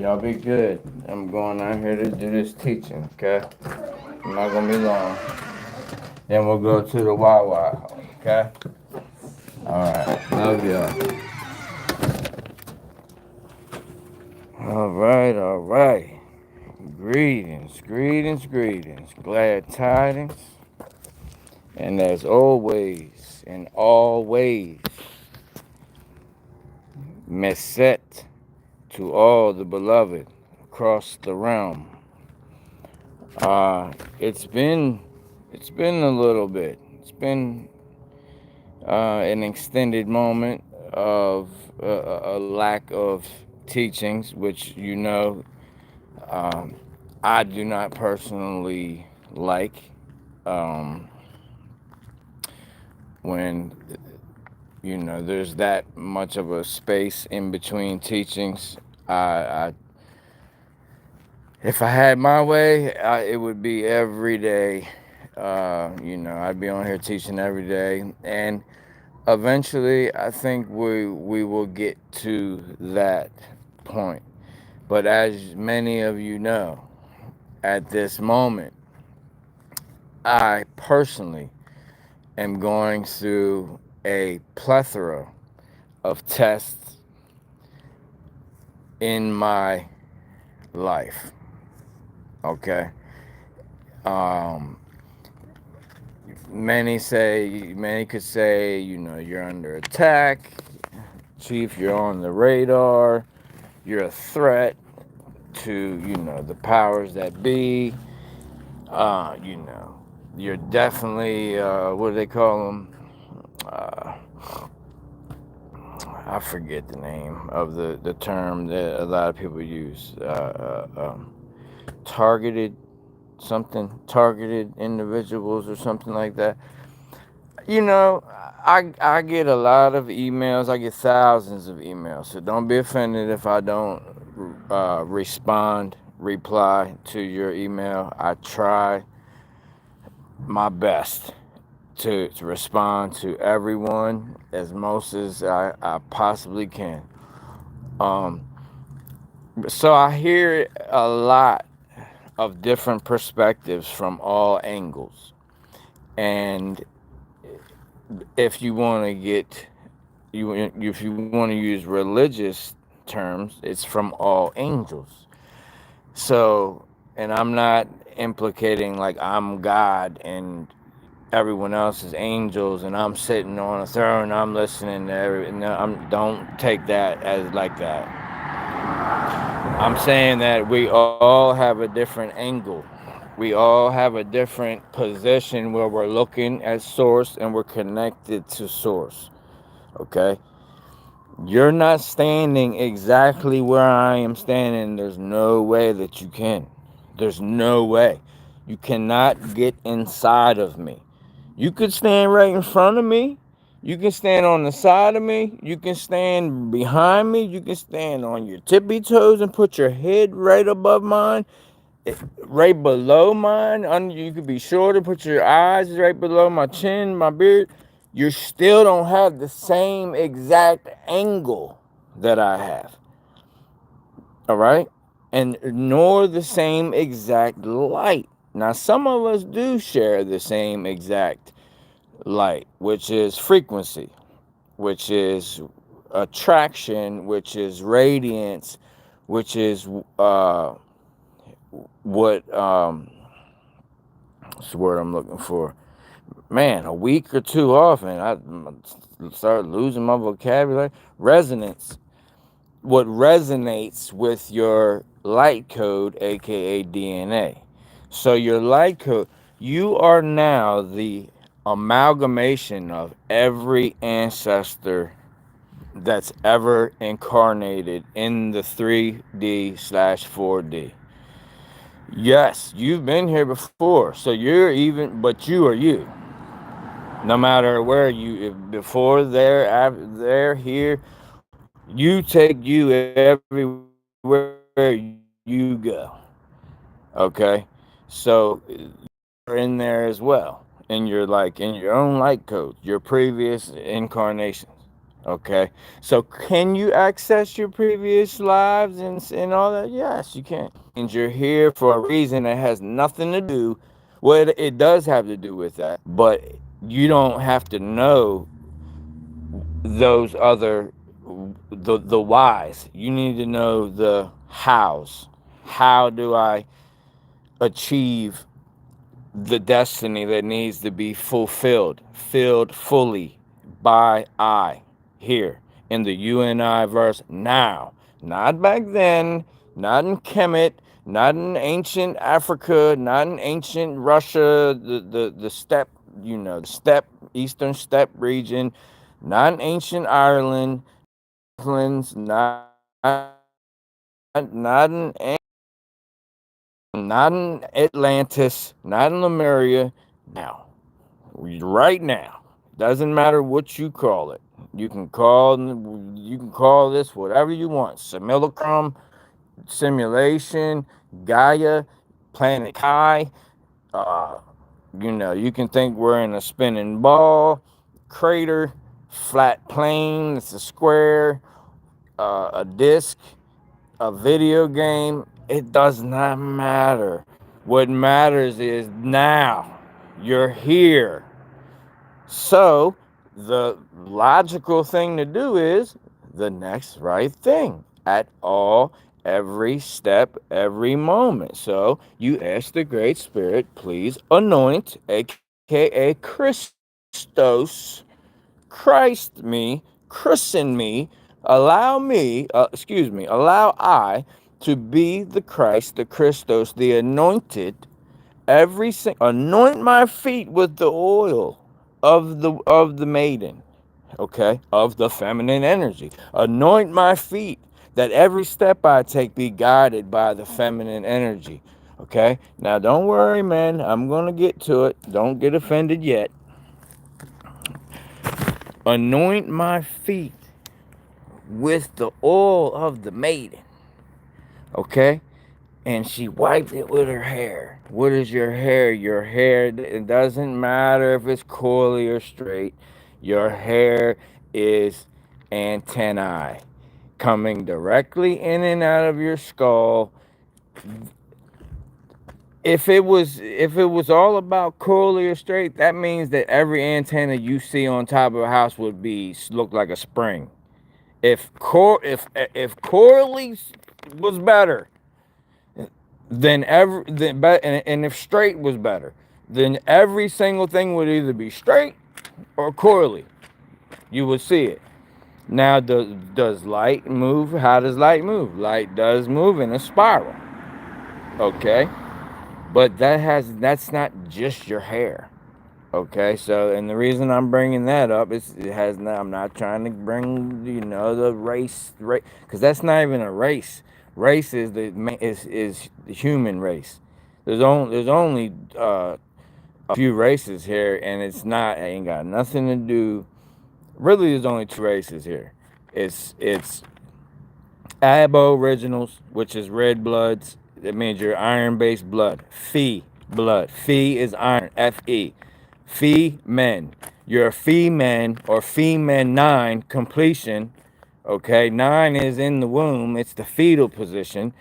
Y'all be good. I'm going out here to do this teaching, okay? I'm not gonna be long. Then we'll go to the Wawa, okay? Alright, love y'all. Alright. Greetings. Glad tidings. And as always, and always, Mësët to all the beloved across the realm. It's been a little bit. It's been an extended moment of a lack of teachings, which um, I do not personally like. Um, when there's that much of a space in between teachings, I if I had my way, it would be every day. I'd be on here teaching every day, and eventually, I think we will get to that point. But as many of you know, at this moment, I personally am going through a plethora of tests in my life. Okay. Um, many could say, you're under attack, Chief. You're on the radar. You're a threat to, the powers that be. Uh, you know, you're definitely, what do they call them? Uh, I forget the name of the term that a lot of people use. Targeted targeted individuals or something like that. You know, I get a lot of emails. I get thousands of emails. So don't be offended if I don't reply to your email. I try my best to respond to everyone as most as I possibly can. Um, so I hear a lot of different perspectives from all angles. And if you want to get if you want to use religious terms, it's from all angels. So, and I'm not implicating like I'm God and everyone else is angels and I'm sitting on a throne, I'm listening to no, don't take that as like that. I'm saying that we all have a different angle. We all have a different position where we're looking at source and we're connected to source. Okay? You're not standing exactly where I am standing. There's no way that you can. There's no way. You cannot get inside of me. You could stand right in front of me. You can stand on the side of me. You can stand behind me. You can stand on your tippy toes and put your head right above mine, right below mine. You could be shorter, put your eyes right below my chin, my beard. You still don't have the same exact angle that I have. All right? And nor the same exact light. Now, some of us do share the same exact light, which is frequency, which is attraction, which is radiance, which is what what's the word I'm looking for? Man, a week or two off, and I started losing my vocabulary. Resonance. What resonates with your light code, aka DNA. So your light code, you are now the amalgamation of every ancestor that's ever incarnated in the 3D slash 4D. Yes, you've been here before, so but you are you. No matter where you, before, there, after, there, here, you take you everywhere you go. Okay, so you're in there as well, and you're like in your own light code, your previous incarnations. Okay, so can you access your previous lives and all that? Yes, you can. And you're here for a reason that has nothing to do. Well, it does have to do with that, but you don't have to know those other the whys. You need to know the hows. How do I achieve the destiny that needs to be filled fully by I here in the you and I verse now, not back then, not in Kemet, not in ancient Africa, not in ancient Russia, the steppe, the steppe, eastern steppe region, not in ancient Ireland, not in not in Atlantis, not in Lemuria, now. Right now. Doesn't matter what you call it. You can call this whatever you want. Simulacrum, simulation, Gaia, planet Kai. Uh, you can think we're in a spinning ball, crater, flat plane. It's a square, a disc, a video game. It does not matter. What matters is now. You're here. So the logical thing to do is the next right thing at all, every step, every moment. So you ask the Great Spirit, please anoint, aka Christos, Christ me, christen me, allow I to be the Christ, the Christos, the anointed, anoint my feet with the oil of the maiden, okay, of the feminine energy. Anoint my feet that every step I take be guided by the feminine energy. Okay, now don't worry, man. I'm gonna get to it. Don't get offended yet. Anoint my feet with the oil of the maiden. Okay, and she wiped it with her hair. What is your hair? Your hair, it doesn't matter if it's coily or straight. Your hair is antennae coming directly in and out of your skull. If it was all about coily or straight, that means that every antenna you see on top of a house would be look like a spring. If coily was better, and if straight was better, then every single thing would either be straight or coily. You would see it. Now, does light move? How does light move? Light does move in a spiral. Okay, but that's not just your hair. Okay, so and the reason I'm bringing that up is it has not. I'm not trying to bring the race, because that's not even a race. Race is the human race. There's only a few races here, and it ain't got nothing to do. Really, there's only two races here. It's Aboriginals, which is red bloods. That means you're iron-based blood. Fee blood. Fee is iron. Fe. Fee men. You're a fee man or femen 9 completion. Okay, 9 is in the womb. It's the fetal position.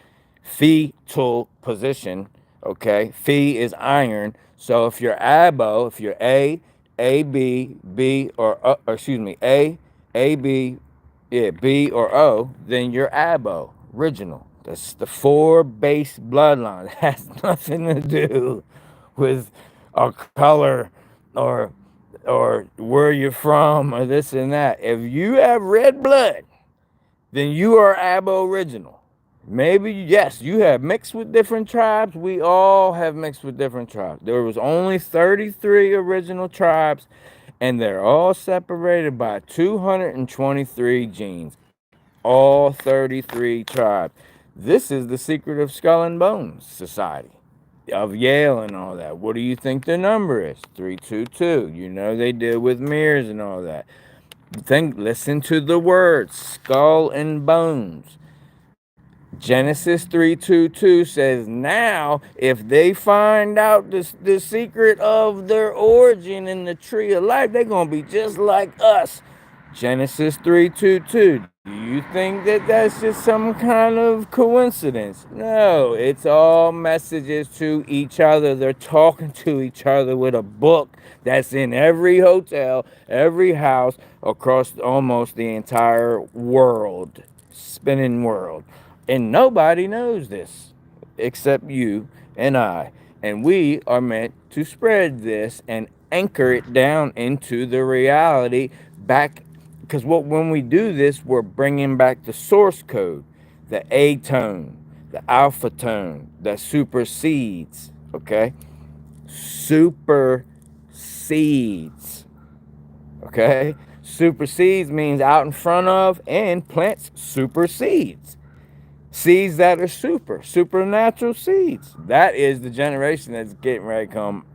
Fetal position. Okay, Fee is iron. So if you're abo, if you're A, B, B, or excuse me, A, B, yeah, B or O, then you're abo, original. That's the 4 base bloodline. It has nothing to do with a color or where you're from or this and that. If you have red blood, then you are aboriginal. Maybe, yes, you have mixed with different tribes. We all have mixed with different tribes. There was only 33 original tribes, and they're all separated by 223 genes. All 33 tribes. This is the secret of Skull and Bones Society of Yale and all that. What do you think the number is? 322. They deal with mirrors and all that. Listen to the words skull and bones. Genesis 3:22 says, now if they find out the secret of their origin in the tree of life, they're going to be just like us. Genesis 3:22. Do you think that that's just some kind of coincidence? No, it's all messages to each other. They're talking to each other with a book that's in every hotel, every house across almost the entire world, spinning world. And nobody knows this except you and I. And we are meant to spread this and anchor it down into the reality back, because when we do this, we're bringing back the source code, the A tone, the alpha tone that supersedes, okay? Supersedes, okay? Supersedes means out in front of, and plants supersedes. Seeds that are supernatural seeds. That is the generation that's getting ready to come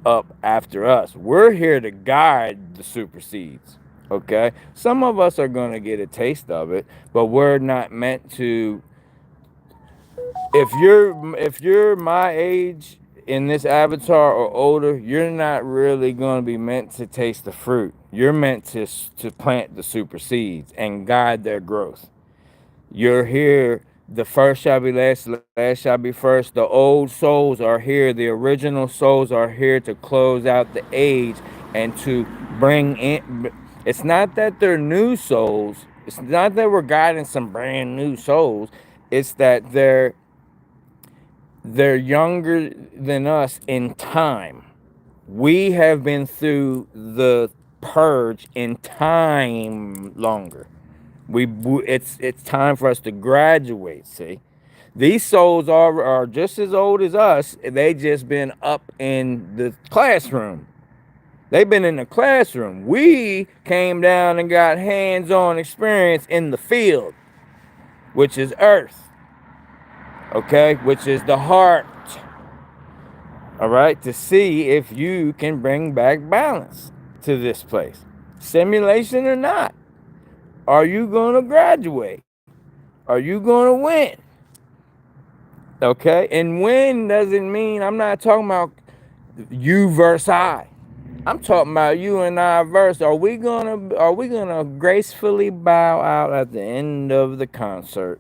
up after us. We're here to guide the supersedes. Okay? Some of us are going to get a taste of it, but we're not meant to. If you're my age in this avatar or older, you're not really going to be meant to taste the fruit. You're meant to plant the supersedes and guide their growth. You're here. The first shall be last, last shall be first. The old souls are here. The original souls are here to close out the age and to bring in. It's not that they're new souls. It's not that we're guiding some brand new souls. It's that they're younger than us in time. We have been through the purge in time longer. It's time for us to graduate. See, these souls are just as old as us. They just been up in the classroom. They've been in the classroom. We came down and got hands-on experience in the field, which is Earth, okay, which is the heart. All right, to see if you can bring back balance to this place, simulation or not. Are you gonna graduate? Are you gonna win? Okay, and win doesn't mean, I'm not talking about you versus I. I'm talking about you and I versus. Are we gonna gracefully bow out at the end of the concert?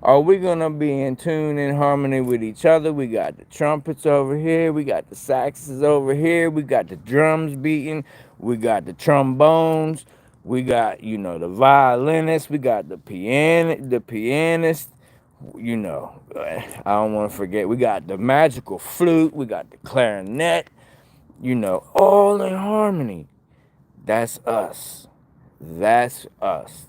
Are we gonna be in tune and harmony with each other? We got the trumpets over here, we got the saxes over here, we got the drums beating, we got the trombones, we got, the violinist, we got the pianist, I don't want to forget, we got the magical flute, we got the clarinet, all in harmony. That's us. That's us.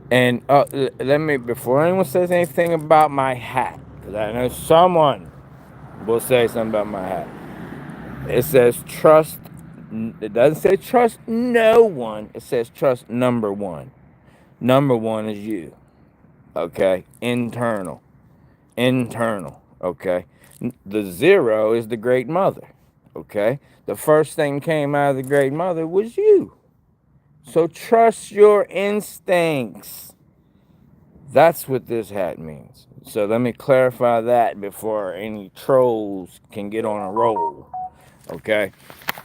And let me, before anyone says anything about my hat, because I know someone will say something about my hat. It says trust. It doesn't say trust no one. It says trust number one. Number one is you. Okay? Internal. Okay? The zero is the great mother. Okay? The first thing came out of the great mother was you. So trust your instincts. That's what this hat means. So let me clarify that before any trolls can get on a roll. Okay?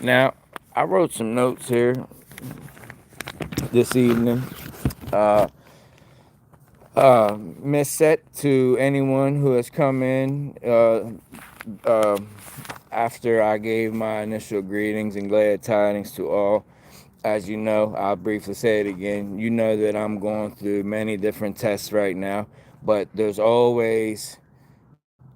Now, I wrote some notes here this evening. Mësët to anyone who has come in after I gave my initial greetings and glad tidings to all. As you know, I'll briefly say it again. You know that I'm going through many different tests right now, but there's always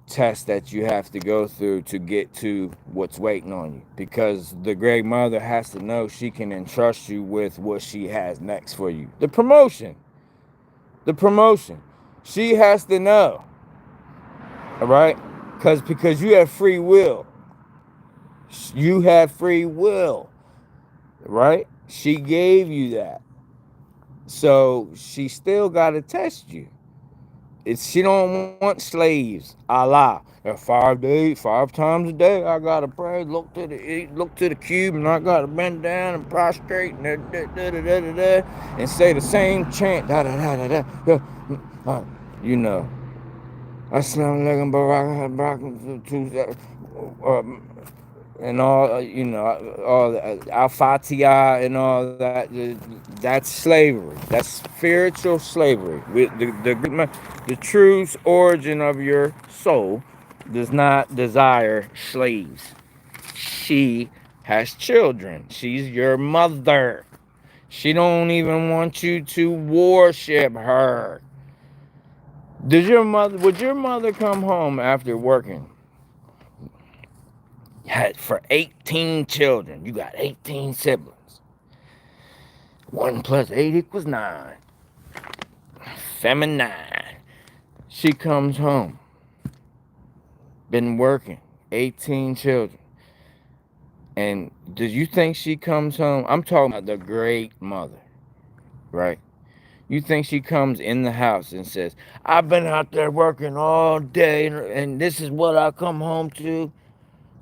tests that you have to go through to get to what's waiting on you, because the great mother has to know she can entrust you with what she has next for you. The promotion. She has to know. All right? Because you have free will. You have free will. Right? She gave you that. So she still got to test you. She don't want slaves. Allah. 5 times a day, I gotta pray. Look to the cube, and I gotta bend down and prostrate and and say the same chant. Assalamu alaikum, and all, all Al-Fatiha and all that. That's slavery. That's spiritual slavery. The true origin of your soul does not desire slaves. She has children. She's your mother. She don't even want you to worship her. Would your mother come home after working? Had for 18 children. You got 18 siblings. 1 plus 8 equals 9. Feminine. She comes home. Been working. 18 children. And do you think she comes home? I'm talking about the great mother, right? You think she comes in the house and says, I've been out there working all day and this is what I come home to?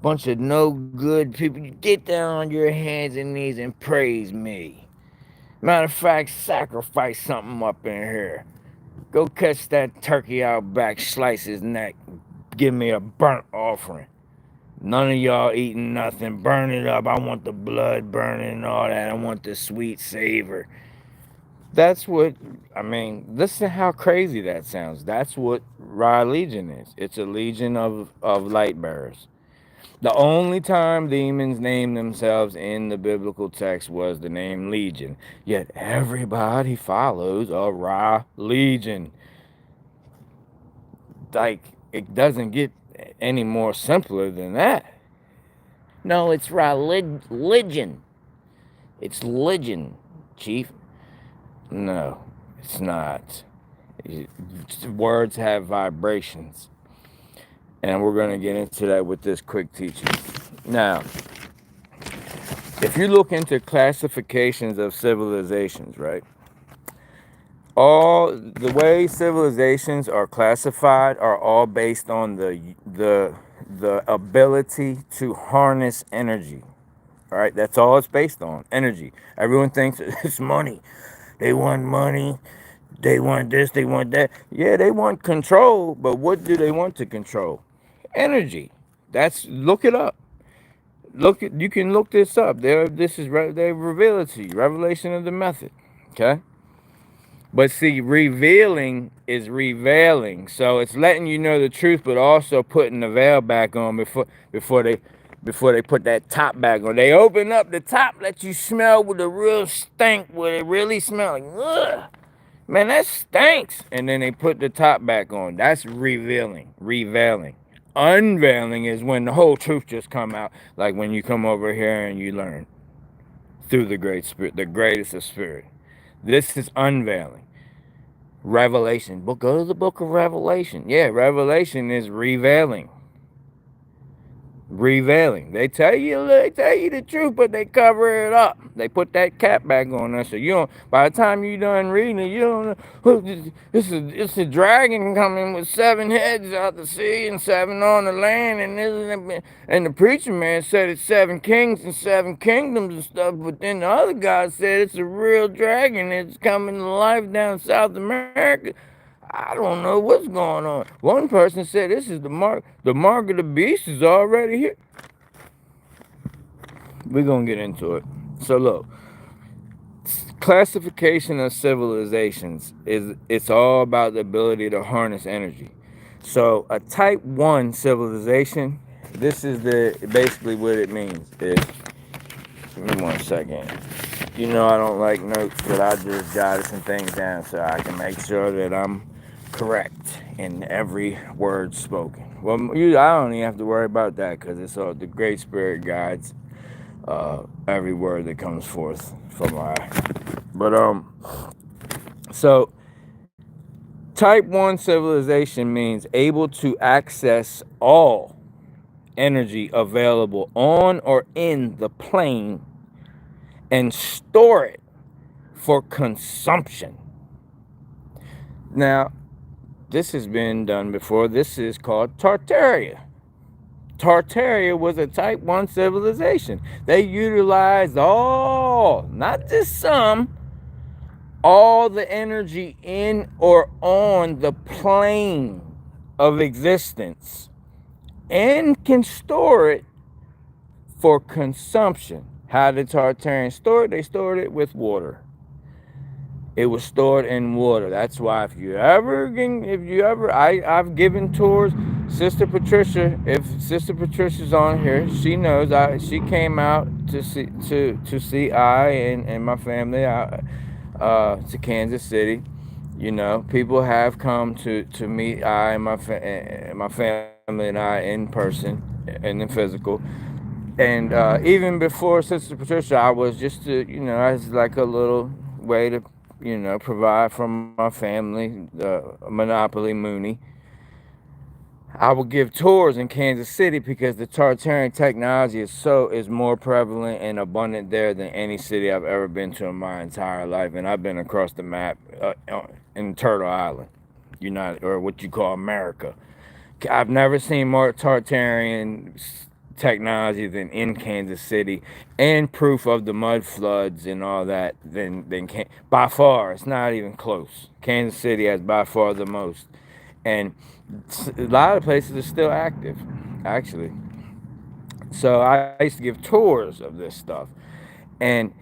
Bunch of no good people. You get down on your hands and knees and praise me. Matter of fact, sacrifice something up in here. Go catch that turkey out back, slice his neck, give me a burnt offering. None of y'all eating nothing. Burn it up. I want the blood burning and all that. I want the sweet savor. That's what, listen how crazy that sounds. That's what Ra Legion is. It's a legion of light bearers. The only time demons named themselves in the biblical text was the name Legion. Yet everybody follows a Ra Legion. Like, it doesn't get any more simpler than that. No, it's religion. It's religion, Chief. No, it's not. Words have vibrations. And we're going to get into that with this quick teaching. Now, if you look into classifications of civilizations, right? All the way civilizations are classified are all based on the ability to harness energy. All right, that's all it's based on, energy. Everyone thinks it's money. They want money. They want this. They want that. Yeah, they want control, but what do they want to control? Energy. Look it up. You can look this up. They reveal it to you. Revelation of the method. Okay. But see, revealing is revealing. So it's letting you know the truth, but also putting the veil back on before they put that top back on. They open up the top, let you smell with a real stink, what it really smells like. Ugh, man, that stinks. And then they put the top back on. That's revealing. Unveiling is when the whole truth just come out, like when you come over here and you learn through the great spirit, the greatest of spirit. This is unveiling. Revelation. Go to the book of Revelation. Yeah, Revelation is revealing. They tell you the truth, but they cover it up. They put that cap back on us, so you don't. By the time you done reading it, you don't know. It's a dragon coming with 7 heads out the sea and 7 on the land, and the preacher man said it's 7 kings and 7 kingdoms and stuff. But then the other guy said it's a real dragon. It's coming to life down South America. I don't know what's going on. One person said this is the mark of the beast is already here. We're going to get into it. So look, classification of civilizations it's all about the ability to harness energy. So a type 1 civilization, this is basically what it means. Give me 1 second. You know I don't like notes, but I just jotted some things down so I can make sure that I'm correct in every word spoken. Well, I don't even have to worry about that because it's all the great spirit guides every word that comes forth from my. But so type 1 civilization means able to access all energy available on or in the plane and store it for consumption. Now, this has been done before. This is called Tartaria. Tartaria was a type 1 civilization. They utilized all, not just some, all the energy in or on the plane of existence and can store it for consumption. How did Tartarians store it? They stored it with water. It was stored in water. That's why I've given tours. Sister Patricia, if Sister Patricia's on here, she knows. She came out to see I and my family to Kansas City. You know, people have come to meet I and my family and I in person and in physical. And even before Sister Patricia, I was just as like a little way to provide for my family, Monopoly Mooney. I would give tours in Kansas City because the Tartarian technology is more prevalent and abundant there than any city I've ever been to in my entire life, and I've been across the map in Turtle Island, United, or what you call America. I've never seen more Tartarian technology than in Kansas City, and proof of the mud floods and all that than by far. It's not even close. Kansas City has by far the most, and a lot of places are still active, actually. So I used to give tours of this stuff, and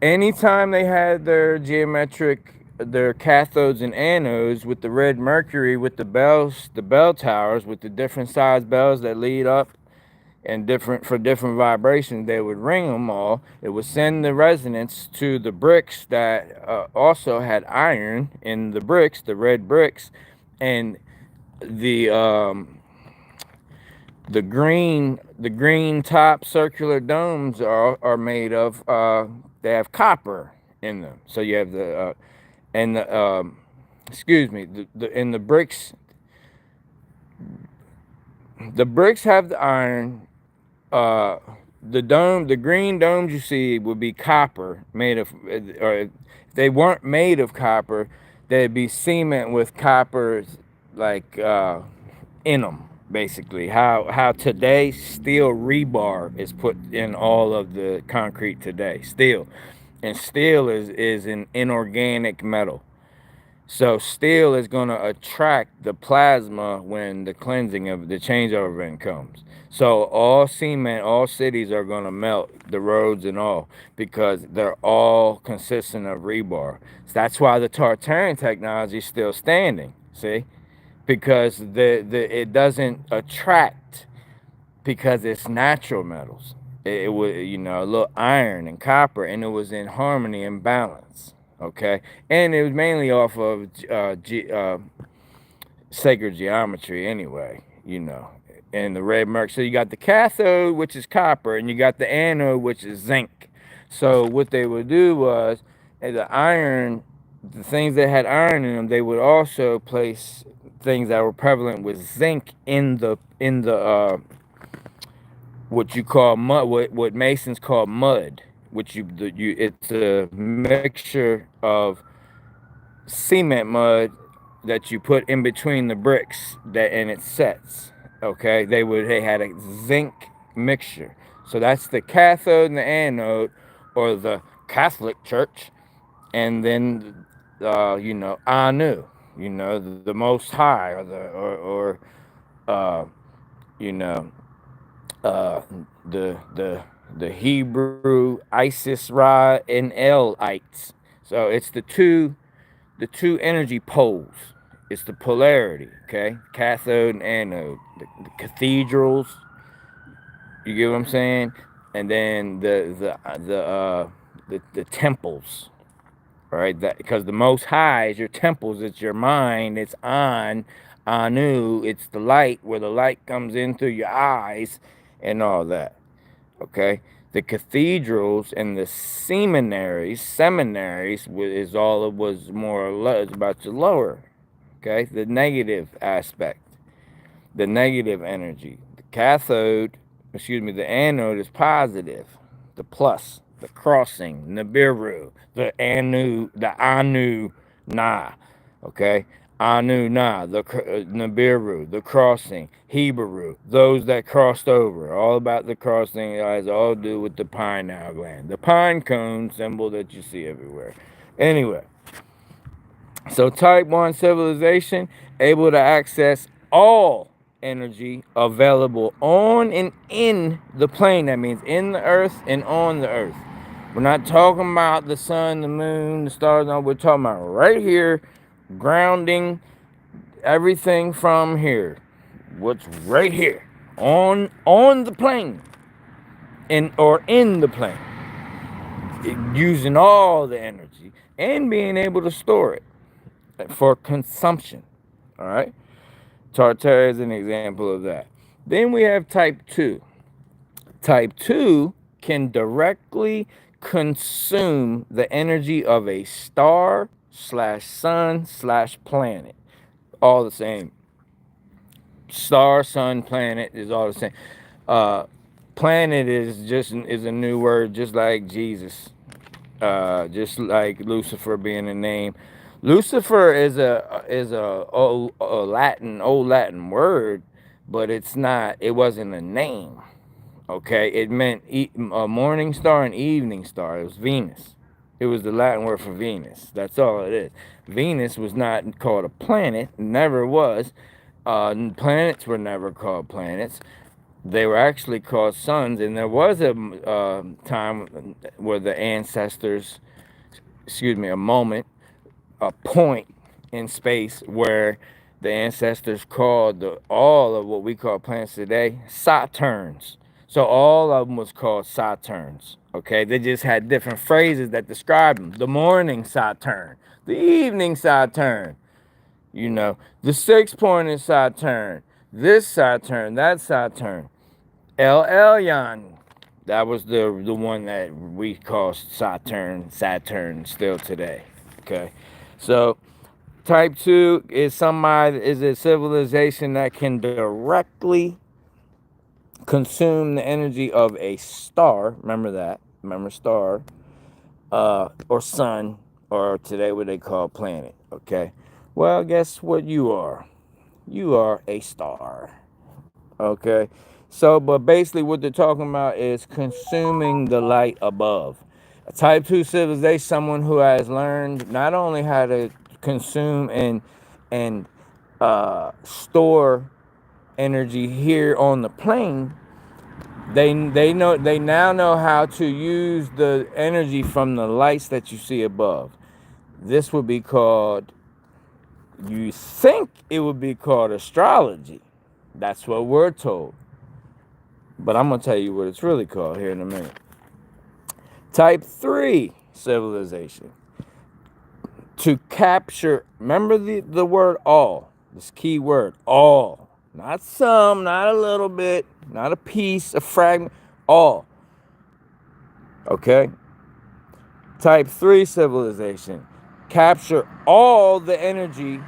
anytime they had their cathodes and anodes with the red mercury, with the bell towers, with the different size bells that lead up and different vibrations, they would ring them all. It would send the resonance to the bricks that also had iron in the bricks, the red bricks, and the green top circular domes are made of they have copper in them. So you have and the excuse me, in the bricks have the iron. The green domes you see would be copper made of, or if they weren't made of copper, they'd be cement with copper like in them. Basically, how today steel rebar is put in all of the concrete today. Steel, and steel is an inorganic metal. So steel is going to attract the plasma when the cleansing of the changeover event comes. So all cement, all cities are going to melt, the roads and all, because they're all consistent of rebar. So that's why the Tartarian technology is still standing. See, because it doesn't attract because it's natural metals. It was a little iron and copper, and it was in harmony and balance. Okay, and it was mainly off of sacred geometry anyway, and the red mercury. So you got the cathode, which is copper, and you got the anode, which is zinc. So what they would do was the things that had iron in them, they would also place things that were prevalent with zinc in the what you call mud, what Masons call mud, which it's a mixture of cement mud that you put in between the bricks and it sets. Okay, they had a zinc mixture. So that's the cathode and the anode, or the Catholic Church, and then Anu, the Most High, or uh, you know uh, the Hebrew Isis, Ra, and El-ites. So it's the two energy poles. It's the polarity, okay? Cathode and anode. The cathedrals, you get what I'm saying? And then the temples, all right? That, because the Most High is your temples, it's your mind, it's Anu, it's the light, where the light comes in through your eyes and all that, okay? The cathedrals and the seminaries is all it was, more or less about the lower, okay? The negative aspect, the negative energy. The anode is positive, the plus, the crossing, Nibiru, the Anu, Na, okay? Anu Na, the Nibiru, the crossing, Hebrew, those that crossed over. All about the crossing has all to do with the pineal gland, the pine cone symbol that you see everywhere. Anyway, so type 1 civilization able to access all energy available on and in the plane. That means in the earth and on the earth. We're not talking about the sun, the moon, the stars. No, we're talking about right here, grounding everything from here. What's right here on the plane or in the plane, using all the energy and being able to store it for consumption. All right. Tartare is an example of that. Then we have type 2. Type 2 can directly consume the energy of a star slash sun slash planet. All the same. Star, sun, planet is all the same. Planet is a new word, just like Jesus, just like Lucifer being a name. Lucifer is a old Latin word, but it's not. It wasn't a name. Okay, it meant a morning star and evening star. It was Venus. It was the Latin word for Venus. That's all it is. Venus was not called a planet. Never was. Planets were never called planets. They were actually called suns. And there was a time where the ancestors, a moment, a point in space where the ancestors called all of what we call planets today Saturns. So all of them was called Saturns. Okay, they just had different phrases that described them. The morning Saturn, the evening Saturn, the 6-pointed Saturn, this Saturn, that Saturn. El Elyon, that was the one that we call Saturn still today. Okay, so type 2 is a civilization that can directly consume the energy of a star. Remember star, or sun, or today what they call planet. Okay, well, guess what you are? You are a star. Okay, so but basically what they're talking about is consuming the light above. A type 2 civilization, someone who has learned not only how to consume and store energy here on the plane. They now know how to use the energy from the lights that you see above. This would be called, you think it would be called astrology. That's what we're told. But I'm going to tell you what it's really called here in a minute. Type 3 civilization. To capture, remember the word all, this key word, all. Not some, not a little bit, not a piece, a fragment, all. Okay? Type 3 civilization. Capture all the energy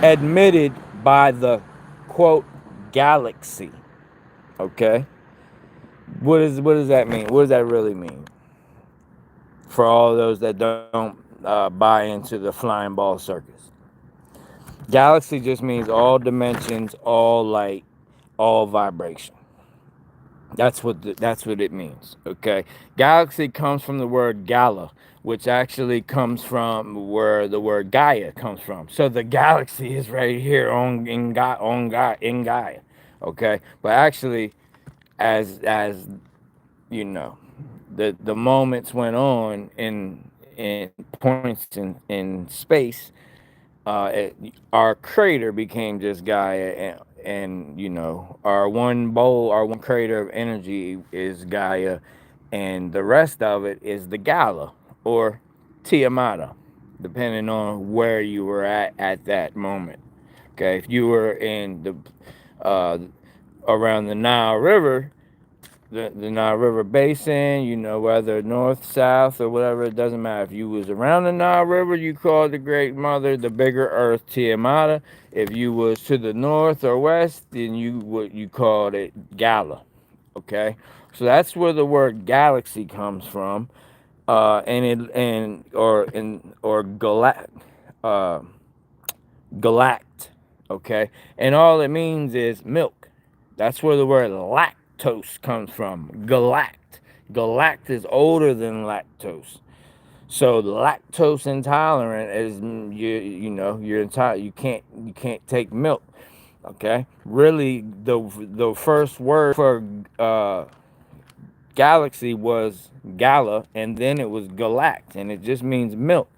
emitted by the, quote, galaxy. Okay? What does that mean? What does that really mean? For all those that don't buy into the flying ball circus. Galaxy just means all dimensions, all light, all vibration. That's what it means. Okay, galaxy comes from the word gala, which actually comes from where the word Gaia comes from. So the galaxy is right here in Gaia. Okay, but actually, as you know, the moments went on in points in space. Our crater became just Gaia, and our one crater of energy is Gaia, and the rest of it is the Gala or Tiamata, depending on where you were at that moment. Okay, if you were in around the Nile River, the Nile River Basin, whether north, south, or whatever, it doesn't matter. If you was around the Nile River, you called the Great Mother the bigger Earth Tiamata. If you was to the north or west, then you called it Gala. Okay, so that's where the word galaxy comes from, or galact. Okay, and all it means is milk. That's where the word lactose comes from. Galact. Galact is older than lactose. So lactose intolerant is you're entitled. You can't take milk. Okay, really, the first word for galaxy was gala, and then it was galact, and it just means milk.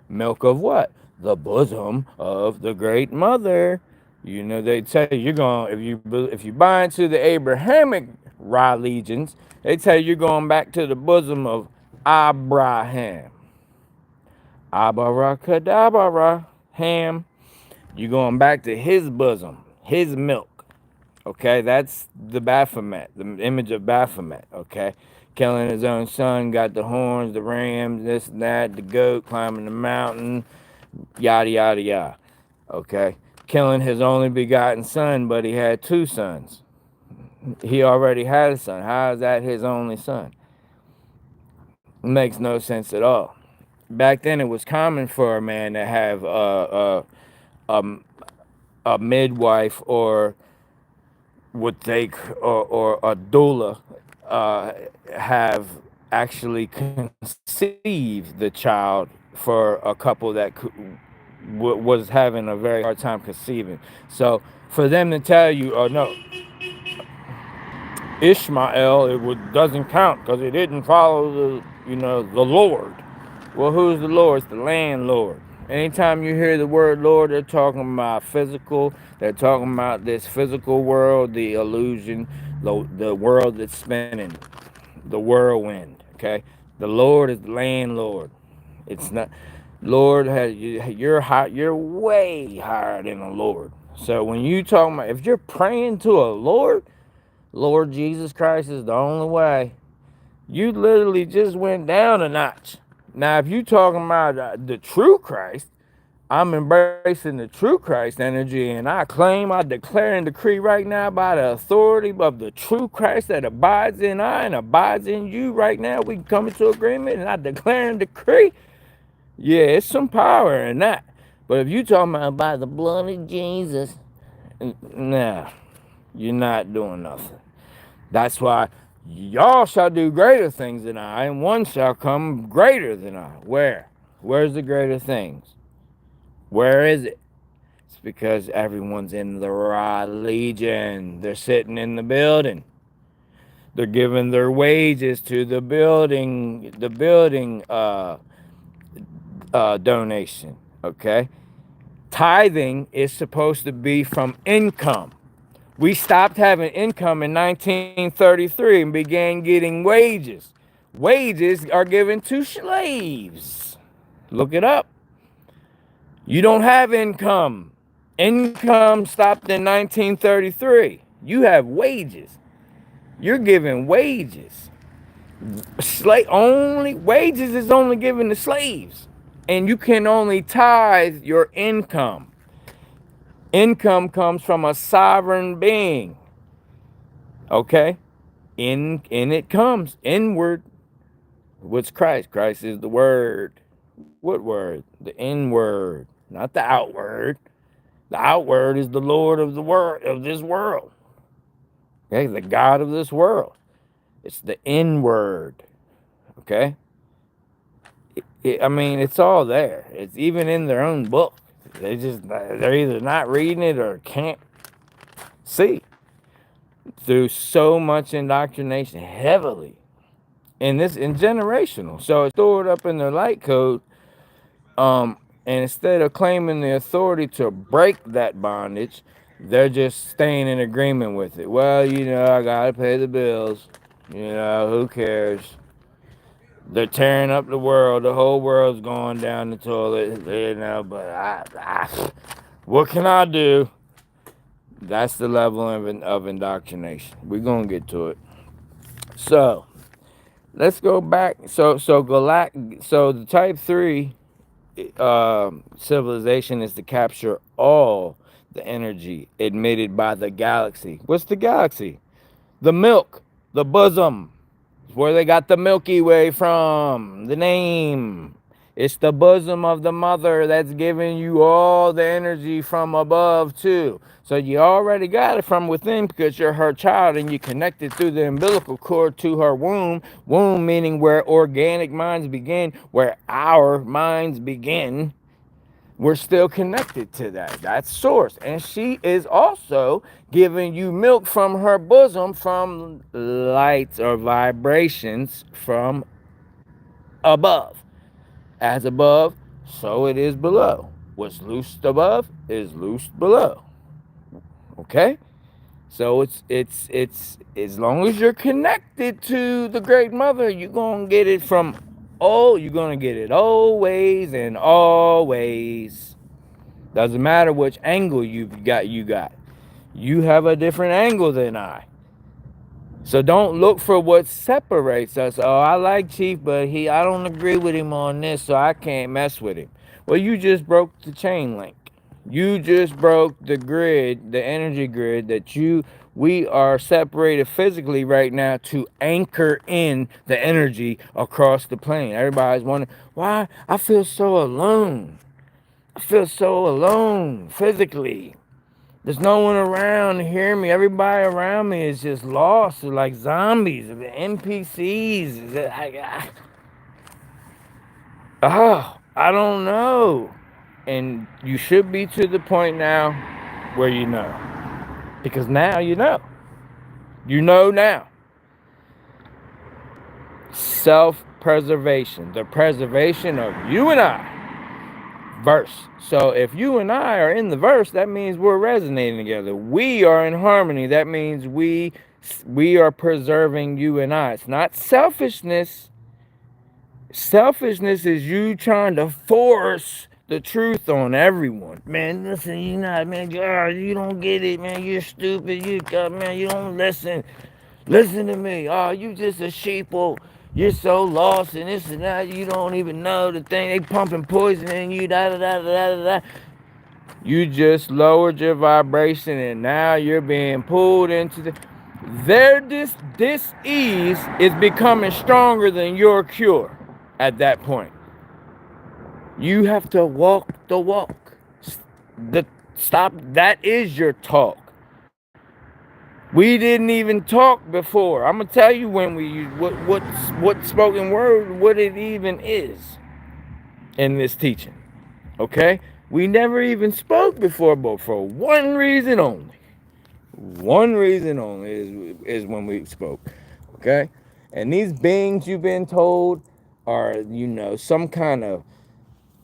Milk of what? The bosom of the great mother. You know, they tell you you're going, if you buy into the Abrahamic religions, they tell you you're going back to the bosom of Abraham. Abracadabra, ham. You're going back to his bosom, his milk. Okay, that's the Baphomet, the image of Baphomet. Okay, killing his own son, got the horns, the rams, this and that, the goat climbing the mountain, yada yada yada. Okay, killing his only begotten son, but he had two sons. He already had a son. How is that his only son? It makes no sense at all. Back then, it was common for a man to have a midwife or what they or a doula have actually conceived the child for a couple that was having a very hard time conceiving. So for them to tell you, oh no, Ishmael, doesn't count because it didn't follow the Lord. Well, who's the Lord? It's the landlord. Anytime you hear the word Lord, they're talking about physical. They're talking about this physical world, the illusion, the world that's spinning, the whirlwind. Okay, the Lord is the landlord. It's not. Lord has you're high. You're way higher than the Lord. So when you talking about, if you're praying to a Lord Jesus Christ is the only way, you literally just went down a notch. Now, if you talking about the true Christ, I'm embracing the true Christ energy, and I declare and decree right now by the authority of the true Christ that abides in I and abides in you right now. We can come into agreement, and I declare and decree. Yeah, it's some power in that. But if you talking about by the blood of Jesus, nah, you're not doing nothing. That's why y'all shall do greater things than I, and one shall come greater than I. Where? Where's the greater things? Where is it? It's because everyone's in the religion. They're sitting in the building. They're giving their wages to the building donation. Okay? Tithing is supposed to be from income. We stopped having income in 1933 and began getting wages. Wages are given to slaves. Look it up. You don't have income. Income stopped in 1933. You have wages. You're giving wages. Wages is only given to slaves. And you can only tithe your income. Income comes from a sovereign being. Okay? In it comes inward. What's Christ? Christ is the word. What word? The inward, not the outward. The outward is the Lord of the world, of this world. Okay, the God of this world. It's the inward. Okay. I mean, it's all there. It's even in their own book. They're either not reading it or can't see through so much indoctrination heavily. And generational. So it's stored up in their light code. And instead of claiming the authority to break that bondage, they're just staying in agreement with it. Well, I gotta pay the bills. Who cares? They're tearing up the world. The whole world's going down the toilet. But what can I do? That's the level of indoctrination. We're gonna get to it. So let's go back. So the type 3 civilization is to capture all the energy emitted by the galaxy. What's the galaxy? The milk, the bosom. It's where they got the Milky Way from. The name. It's the bosom of the mother that's giving you all the energy from above too. So you already got it from within because you're her child and you connected through the umbilical cord to her womb. Womb meaning where organic minds begin, where our minds begin. We're still connected to that. That's source. And she is also giving you milk from her bosom from lights or vibrations from above. As above, so it is below. What's loosed above is loosed below. Okay? So it's as long as you're connected to the Great Mother, you're gonna get it from you're gonna get it always and always. Doesn't matter which angle you got. You have a different angle than I. So don't look for what separates us. Oh, I like Chief, but I don't agree with him on this, so I can't mess with him. Well, you just broke the chain link. You just broke the grid, the energy grid we are separated physically right now to anchor in the energy across the plane. Everybody's wondering, why I feel so alone. I feel so alone physically. There's no one around to hear me. Everybody around me is just lost. They're like zombies, the NPCs. I don't know. And you should be to the point now where you know. Because now you know. You know now. Self-preservation. The preservation of you and I. Verse. So if you and I are in the verse, that means we're resonating together. We are in harmony. That means we are preserving you and I. It's not selfishness. Selfishness is you trying to force the truth on everyone. Man, listen, you don't get it, man. You're stupid. Man, you don't listen. Listen to me. Oh, you just a sheeple. You're so lost and this and that. You don't even know the thing. They pumping poison in you. Da da da da da da. You just lowered your vibration and now you're being pulled into their dis-ease is becoming stronger than your cure at that point. You have to walk the walk. Stop. That is your talk. We didn't even talk before. I'm gonna tell you when we use what spoken word, what it even is in this teaching. Okay? We never even spoke before, but for one reason only. One reason only is when we spoke. Okay? And these beings you've been told are, some kind of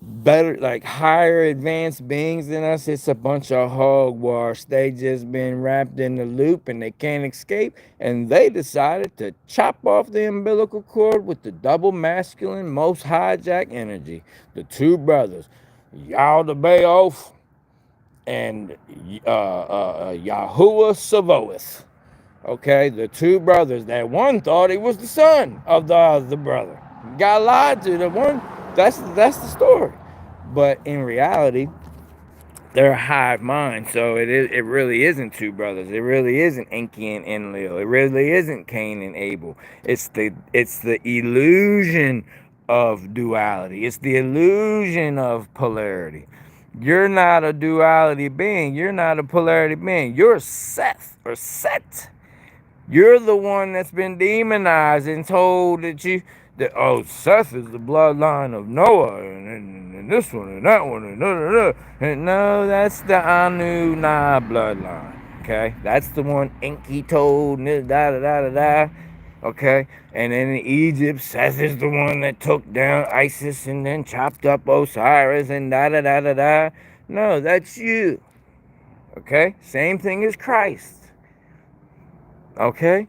better, like higher advanced beings than us. It's a bunch of hogwash. They just been wrapped in the loop and they can't escape. And they decided to chop off the umbilical cord with the double masculine, most hijack energy. The two brothers, Yaldabaoth and Yahuwah Savoeth. Okay, the two brothers. That one thought he was the son of the other brother. Got lied to. The one. That's the story. But in reality, they're a hive mind. So it really isn't two brothers. It really isn't Enki and Enlil. It really isn't Cain and Abel. It's the illusion of duality. It's the illusion of polarity. You're not a duality being. You're not a polarity being. You're Seth or Set. You're the one that's been demonized and told that Seth is the bloodline of Noah and this one and that one and no, that's the Anu Na bloodline. Okay, that's the one Enki told da da da da da. Okay, and then in Egypt, Seth is the one that took down Isis and then chopped up Osiris and da da da da da. No, that's you. Okay, same thing as Christ. Okay?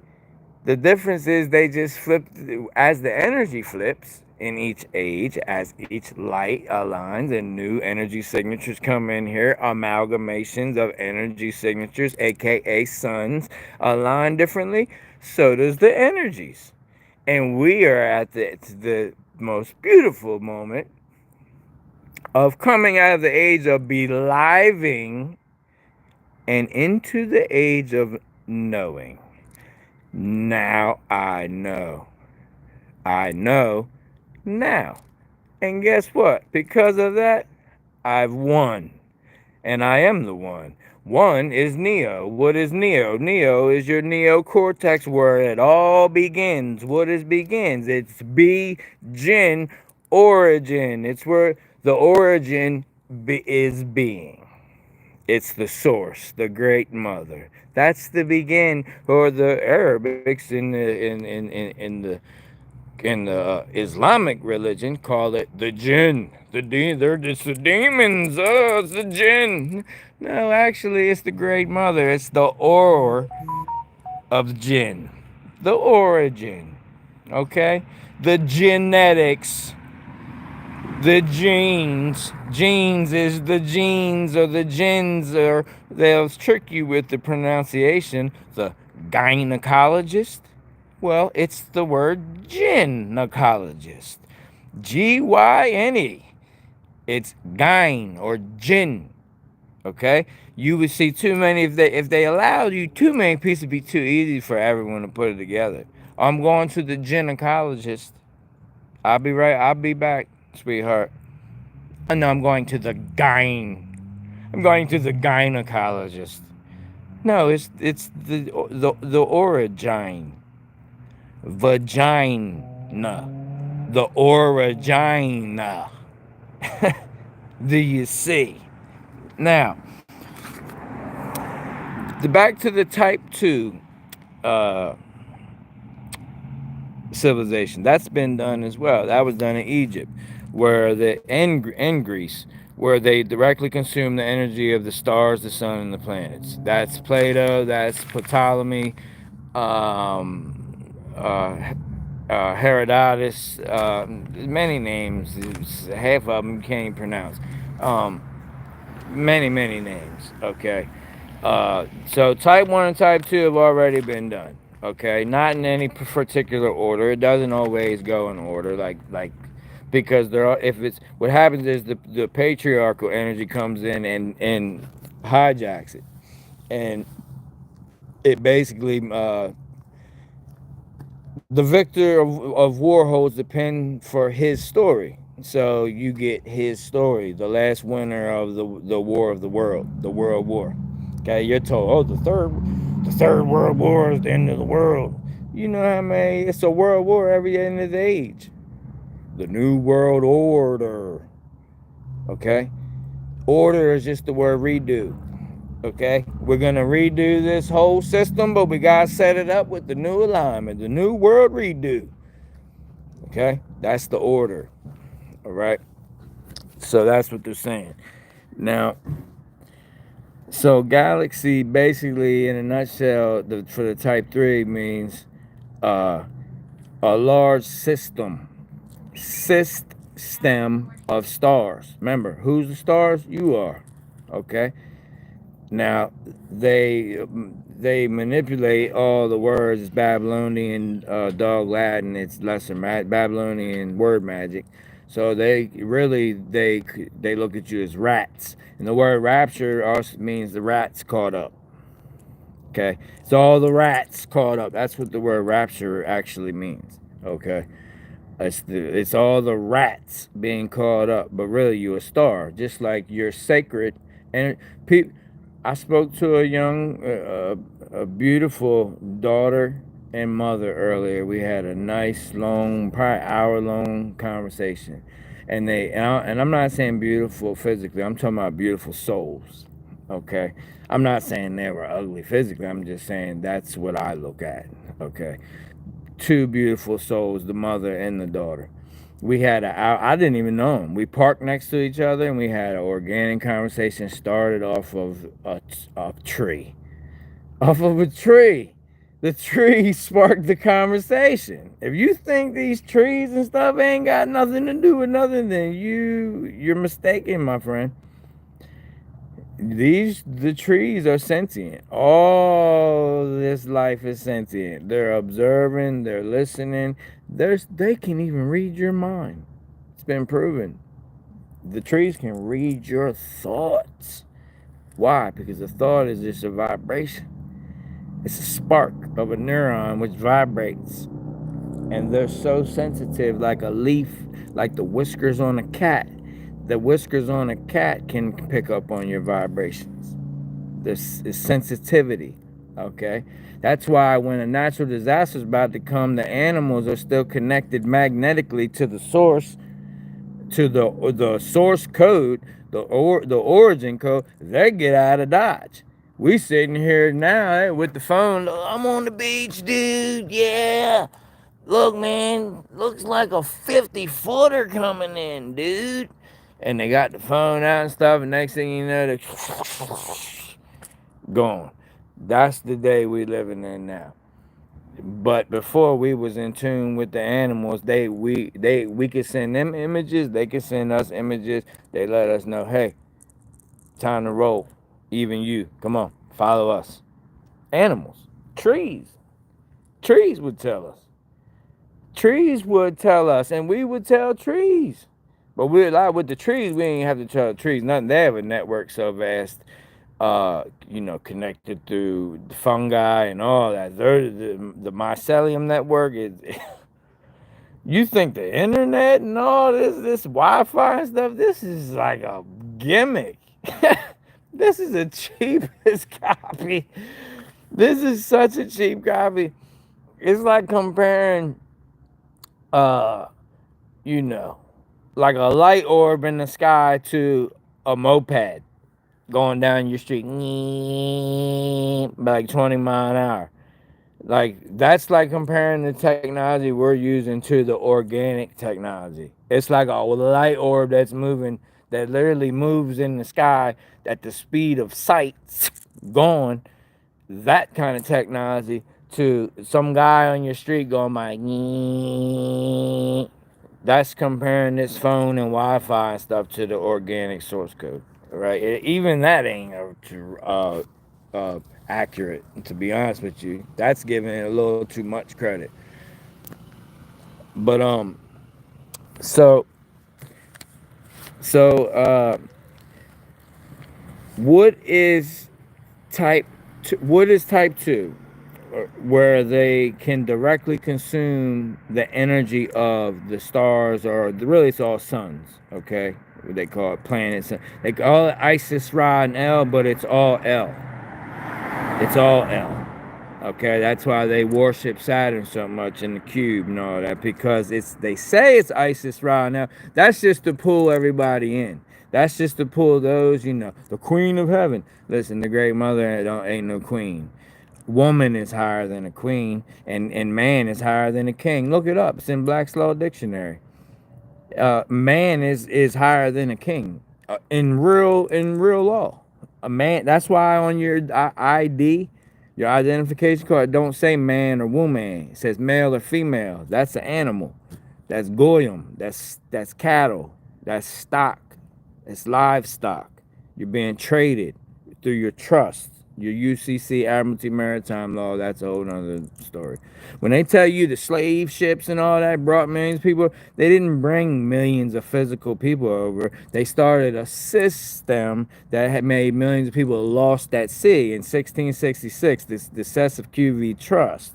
The difference is they just flip, as the energy flips in each age, as each light aligns and new energy signatures come in here, amalgamations of energy signatures, aka suns, align differently, so does the energies. And we are at the most beautiful moment of coming out of the age of beliving and into the age of knowing. Now I know. I know now. And guess what? Because of that, I've won. And I am the one. One is Neo. What is Neo? Neo is your neocortex where it all begins. What is begins? It's begin origin. It's where the origin is being. It's the source, the great mother. That's the begin, or the Arabics in the Islamic religion call it the jinn. They're just the demons. Oh, it's the jinn. No, actually, it's the great mother. It's the aura of jinn, the origin. Okay, the genetics, the genes. Genes is the genes or the gens, or they'll trick you with the pronunciation. The gynecologist. Well, it's the word gynecologist. Gyne. It's gyne or gyn. Okay? You would see too many if they allowed you too many pieces, it'd be too easy for everyone to put it together. I'm going to the gynecologist. I'll be back, sweetheart. No, I'm going to the gyne. I'm going to the gynecologist. No, it's the origin. Vagina. The origina. Do you see? Now, back to the type 2 uh, civilization. That's been done as well. That was done in Egypt, where in Greece, where they directly consume the energy of the stars, the sun, and the planets. That's Plato. That's Ptolemy. Um, uh, Herodotus, many names. Half of them you can't even pronounce. Um, many names. Okay. So type 1 and type 2 have already been done. Okay, not in any particular order. It doesn't always go in order, because there are. If it's what happens is the patriarchal energy comes in and hijacks it, and it basically the victor of war holds the pen for his story. So you get his story, the last winner of the war of the world, the world war. Okay, you're told, oh, the third world war is the end of the world. You know how many? It's a world war every end of the age. The new world order. Okay, order is just the word redo. Okay, we're gonna redo this whole system, but we gotta set it up with the new alignment, the new world redo. Okay, that's the order. All right, so that's what they're saying. Now, so galaxy basically, in a nutshell, for the type 3 means uh, a large system of stars. Remember, who's the stars? You are. Okay. Now they manipulate all the words. It's Babylonian dog Latin. It's lesser Babylonian word magic. So they look at you as rats. And the word rapture also means the rats caught up. Okay, it's all the rats caught up. That's what the word rapture actually means. Okay, it's all the rats being caught up, but really you're a star, just like you're sacred. And I spoke to a beautiful daughter and mother earlier. We had a nice, long, probably hour-long conversation, and I'm not saying beautiful physically. I'm talking about beautiful souls. Okay, I'm not saying they were ugly physically. I'm just saying that's what I look at. Okay, two beautiful souls, the mother and the daughter. We had I didn't even know them. We parked next to each other and we had an organic conversation started off of a tree. Off of a tree. The tree sparked the conversation. If you think these trees and stuff ain't got nothing to do with nothing, then you're mistaken, my friend. The trees are sentient. All this life is sentient. They're observing, they're listening. They can even read your mind. It's been proven. The trees can read your thoughts. Why? Because a thought is just a vibration. It's a spark of a neuron which vibrates. And they're so sensitive, like a leaf, like the whiskers on a cat. The whiskers on a cat can pick up on your vibrations. This is sensitivity. Okay, that's why when a natural disaster is about to come, the animals are still connected magnetically to the source, to the source code. the origin code, they get out of Dodge. We sitting here now with the phone. I'm on the beach, dude. Yeah. Look, man. Looks like a 50-footer coming in, dude. And they got the phone out and stuff. And next thing you know, they're gone. That's the day we living in now. But before we was in tune with the animals, we could send them images, they could send us images. They let us know, hey, time to roll. Even you, come on, follow us. Animals, trees would tell us. Trees would tell us, and we would tell trees. But we like with the trees, we ain't have to tell the trees nothing. They have a network so vast, connected through the fungi and all that. The mycelium network is. You think the internet and all this Wi-Fi and stuff, this is like a gimmick. This is the cheapest copy. This is such a cheap copy. It's like comparing, uh, you know, like a light orb in the sky to a moped going down your street, like 20 mile an hour. Like, that's like comparing the technology we're using to the organic technology. It's like a light orb that's moving, that literally moves in the sky at the speed of sight, going. That kind of technology to some guy on your street going by. That's comparing this phone and Wi-Fi and stuff to the organic source code, right? Even that ain't accurate, to be honest with you. That's giving it a little too much credit. But so what is what is type 2, where they can directly consume the energy of the stars, or really it's all suns, okay? What they call it, planets. They call it Isis, Ra, and El, but it's all L. It's all L. Okay, that's why they worship Saturn so much in the cube and all that, because they say it's Isis, Ra, and El. That's just to pull everybody in. That's just to pull those, the Queen of Heaven. Listen, the Great Mother ain't no queen. Woman is higher than a queen, and man is higher than a king. Look it up. It's in Black's Law Dictionary. Man is higher than a king in real law. A man. That's why on your ID, your identification card, don't say man or woman. It says male or female. That's an animal. That's goyim. That's cattle. That's stock. It's livestock. You're being traded through your trust. Your UCC, Admiralty Maritime Law, that's a whole nother story. When they tell you the slave ships and all that brought millions of people, they didn't bring millions of physical people over. They started a system that had made millions of people lost at sea in 1666, this Decessive QV Trust.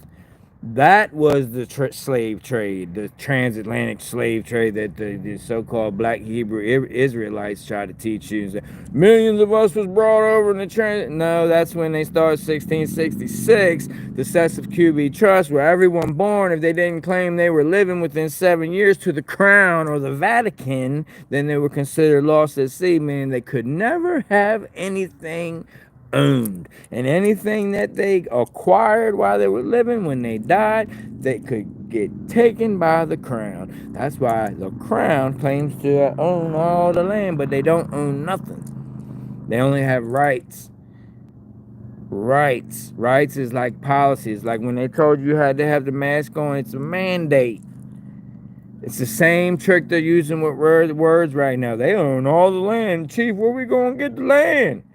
That was the slave trade, the transatlantic slave trade that the so-called black Hebrew Israelites try to teach you. Millions of us was brought over in the transit. No, that's when they started 1666, the Decessive QB Trust, where everyone born, if they didn't claim they were living within 7 years to the Crown or the Vatican, then they were considered lost at sea, meaning they could never have anything owned, and anything that they acquired while they were living, when they died, they could get taken by the crown. That's why the crown claims to own all the land, but they don't own nothing. They only have rights. Rights is like policies. Like when they told you had to have the mask on, it's a mandate. It's the same trick they're using with words right now. They own all the land. Chief, where we gonna get the land?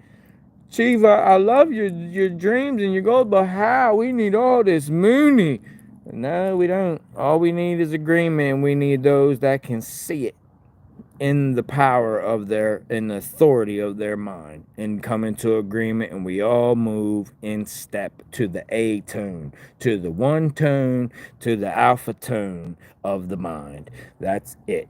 Chief, I love your dreams and your goals, but how? We need all this money. No, we don't. All we need is agreement. We need those that can see it in the power of in the authority of their mind, and come into agreement, and we all move in step to the A tone, to the one tone, to the alpha tone of the mind. That's it.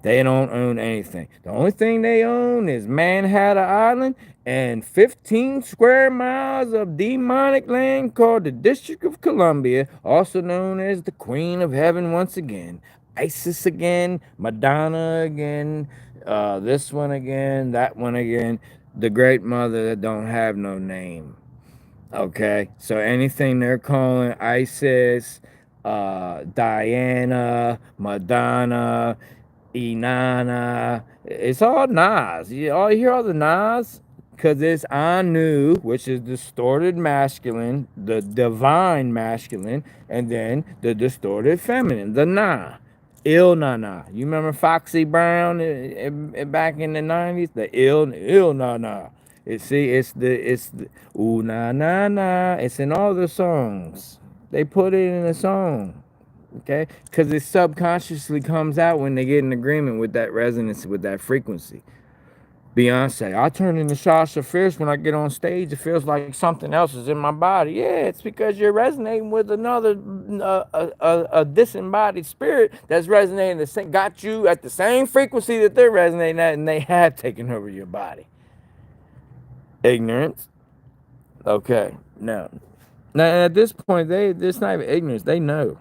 They don't own anything. The only thing they own is Manhattan Island and 15 square miles of demonic land called the District of Columbia, also known as the Queen of Heaven once again. Isis again, Madonna again, This one again, that one again, the great mother that don't have no name. Okay, so anything they're calling Isis, Diana, Madonna, Inanna, it's all Nas. You hear all the Nas? Because it's Anu, which is distorted masculine, the divine masculine, and then the distorted feminine, the Na. Il Nana. You remember Foxy Brown back in the 90s? The Il Nana. It's the ooh na na na. It's in all the songs. They put it in a song, okay? Because it subconsciously comes out when they get in agreement with that resonance, with that frequency. Beyonce, I turn into Sasha Fierce when I get on stage. It feels like something else is in my body. Yeah, it's because you're resonating with another, a disembodied spirit that's resonating the same, got you at the same frequency that they're resonating at, and they have taken over your body. Ignorance. Okay, now at this point, it's not even ignorance. They know.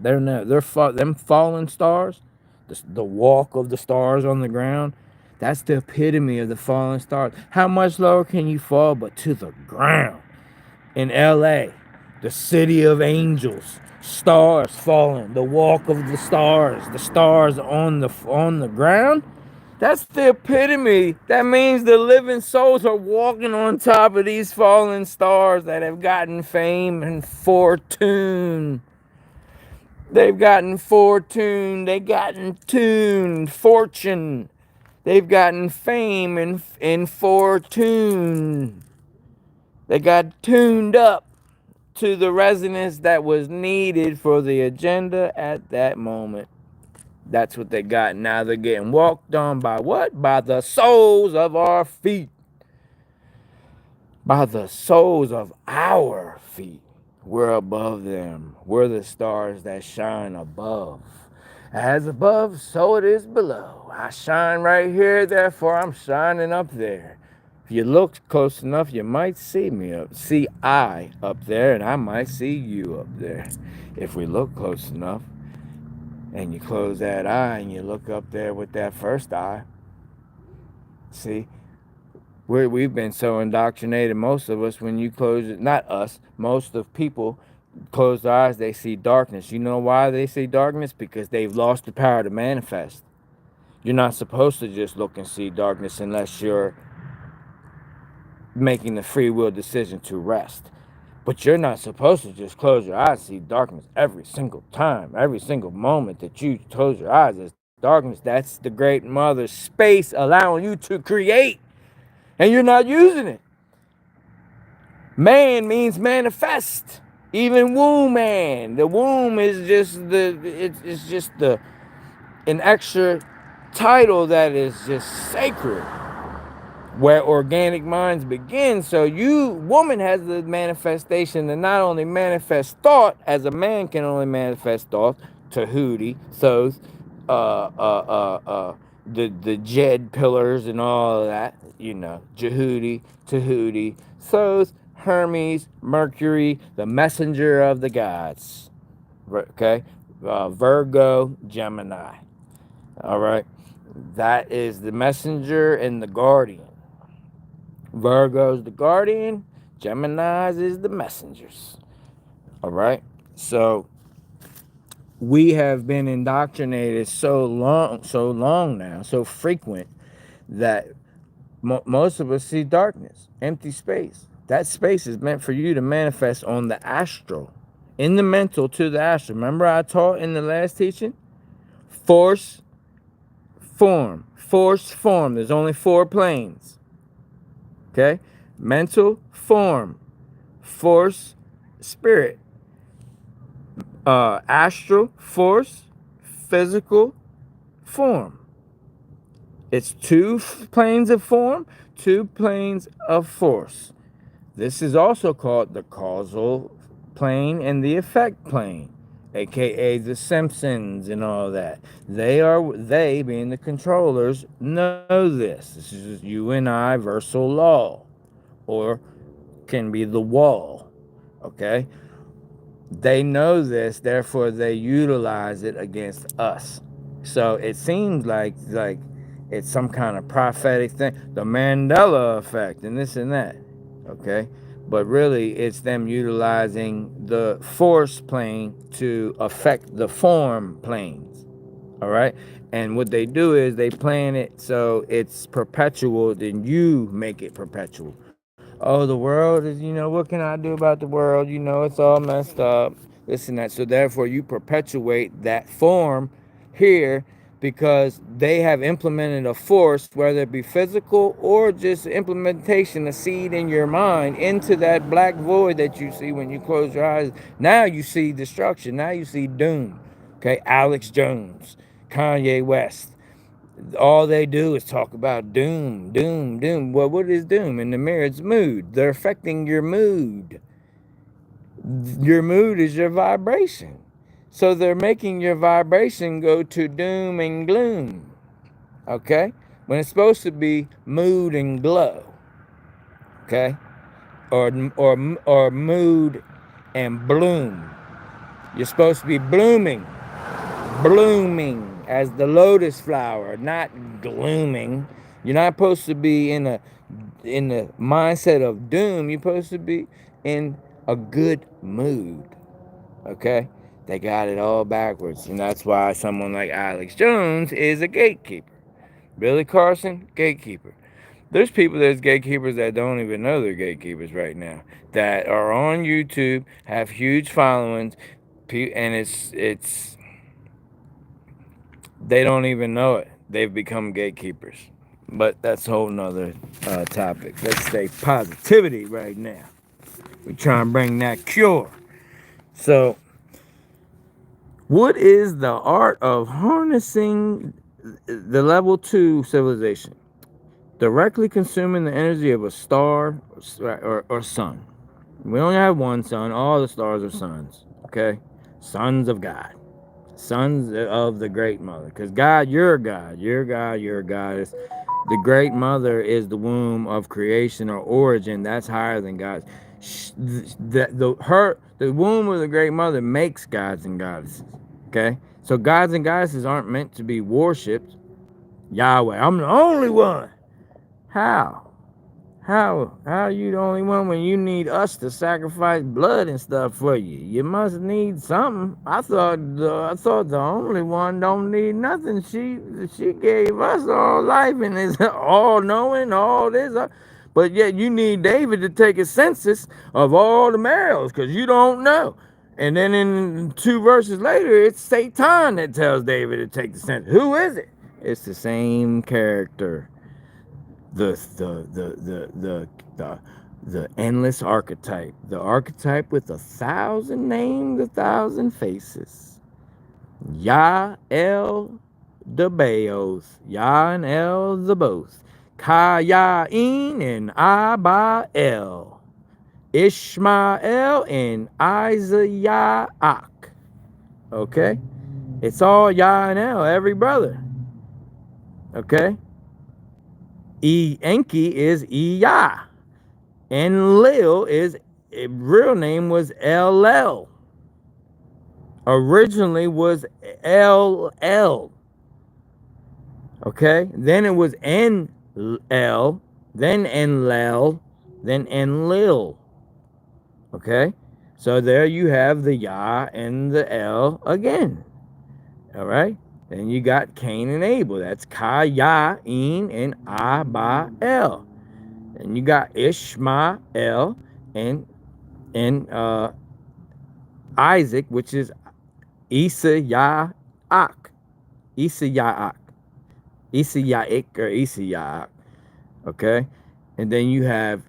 Them fallen stars, the walk of the stars on the ground. That's the epitome of the fallen stars. How much lower can you fall but to the ground? In LA, the city of angels, stars falling, the walk of the stars on the ground. That's the epitome. That means the living souls are walking on top of these fallen stars that have gotten fame and fortune. They've gotten fortune. They've gotten tune, fortune. They've gotten fame and fortune. They got tuned up to the resonance that was needed for the agenda at that moment. That's what they got. Now they're getting walked on by what? By the soles of our feet. By the soles of our feet. We're above them. We're the stars that shine above. As above, so it is below. I shine right here, therefore I'm shining up there. If you look close enough, you might see I up there, and I might see you up there. If we look close enough, and you close that eye and you look up there with that first eye, see, we've been so indoctrinated, most of us, when you close it, not us, most of people close their eyes, they see darkness. You know why they see darkness? Because they've lost the power to manifest. You're not supposed to just look and see darkness unless you're making the free will decision to rest. But you're not supposed to just close your eyes and see darkness every single time, every single moment that you close your eyes. It's darkness. That's the great mother space allowing you to create, and you're not using it. Man means manifest. Even womb man. The womb is just it's just an extra title that is just sacred, where organic minds begin. So woman has the manifestation to not only manifest thought, as a man can only manifest thought, Tahuti, Thoth, the Jed pillars and all of that, Jehuti, Tahuti, Thoth, Hermes, Mercury, the messenger of the gods. Okay? Virgo, Gemini. All right? That is the messenger and the guardian. Virgo's the guardian, Gemini's is the messengers. All right? So we have been indoctrinated so long now, so frequent, that most of us see darkness, empty space. That space is meant for you to manifest on the astral, in the mental to the astral. Remember I taught in the last teaching? Force, form. Force, form. There's only 4 planes. Okay? Mental, form. Force, spirit. Astral, force. Physical, form. It's 2 planes of form, 2 planes of force. This is also called the causal plane and the effect plane, aka the Simpsons and all that. They being the controllers know this. This is universal law, or can be the wall. Okay? They know this, therefore they utilize it against us. So it seems like It's some kind of prophetic thing, the Mandela effect, and this and that. Okay, but really, it's them utilizing the force plane to affect the form planes. All right, and what they do is they plan it so it's perpetual, then you make it perpetual. Oh, the world is, what can I do about the world? It's all messed up, this and that. So therefore, you perpetuate that form here because they have implemented a force, whether it be physical or just implementation, a seed in your mind into that black void that you see when you close your eyes. Now you see destruction. Now you see doom. Okay, Alex Jones, Kanye West, all they do is talk about doom, doom, doom. Well, what is doom? In the mirror, it's mood. They're affecting your mood. Your mood is your vibration. So they're making your vibration go to doom and gloom. Okay? When it's supposed to be mood and glow. Okay? Or mood and bloom. You're supposed to be blooming as the lotus flower, not glooming. You're not supposed to be in the mindset of doom. You're supposed to be in a good mood. Okay? They got it all backwards, and that's why someone like Alex Jones is a gatekeeper. Billy Carson, gatekeeper. There's people that's gatekeepers that don't even know they're gatekeepers right now, that are on YouTube, have huge followings, and it's they don't even know it. They've become gatekeepers. But that's a whole nother topic. Let's say positivity right now. We try and bring that cure. So, what is the art of harnessing the level 2 civilization? Directly consuming the energy of a star or sun. We only have one sun. All the stars are suns. Okay? Sons of God. Sons of the Great Mother. Because God, you're God. You're God. You're God. The Great Mother is the womb of creation or origin. That's higher than God's. The womb of the Great Mother makes gods and goddesses. Okay? So gods and goddesses aren't meant to be worshipped. Yahweh, I'm the only one. How? How are you the only one when you need us to sacrifice blood and stuff for you? You must need something. I thought the only one don't need nothing. She gave us all life and is all knowing, all this. But yet you need David to take a census of all the males because you don't know. And then in 2 verses later, it's Satan that tells David to take the census. Who is it? It's the same character. The endless archetype, the archetype with 1,000 names, 1,000 faces. Yah El Debaoth, Yah and El the both, Kayain and Abael, Ishmael and Isaac. Okay, it's all Yah and El, every brother. Okay. Enki is Iyah. And Lil is, real name was LL. Originally was LL. Okay? Then it was NL, then Enlil, then Enlil. Okay? So there you have the Yah and the L again. All right? Then you got Cain and Abel. That's Kayain and Abael. And you got Ishmael and Isaac, which is Isaac. Isaac. Isaac or Isaac. Okay? And then you have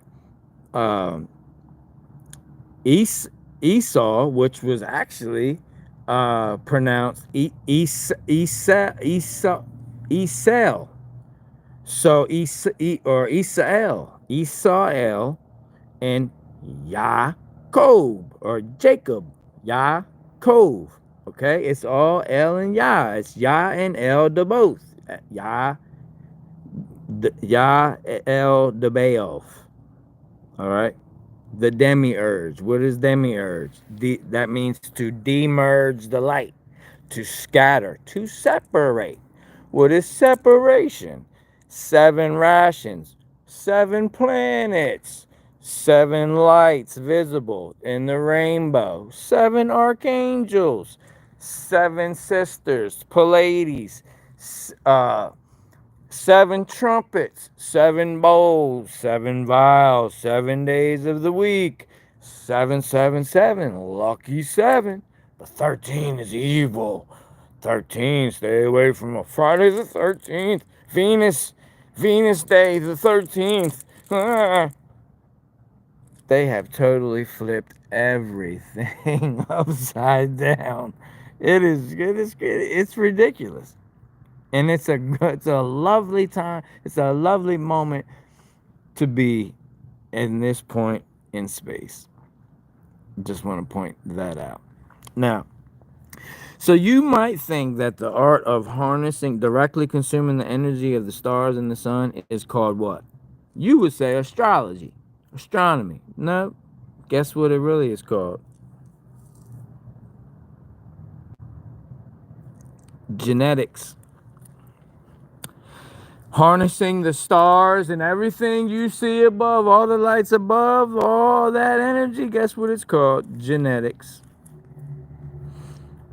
Esau, which was actually pronounced Esau. So Esau, and Yaakov or Jacob, Yaakov. Okay, it's all L and Yah. It's Yah and L to both. Yah El Debaoth. All right. The demiurge. What is demiurge? That means to demerge the light, to scatter, to separate. What is separation? 7 rations, 7 planets, 7 lights visible in the rainbow, 7 archangels, 7 sisters, Pleiades, 7 trumpets, 7 bowls, 7 vials, 7 days of the week, 777, lucky 7. But 13 is evil. 13, stay away from a Friday the 13th. Venus Day the 13th. They have totally flipped everything upside down. It's ridiculous. And it's a lovely time. It's a lovely moment to be in this point in space. Just want to point that out. Now, so you might think that the art of harnessing, directly consuming the energy of the stars and the sun is called what? You would say astrology, astronomy. No, guess what it really is called? Genetics. Harnessing the stars and everything you see above, all the lights above, all that energy, guess what it's called? Genetics.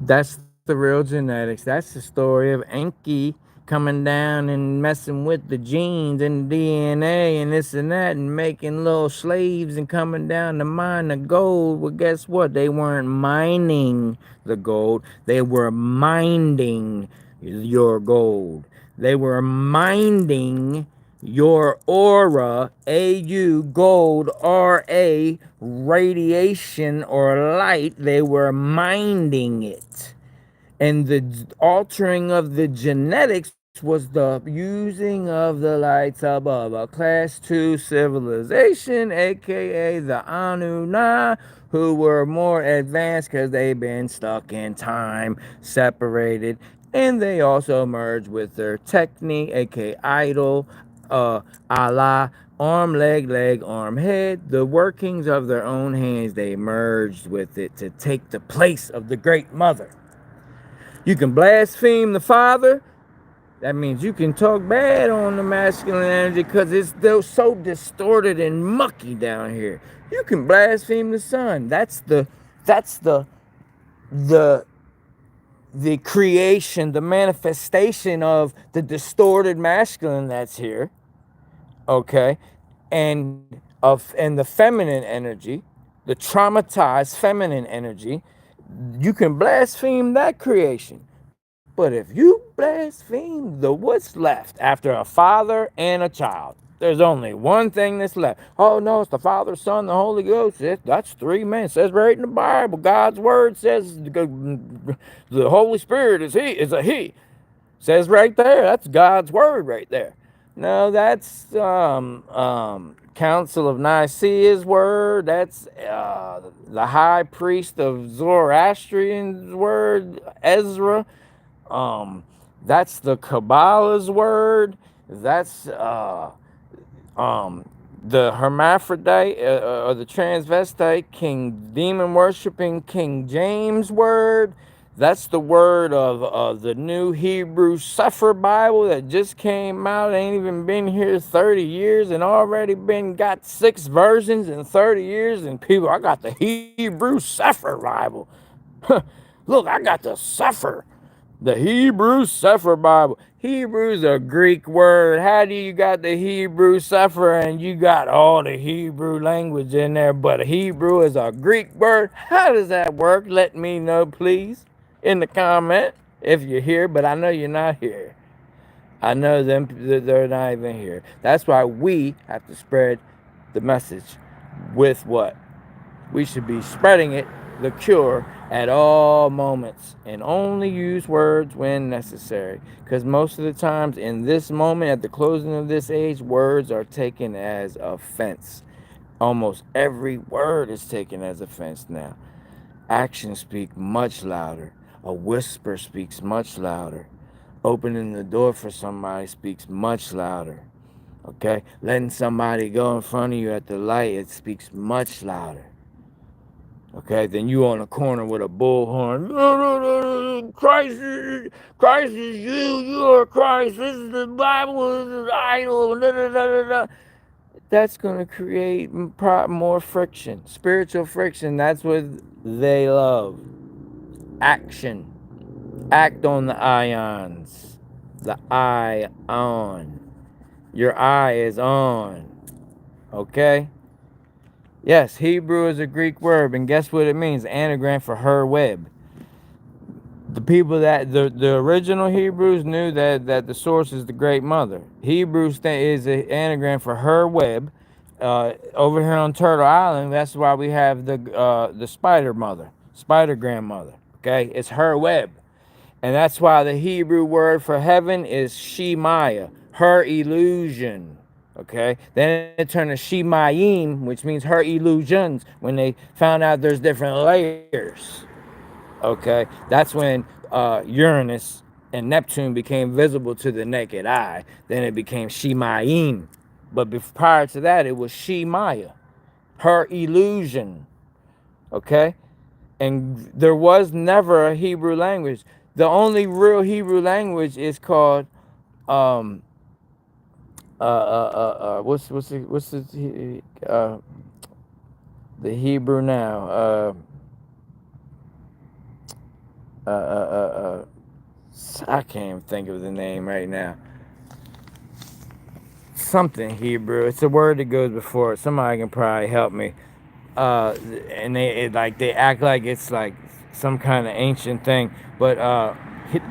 That's the real genetics. That's the story of Enki coming down and messing with the genes and the DNA and this and that and making little slaves and coming down to mine the gold. Well, guess what? They weren't mining the gold, they were minding your gold. They were minding your aura, AU, gold, RA, radiation or light. They were minding it. And the altering of the genetics was the using of the lights above. A class 2 civilization, aka the Anunnaki, who were more advanced because they've been stuck in time, separated, and they also merged with their technique, aka idol, Allah, arm, leg, arm, head, the workings of their own hands. They merged with it to take the place of the Great Mother. You can blaspheme the Father. That means you can talk bad on the masculine energy because it's so distorted and mucky down here. You can blaspheme the Son. That's the the creation, the manifestation of the distorted masculine that's here. Okay, and the feminine energy, the traumatized feminine energy. You can blaspheme that creation. But if you blaspheme what's left after a father and a child, there's only one thing that's left. Oh no, it's the Father, Son, the Holy Ghost. That's 3 men. It says right in the Bible. God's word says the Holy Spirit is a he. Says right there. That's God's word right there. No, that's Council of Nicaea's word. That's the High Priest of Zoroastrian's word, Ezra. Um, that's the Kabbalah's word. That's the hermaphrodite or the transvestite King demon worshiping King James word. That's the word of the new Hebrew Sefer Bible that just came out. Ain't even been here 30 years and already got 6 versions in 30 years. And people, I got the Hebrew Sefer Bible. Look, I got the Sefer. The Hebrew Sefer Bible. Hebrew's a Greek word. How do you got the Hebrew Sefer and you got all the Hebrew language in there, but Hebrew is a Greek word? How does that work? Let me know, please, in the comment if you're here, but I know you're not here. I know them, they're not even here. That's why we have to spread the message with what? We should be spreading it, the cure, at all moments, and only use words when necessary. Because most of the times in this moment, at the closing of this age, words are taken as offense. Almost every word is taken as offense now. Actions speak much louder. A whisper speaks much louder. Opening the door for somebody speaks much louder. Okay? Letting somebody go in front of you at the light, it speaks much louder. Okay, then you on a corner with a bullhorn. No, no, no, no, no. Christ is you. You are Christ. This is the Bible. This is the idol. Da, da, da, da, da. That's gonna create more friction, spiritual friction. That's what they love. Action. Act on the ions. The eye on. Your eye is on. Okay? Yes, Hebrew is a Greek word, and guess what it means? Anagram for her web. The people that the original Hebrews knew that the source is the Great Mother. Hebrew is an anagram for her web. Over here on Turtle Island, that's why we have the spider mother, spider grandmother. Okay, it's her web. And that's why the Hebrew word for heaven is Shemaya, her illusion. Okay? Then it turned to Shemayim, which means her illusions, when they found out there's different layers. Okay? That's when Uranus and Neptune became visible to the naked eye. Then it became Shemayim. But prior to that, it was Shemaya, her illusion. Okay? And there was never a Hebrew language. The only real Hebrew language is called the Hebrew now I can't even think of the name right now. Something Hebrew. It's a word that goes before it. Somebody can probably help me. And they act like it's like some kind of ancient thing, but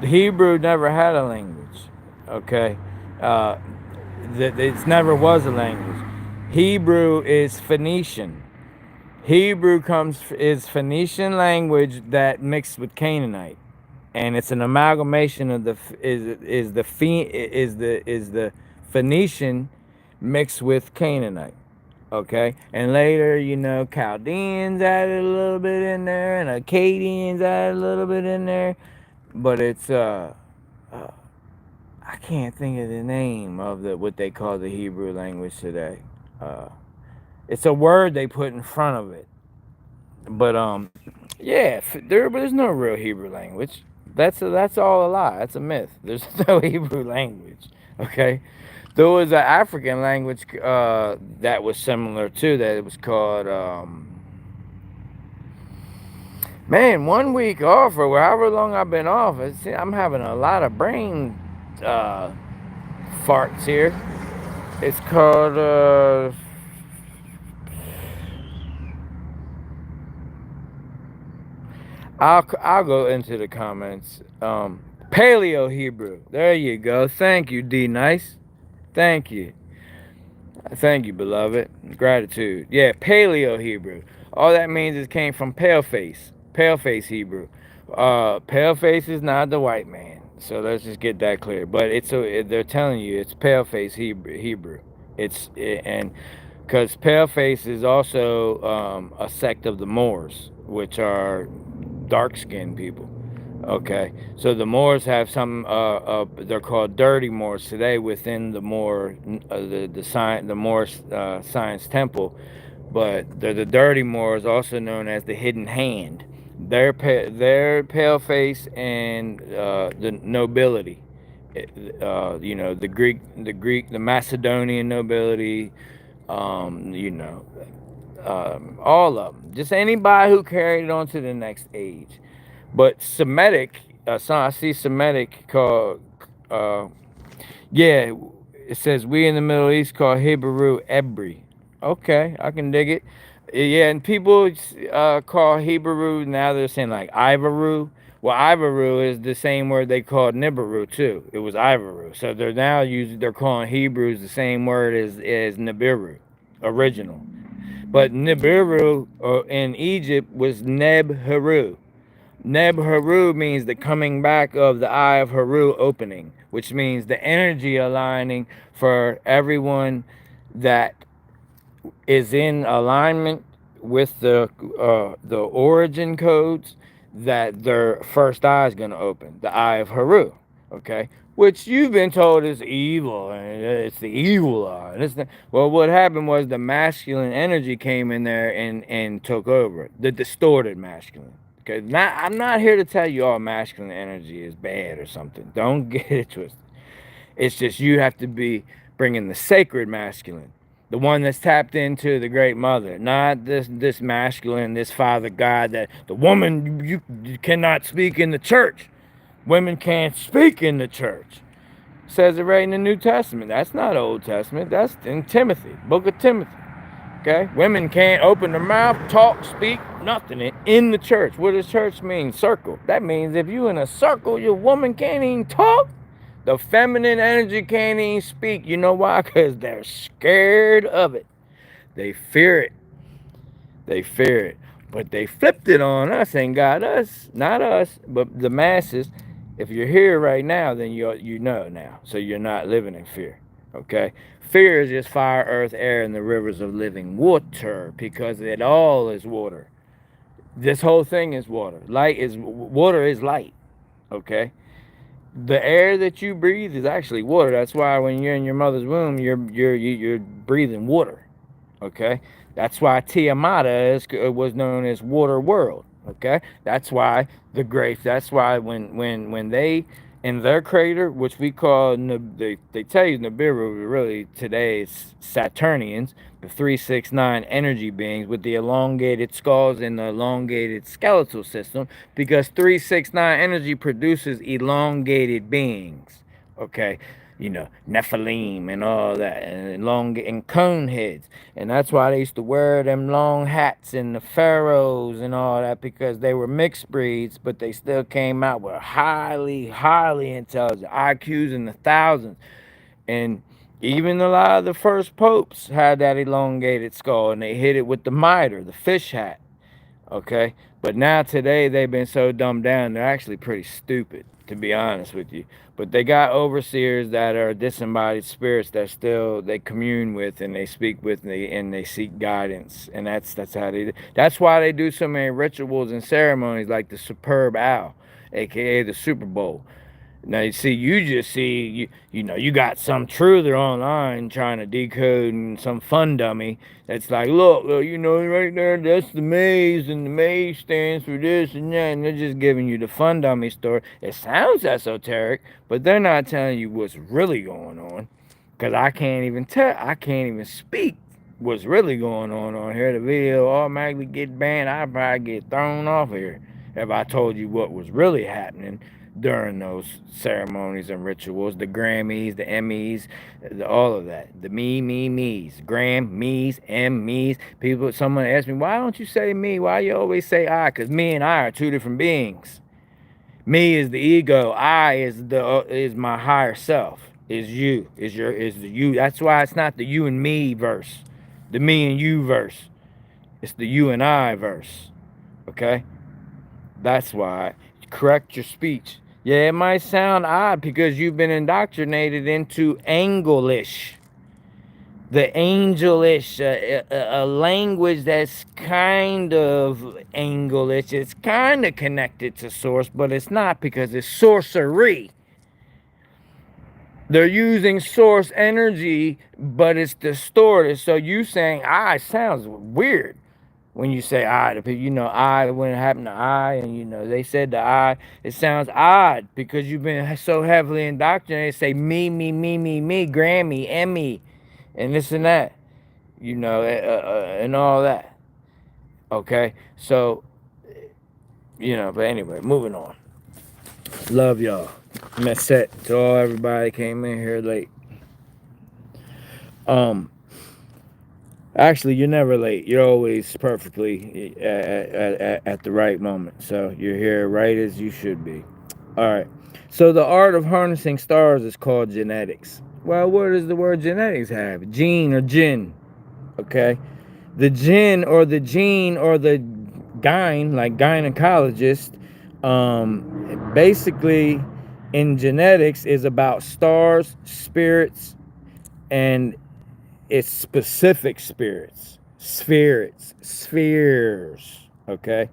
Hebrew never had a language. Okay, it never was a language. Hebrew is Phoenician. Hebrew is Phoenician language that mixed with Canaanite, and it's an amalgamation of the Phoenician mixed with Canaanite. Okay, and later, Chaldeans added a little bit in there, and Akkadians added a little bit in there, but it's I can't think of the name of what they call the Hebrew language today. It's a word they put in front of it, but yeah, there's no real Hebrew language. That's all a lie. That's a myth. There's no Hebrew language. Okay. There was an African language that was similar to that. It was called, man, 1 week off or however long I've been off. I'm having a lot of brain farts here. It's called, I'll go into the comments. Paleo Hebrew. There you go. Thank you, D Nice. Thank you. Thank you, beloved. Gratitude. Yeah, Paleo Hebrew. All that means is came from paleface. Paleface Hebrew. Paleface is not the white man. So let's just get that clear. But they're telling you it's paleface Hebrew. And because paleface is also a sect of the Moors, which are dark-skinned people. Okay, so the Moors have some. They're called dirty Moors today within the Moor, the Moor Science Temple, but they're the dirty Moors, also known as the Hidden Hand. They're pale face and the nobility. The Macedonian nobility. All of them. Just anybody who carried it on to the next age. But Semitic, I see Semitic called, yeah, it says we in the Middle East call Hebrew Ebri. Okay, I can dig it. Yeah, and people call Hebrew, now they're saying like Ivaru. Well, Ivaru is the same word they called Nibiru too. It was Ivaru. So they're calling Hebrews the same word as Nibiru, original. But Nibiru in Egypt was Neb-Heru. Neb-Heru means the coming back of the eye of Heru opening, which means the energy aligning for everyone that is in alignment with the origin codes, that their first eye is going to open, the eye of Heru. Okay, which you've been told is evil, and it's the evil eye. Well, what happened was the masculine energy came in there and took over, the distorted masculine. Okay, I'm not here to tell you all masculine energy is bad or something. Don't get it twisted. It's just you have to be bringing the sacred masculine, the one that's tapped into the great mother, not this masculine, this father God that the woman you cannot speak in the church. Women can't speak in the church. Says it right in the New Testament. That's not Old Testament. That's in Timothy, Book of Timothy. Okay? Women can't open their mouth, talk, speak, nothing in the church. What does church mean? Circle. That means if you in a circle, your woman can't even talk. The feminine energy can't even speak. You know why? Because they're scared of it. They fear it. They fear it. But they flipped it on us and got us, not us, but the masses. If you're here right now, then you know now. So you're not living in fear. Okay? Fear is just fire, earth, air, and the rivers of living water, because it all is water. This whole thing is water. Water is light. Okay? The air that you breathe is actually water. That's why when you're in your mother's womb, you're breathing water. Okay, that's why Tiamat was known as Water World. Okay, that's why the Grace. That's why when they in their crater, which we call they tell you Nibiru, but really today it's Saturnians, the 369 energy beings with the elongated skulls and the elongated skeletal system, because 369 energy produces elongated beings. Okay, you know, Nephilim and all that, and long and cone heads. And that's why they used to wear them long hats and the pharaohs and all that, because they were mixed breeds, but they still came out with highly, highly intelligent IQs in the thousands. And even a lot of the first popes had that elongated skull, and they hit it with the mitre, the fish hat. Okay, but now today they've been so dumbed down, they're actually pretty stupid, to be honest with you. But they got overseers that are disembodied spirits that still they commune with and they speak with, and they seek guidance, and that's how they do. That's why they do so many rituals and ceremonies like the superb owl, aka the Super Bowl. Now you see, you just see, you know, you got some truther online trying to decode, and some fun dummy that's like, look, you know, right there, that's the maze, and the maze stands for this and that, and they're just giving you the fun dummy story. It sounds esoteric, but they're not telling you what's really going on, because I can't even speak what's really going on here. The video automatically get banned. I'd probably get thrown off here if I told you what was really happening during those ceremonies and rituals, the Grammys, the Emmys, all of that, the me's, Gram, me's, me's. Someone asked me, why don't you say me? Why you always say I? Because me and I are two different beings. Me is the ego. I is my higher self. Is you. Is the you. That's why it's not the you and me verse, the me and you verse. It's the you and I verse. Okay? That's why. Correct your speech. Yeah, it might sound odd because you've been indoctrinated into English, the angelish, a language that's kind of English. It's kind of connected to source, but it's not, because it's sorcery. They're using source energy, but it's distorted. So you saying I sounds weird. When you say I, the people, you know, I, when it happened to I, and you know, they said the I, it sounds odd because you've been so heavily indoctrinated. Say me, Grammy, Emmy, and this and that, you know, and all that. Okay, so, you know, but anyway, moving on. Love y'all. Mësët to all everybody came in here late. Actually, you're never late. You're always perfectly at the right moment. So you're here right as you should be. All right. So the art of harnessing stars is called genetics. Well, what does the word genetics have? Gene or jinn. Okay. The jinn or the gene or the gyne, like gynecologist, basically in genetics is about stars, spirits, and it's specific spirits, spheres, okay?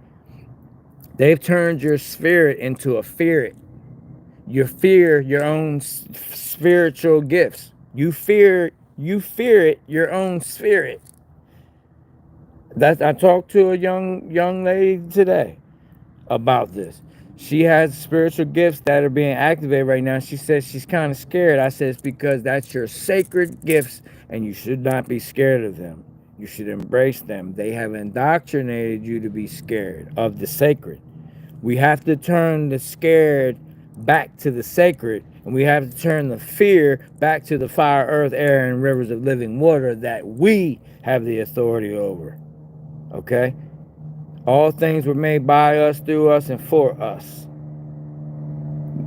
They've turned your spirit into a ferret. You fear your own spiritual gifts. You fear it, your own spirit. That I talked to a young lady today about this. She has spiritual gifts that are being activated right now. She says she's kind of scared. I said it's because that's your sacred gifts and you should not be scared of them. You should embrace them. They have indoctrinated you to be scared of the sacred. We have to turn the scared back to the sacred, and we have to turn the fear back to the fire, earth, air, and rivers of living water that we have the authority over. Okay? All things were made by us, through us, and for us.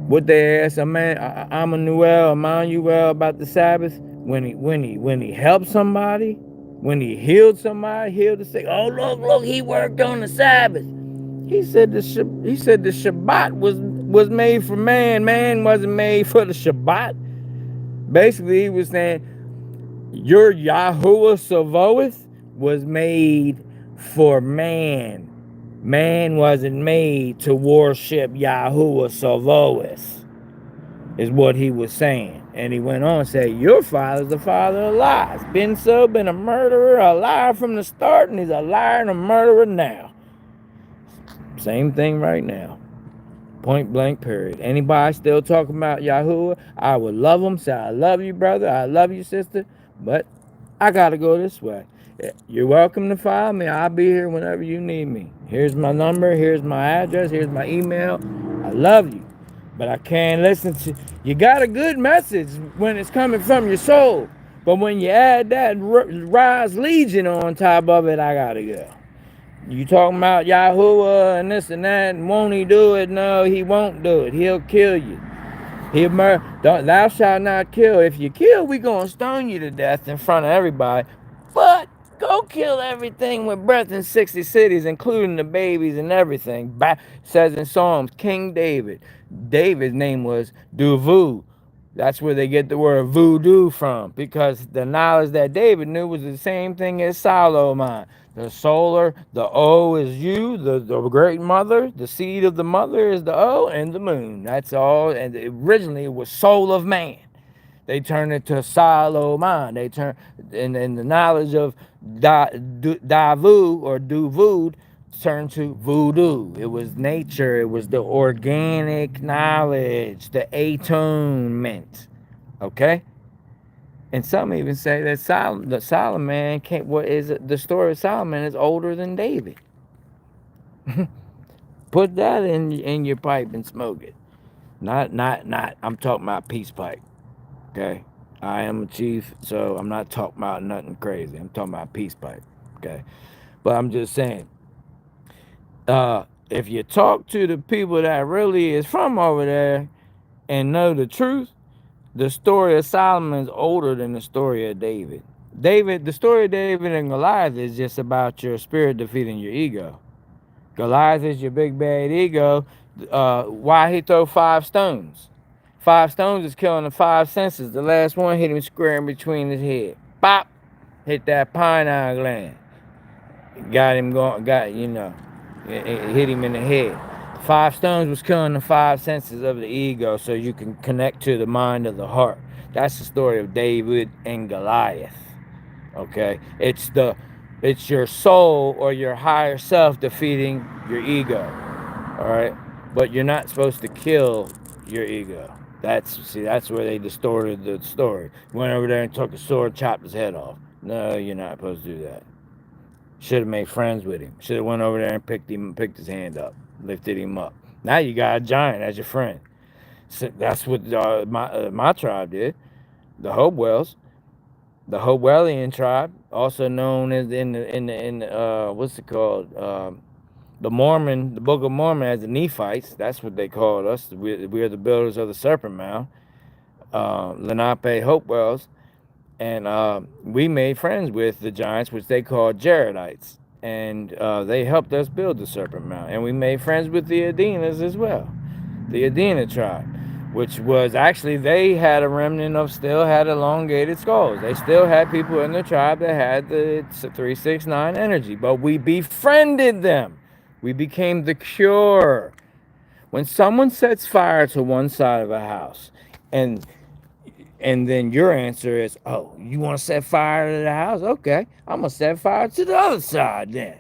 What they asked Emmanuel about the Sabbath, when he helped somebody, when he healed somebody, healed the sick. Oh look, he worked on the Sabbath. He said the Shabbat was made for man. Man wasn't made for the Shabbat. Basically, he was saying your Yahuwah Savoeth was made for man. Man wasn't made to worship Yahuwah Savoeth, is what he was saying. And he went on to say, your father's the father of lies. Been a murderer, a liar from the start, and he's a liar and a murderer now. Same thing right now. Point blank, period. Anybody still talking about Yahuwah, I would love them. Say, I love you, brother. I love you, sister. But I got to go this way. You're welcome to follow me. I'll be here whenever you need me. Here's my number. Here's my address. Here's my email. I love you. But I can't listen to... You got a good message when it's coming from your soul. But when you add that Rise Legion on top of it, I got to go. You talking about Yahuwah and this and that, and won't he do it? No, he won't do it. He'll kill you. He'll murder. Thou shalt not kill. If you kill, we gonna stone you to death in front of everybody. But go kill everything with breath in 60 cities, including the babies and everything. Says in Psalms, King David. David's name was Duvu. That's where they get the word voodoo from, because the knowledge that David knew was the same thing as Solomon. The solar, the O is you, the great mother, the seed of the mother is the O, and the moon. That's all. And originally it was soul of man. They turned it to Solomon. They turned, and the knowledge of Davu or Duvud turned to voodoo. It was nature. It was the organic knowledge, the atonement. Okay? And some even say that Solomon can't. What is it? The story of Solomon is older than David. Put that in your pipe and smoke it. Not. I'm talking about peace pipe. Okay, I am a chief, so I'm not talking about nothing crazy. I'm talking about peace pipe. Okay, but I'm just saying. If you talk to the people that really is from over there and know the truth, the story of Solomon is older than the story of David. The story of David and Goliath is just about your spirit defeating your ego. Goliath is your big bad ego. Why he throw 5 stones? 5 stones is killing the 5 senses. The last one hit him square in between his head. Bop! Hit that pineal gland. Got him going, it hit him in the head. 5 stones was killing the 5 senses of the ego, so you can connect to the mind of the heart. That's the story of David and Goliath. Okay? It's your soul or your higher self defeating your ego. Alright? But you're not supposed to kill your ego. That's where they distorted the story. Went over there and took a sword, chopped his head off. No, you're not supposed to do that. Should have made friends with him. Should have went over there and picked his hand up, lifted him up. Now you got a giant as your friend. So that's what my tribe did. The Hopewells, the Hopewellian tribe, also known as in the what's it called? The Book of Mormon, as the Nephites. That's what they called us. We're the builders of the Serpent Mound. Lenape Hopewells. And we made friends with the giants, which they called Jaredites. And they helped us build the Serpent Mound. And we made friends with the Adinas as well. The Adina tribe, which was actually, they had a remnant still had elongated skulls. They still had people in the tribe that had the 369 energy. But we befriended them. We became the cure. When someone sets fire to one side of a house, and then your answer is, oh, you want to set fire to the house? Okay, I'm gonna set fire to the other side then.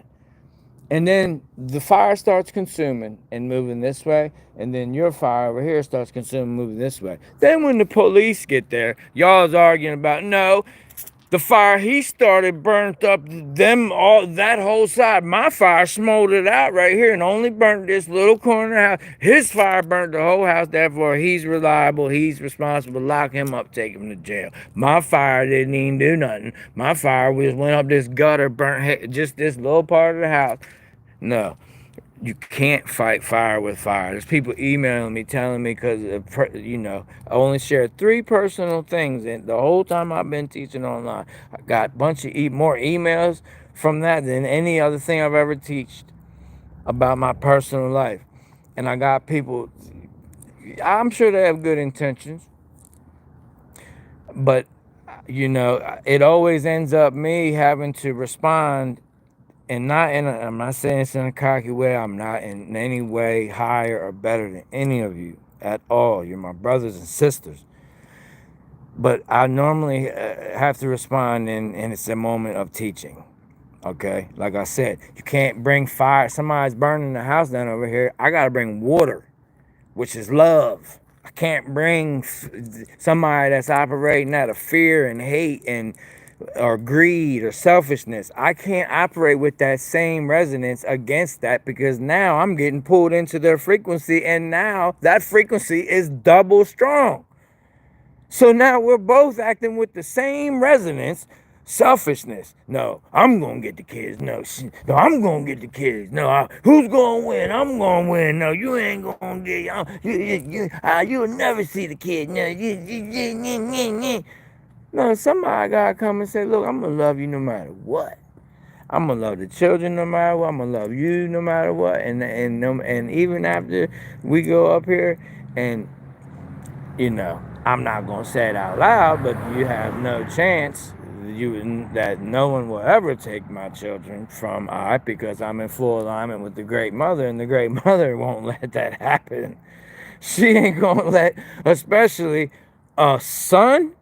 And then the fire starts consuming and moving this way, and then your fire over here starts consuming, moving this way. Then when the police get there, y'all's arguing about, no, the fire he started burnt up them all, that whole side. My fire smoldered out right here and only burnt this little corner house. His fire burnt the whole house. Therefore, he's reliable. He's responsible. Lock him up. Take him to jail. My fire didn't even do nothing. My fire just went up this gutter, burnt just this little part of the house. No. You can't fight fire with fire. There's people emailing me telling me because, I only shared 3 personal things. And the whole time I've been teaching online, I got a bunch of more emails from that than any other thing I've ever taught about my personal life. And I got people, I'm sure they have good intentions, but, it always ends up me having to respond. And I'm not saying this in a cocky way. I'm not in any way higher or better than any of you at all. You're my brothers and sisters. But I normally have to respond, and it's a moment of teaching. Okay? Like I said, you can't bring fire. Somebody's burning the house down over here. I got to bring water, which is love. I can't bring somebody that's operating out of fear and hate or greed or selfishness. I can't operate with that same resonance against that, because now I'm getting pulled into their frequency, and now that frequency is double strong. So now we're both acting with the same resonance. Selfishness. No, I'm gonna get the kids. No, I'm gonna get the kids. No, who's gonna win? I'm gonna win. No, you ain't gonna get. You'll never see the kids. No, no, somebody gotta come and say, look, I'm gonna love you no matter what. I'm gonna love the children no matter what. I'm gonna love you no matter what. And even after we go up here, and I'm not gonna say it out loud, but you have no chance that no one will ever take my children from I, because I'm in full alignment with the Great Mother, and the Great Mother won't let that happen. She ain't gonna let, especially a son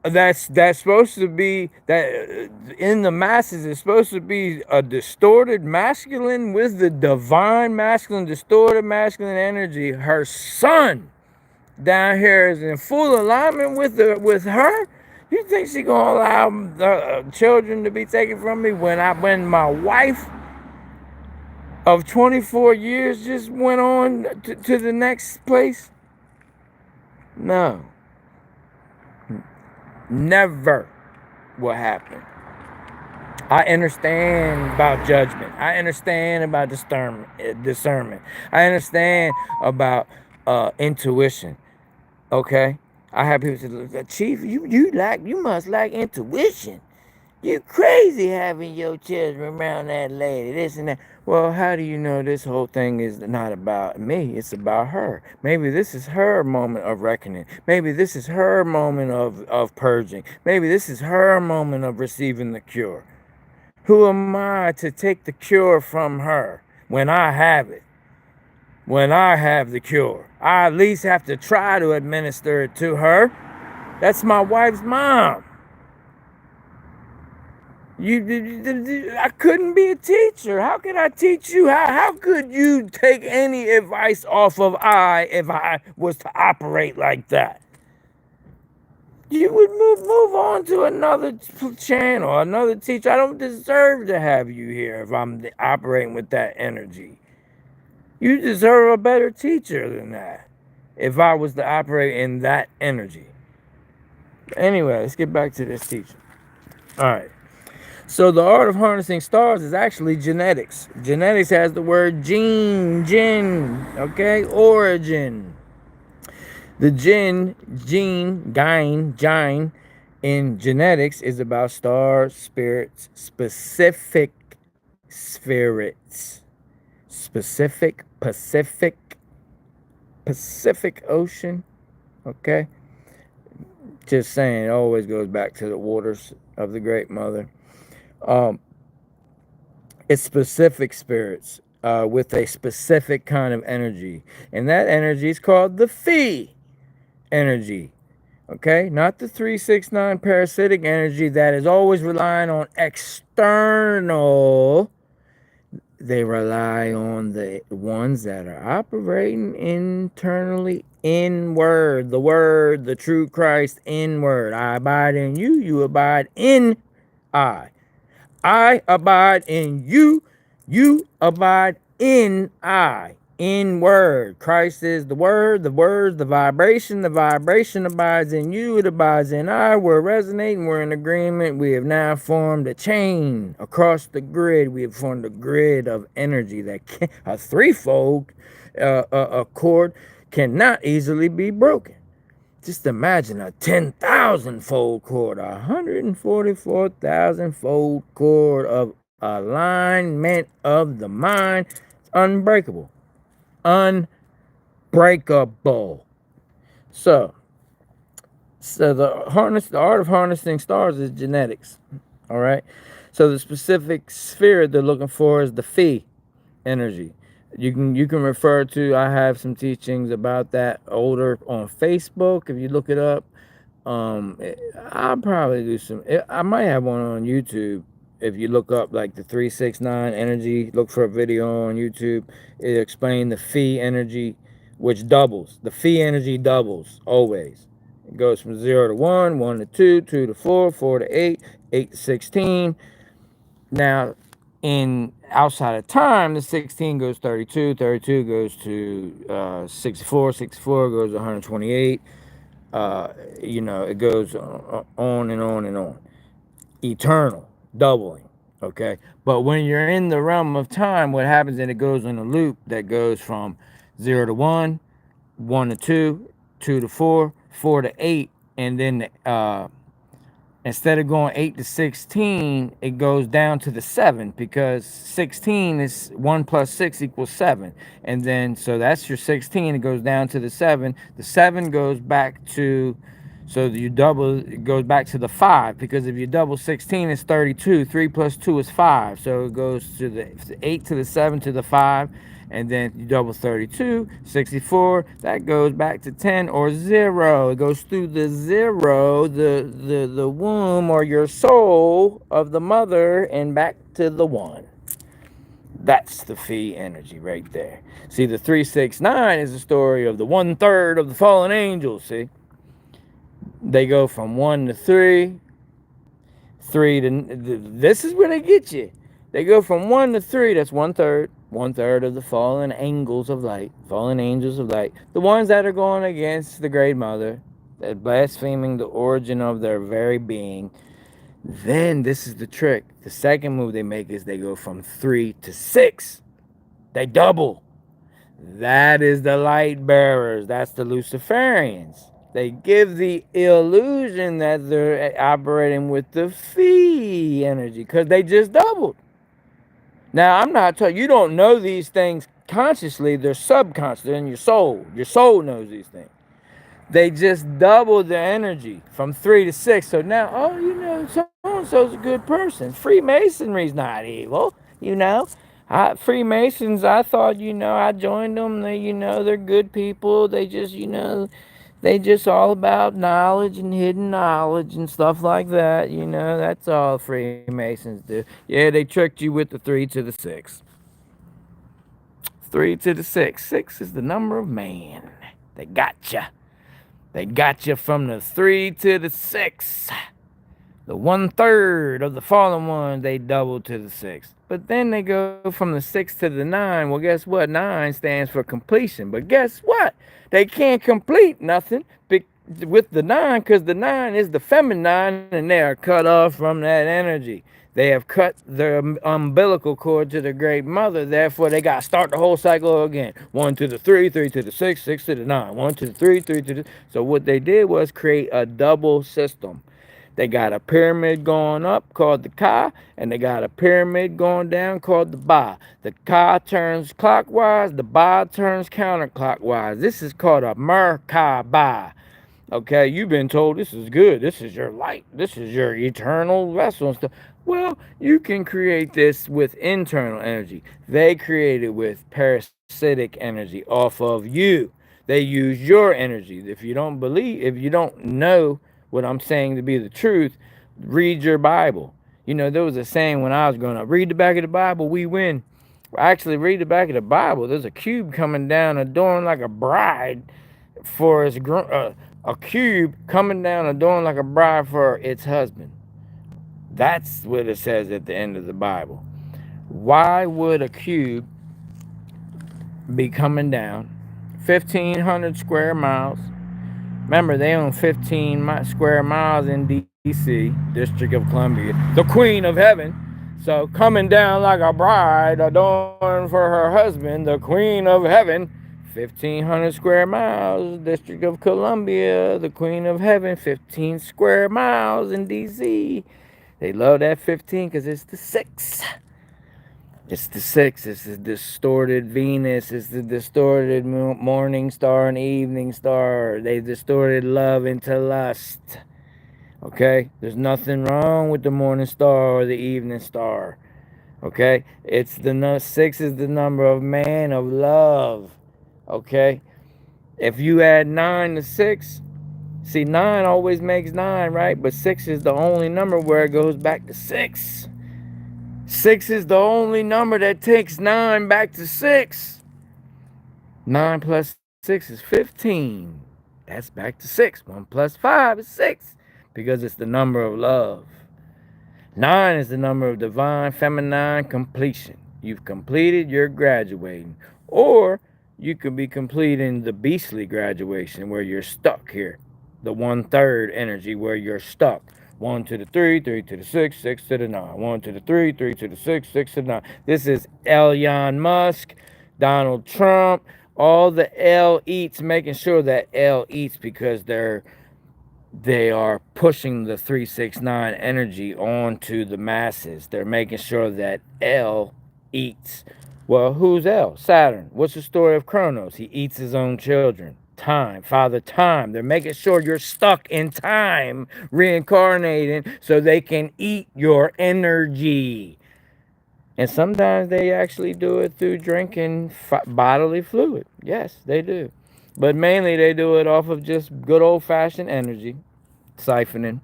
that's supposed to be, that in the masses is supposed to be a distorted masculine with the divine masculine, distorted masculine energy. Her son down here is in full alignment with her. You think she gonna allow children to be taken from me when my wife of 24 years just went on to the next place? No. Never will happen. I understand about judgment. I understand about discernment. I understand about intuition. Okay? I have people say, Chief, you must lack intuition. You crazy having your children around that lady, this and that. Well, how do you know this whole thing is not about me? It's about her. Maybe this is her moment of reckoning. Maybe this is her moment of purging. Maybe this is her moment of receiving the cure. Who am I to take the cure from her when I have it? When I have the cure, I at least have to try to administer it to her. That's my wife's mom. I couldn't be a teacher. How could I teach you? How could you take any advice off of I if I was to operate like that? You would move on to another channel, another teacher. I don't deserve to have you here if I'm operating with that energy. You deserve a better teacher than that if I was to operate in that energy. Anyway, let's get back to this teaching. All right. So the art of harnessing stars is actually genetics. Genetics has the word gene, okay? Origin. The gene, gyne, in genetics is about stars, spirits, specific spirits. Specific, Pacific Ocean, okay? Just saying, it always goes back to the waters of the Great Mother. It's specific spirits. with a specific kind of energy. And that energy is called the phi energy. Okay? Not the 369 parasitic energy that is always relying on external. They rely on the ones that are operating internally inward. The word, the true Christ inward. I abide in you, you abide in I. I abide in you, you abide in I. In word. Christ is the word, the vibration abides in you, it abides in I. We're resonating, we're in agreement. We have now formed a chain across the grid. We have formed a grid of energy that a threefold cord cannot easily be broken. Just imagine a 10,000 fold cord, a 144,000 fold cord of alignment of the mind. It's unbreakable. Unbreakable. So the art of harnessing stars is genetics. All right. So the specific sphere they're looking for is the phi energy. You can refer to, I have some teachings about that older on Facebook if you look it up. I'll probably do some. I might have one on YouTube. If you look up like the 369 energy, look for a video on YouTube. It explains the phi energy, which doubles. The phi energy doubles always. It goes from 0 to 1, 1 to 2, 2 to 4, 4 to 8, 8 to 16. Now, in outside of time, the 16 goes 32, 32 goes to 64, 64 goes to 128. It goes on and on and on. Eternal, doubling. Okay. But when you're in the realm of time, what happens is it goes in a loop that goes from 0 to 1, 1 to 2, 2 to 4, 4 to 8, and then instead of going 8 to 16, it goes down to the 7 because 16 is 1 plus 6 equals 7. And then, so that's your 16. It goes down to the 7. The 7 goes back to, so you double, it goes back to the 5 because if you double 16, it's 32. 3 plus 2 is 5. So it goes to the 8 to the 7 to the 5. And then you double 32, 64, that goes back to 10 or 0. It goes through the 0, the womb or your soul of the mother and back to the 1. That's the phi energy right there. See, the 369 is the story of the 1/3 of the fallen angels, see? They go from 1 to 3, 3 to, this is where they get you. They go from 1 to 3, that's 1/3. 1/3 of the fallen angels of light, the ones that are going against the Great Mother, that blaspheming the origin of their very being. Then this is the trick. The second move they make is they go from 3 to 6. They double. That is the light bearers. That's the Luciferians. They give the illusion that they're operating with the phi energy because they just doubled. Now, I'm not telling you, don't know these things consciously. They're subconscious. They're in your soul. Your soul knows these things. They just doubled the energy from 3 to 6. So now, so-and-so's a good person. Freemasonry's not evil, Freemasons, I thought, I joined them. They're good people. They just all about knowledge and hidden knowledge and stuff like that. That's all Freemasons do. Yeah, they tricked you with the 3 to the 6. 3 to the 6. 6 is the number of man. They got you. They got you from the 3 to the 6. The 1/3 of the fallen ones, they double to the 6. But then they go from the 6 to the 9. Well, guess what? 9 stands for completion. But guess what? They can't complete nothing with the 9 because the 9 is the feminine and they are cut off from that energy. They have cut their umbilical cord to the Great Mother. Therefore, they got to start the whole cycle again. 1 to the 3, 3 to the 6, 6 to the 9. 1 to the 3, 3 to the... So what they did was create a double system. They got a pyramid going up called the Ka, and they got a pyramid going down called the Ba. The Ka turns clockwise, the Ba turns counterclockwise. This is called a Merkaba. Okay, you've been told this is good. This is your light. This is your eternal vessel and stuff. Well, you can create this with internal energy. They create it with parasitic energy off of you. They use your energy. If you don't know what I'm saying to be the truth, read your Bible. You know, there was a saying when I was growing up, read the back of the Bible, we win. Actually, read the back of the Bible. There's a cube coming down, adorned like a bride for a cube coming down, adorned like a bride for its husband. That's what it says at the end of the Bible. Why would a cube be coming down 1,500 square miles? Remember, they own 15 square miles in D.C., District of Columbia, the Queen of Heaven. So, coming down like a bride adorned for her husband, the Queen of Heaven, 1,500 square miles, District of Columbia, the Queen of Heaven, 15 square miles in D.C. They love that 15 because it's the six. It's the six. It's the distorted Venus. It's the distorted morning star and evening star. They distorted love into lust. Okay? There's nothing wrong with the morning star or the evening star. Okay? It's the six is the number of man of love. Okay? If you add 9 to 6, see, 9 always makes 9, right? But 6 is the only number where it goes back to 6. 6 is the only number that takes 9 back to 6. 9 plus 6 is 15. That's back to 6. 1 plus 5 is 6 because it's the number of love. 9 is the number of divine feminine completion. You've completed, you're graduating. Or you could be completing the beastly graduation where you're stuck here. The 1/3 energy where you're stuck. 1 to the 3, 3 to the 6, 6 to the 9. 1 to the 3, 3 to the 6, 6 to the 9. This is Elon Musk, Donald Trump, all the L eats, making sure that L eats because they are pushing the 369 energy onto the masses. They're making sure that L eats. Well, who's L? Saturn. What's the story of Kronos? He eats his own children. Time, Father Time. They're making sure you're stuck in time, reincarnating, so they can eat your energy. And sometimes they actually do it through drinking bodily fluid. Yes, they do. But mainly they do it off of just good old fashioned energy, siphoning.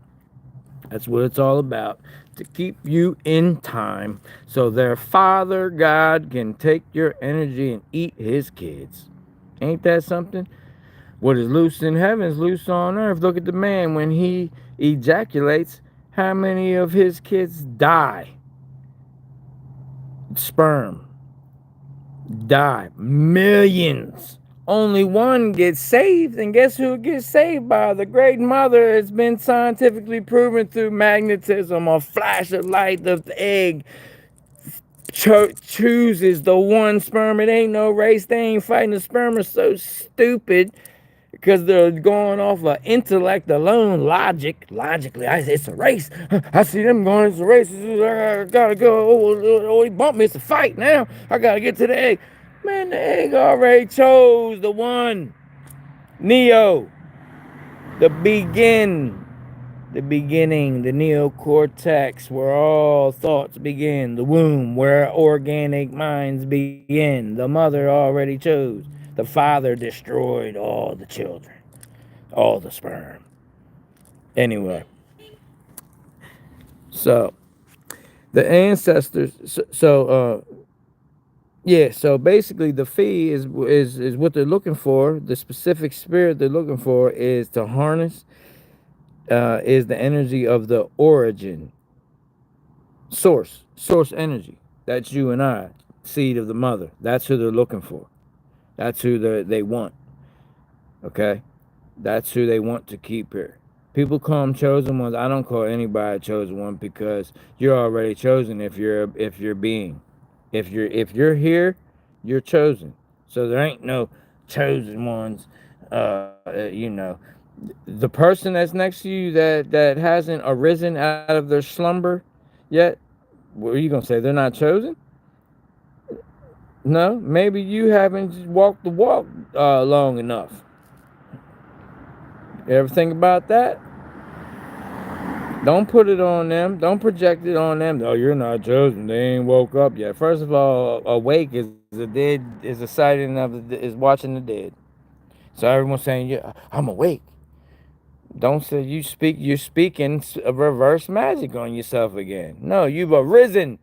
That's what it's all about. To keep you in time so their Father God can take your energy and eat his kids. Ain't that something? What is loose in heaven is loose on earth. Look at the man when he ejaculates. How many of his kids die? Sperm. Die. Millions. Only one gets saved, and guess who gets saved by? The Great Mother. It's been scientifically proven through magnetism, a flash of light. The egg chooses the one sperm. It ain't no race. They ain't fighting. The sperm are so stupid because they're going off of intellect alone, logically. It's a race. I see them going, it's a race. I gotta go. Oh, he bumped me. It's a fight now. I gotta get to the egg. Man, the egg already chose the one. Neo, the beginning, the neocortex, where all thoughts begin, the womb, where organic minds begin. The mother already chose. The father destroyed all the children, all the sperm. Anyway, so the ancestors, yeah, so basically the fee is what they're looking for. The specific spirit they're looking for is to harness, is the energy of the origin, source energy. That's you and I, seed of the mother. That's who they're looking for. That's who they want. Okay, that's who they want to keep here. People call them chosen ones. I don't call anybody a chosen one because you're already chosen if you're being. If you're here, you're chosen. So there ain't no chosen ones. You know, the person that's next to you that hasn't arisen out of their slumber yet, what are you gonna say? They're not chosen? No, maybe you haven't walked the walk long enough. You ever think about that? Don't put it on them. Don't project it on them. Oh, you're not chosen. They ain't woke up yet. First of all, awake is a dead is a sighting of is watching the dead. So everyone's saying, "Yeah, I'm awake." Don't say you speak. You're speaking a reverse magic on yourself again. No, you've arisen.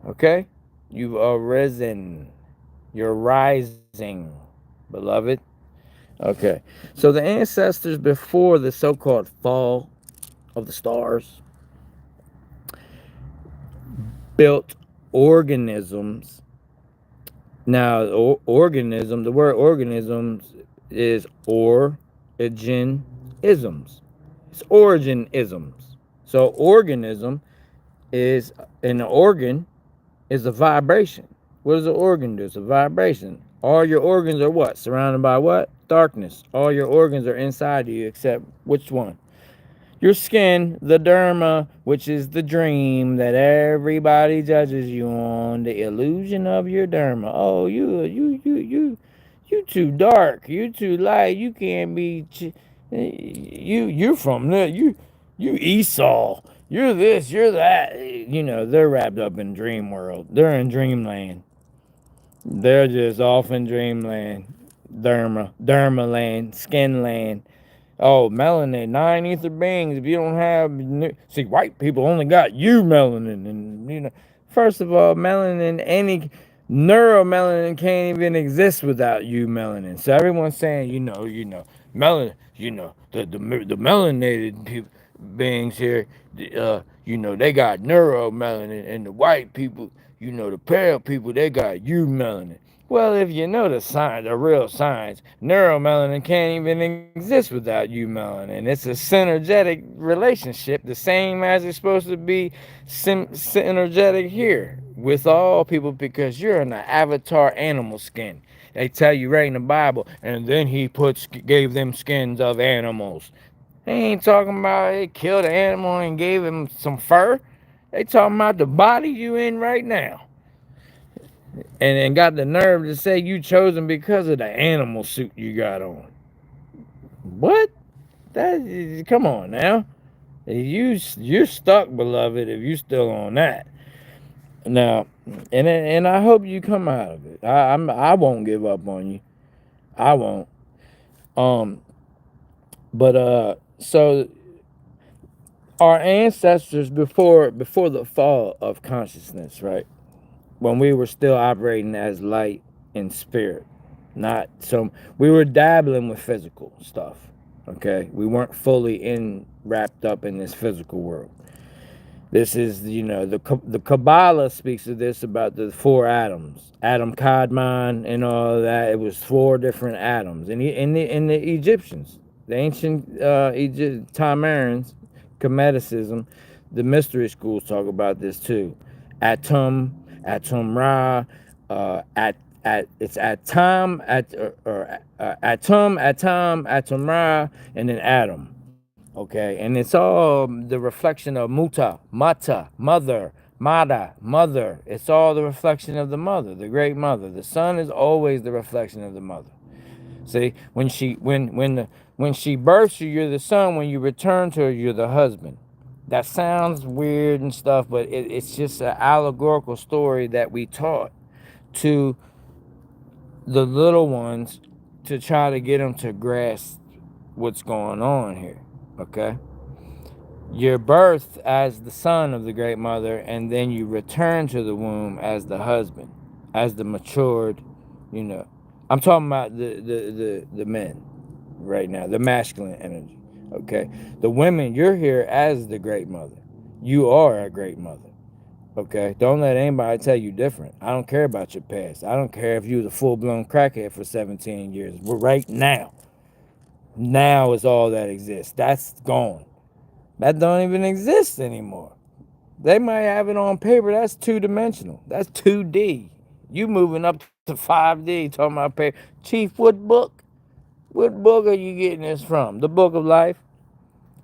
Okay, you've arisen. You're rising, beloved. Okay, so the ancestors before the so-called fall of the stars built organisms. Now, organism, the word organisms is origin-isms. It's origin-isms. So, organism is an organ is a vibration. What does an organ do? It's a vibration. All your organs are what? Surrounded by what? Darkness. All your organs are inside of you except which one? Your skin, the derma, which is the dream that everybody judges you on, the illusion of your derma. Oh, you too dark. You too light. You can't be. You're from the you Esau. You're this. You're that. You know they're wrapped up in dream world. They're in dreamland. They're just off in dreamland. Derma land, skin land. Oh, melanin, nine ether beings. If you don't have, see, white people only got you melanin, and first of all, melanin, any neuromelanin can't even exist without you melanin. So everyone's saying, melanin, the melanated people, beings here, they got neuromelanin, and the white people, the pale people, they got you melanin. Well, if you know the science, the real science, neuromelanin can't even exist without you melanin. It's a synergetic relationship, the same as it's supposed to be synergetic here with all people because you're in an avatar animal skin. They tell you right in the Bible, and then he gave them skins of animals. They ain't talking about they killed an animal and gave him some fur. They talking about the body you in right now and got the nerve to say you chosen because of the animal suit you got on. What? That come on now. You're stuck, beloved, if you still on that. Now, and I hope you come out of it. I won't give up on you. I won't. Um, but so our ancestors before the fall of consciousness, right? When we were still operating as light and spirit, not so we were dabbling with physical stuff. Okay, we weren't fully wrapped up in this physical world. This is, the Kabbalah speaks of this about the four atoms, Adam Kadmon, and all of that. It was four different atoms, and the Egyptians, the ancient Egypt Tamarans, Cometicism, the mystery schools talk about this too. Atum Ra, it's Atum Ra, and then Adam. Okay, and it's all the reflection of Mata, mother, Mada, mother. It's all the reflection of the mother, the great mother. The son is always the reflection of the mother. See, when she births you, you're the son. When you return to her, you're the husband. That sounds weird and stuff, but it's just an allegorical story that we taught to the little ones to try to get them to grasp what's going on here. Okay, you're birthed as the son of the great mother, and then you return to the womb as the husband, as the matured. I'm talking about the men right now, the masculine energy. Okay, the women, you're here as the great mother. You are a great mother. Okay, don't let anybody tell you different. I don't care about your past. I don't care if you was a full-blown crackhead for 17 years. But right now is all that exists. That's gone. That don't even exist anymore. They might have it on paper. That's two-dimensional. That's 2D. You moving up to 5D talking about paper. Chief, what book? What book are you getting this from? The Book of Life?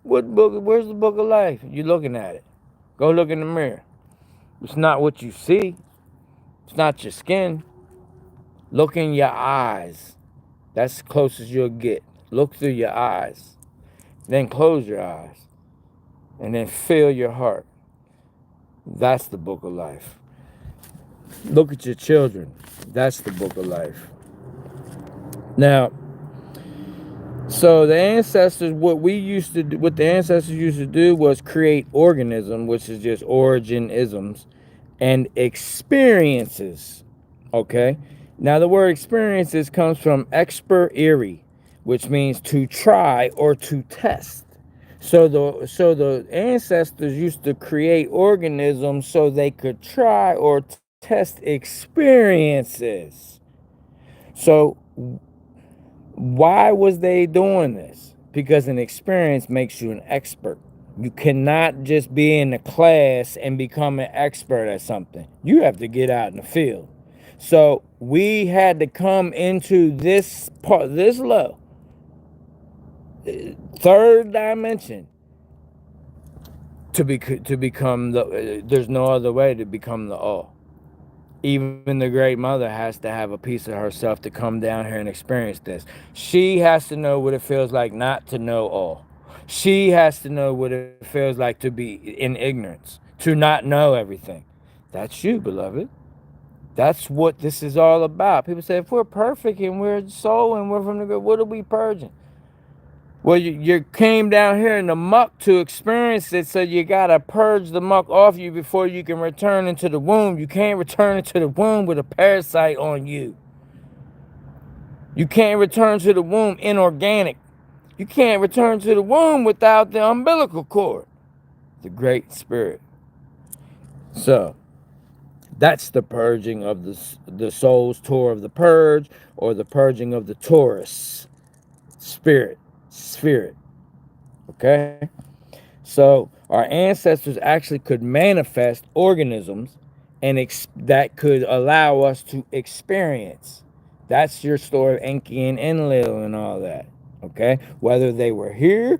What book? Where's the Book of Life? You looking at it. Go look in the mirror. It's not what you see. It's not your skin. Look in your eyes. That's the closest you'll get. Look through your eyes. Then close your eyes and then feel your heart. That's the book of life. Look at your children. That's the book of life. Now, so the ancestors, what the ancestors used to do was create organism, which is just origin-isms, and experiences. Okay. Now the word experiences comes from experire, which means to try or to test. So the ancestors used to create organisms so they could try or test experiences. So why was they doing this? Because an experience makes you an expert. You cannot just be in the class and become an expert at something. You have to get out in the field. So we had to come into this part, this low, third dimension, to become the. There's no other way to become the all. Even the great mother has to have a piece of herself to come down here and experience this. She has to know what it feels like not to know all. She has to know what it feels like to be in ignorance, to not know everything. That's you, beloved. That's what this is all about. People say, if we're perfect and we're soul and we're from the good, what are we purging? Well, you came down here in the muck to experience it, so you got to purge the muck off you before you can return into the womb. You can't return into the womb with a parasite on you. You can't return to the womb inorganic. You can't return to the womb without the umbilical cord, the Great Spirit. So, that's the purging of the soul's tour of the purge, or the purging of the Taurus spirit. Okay? So our ancestors actually could manifest organisms and that could allow us to experience. That's your story of Enki and Enlil and all that. Okay? Whether they were here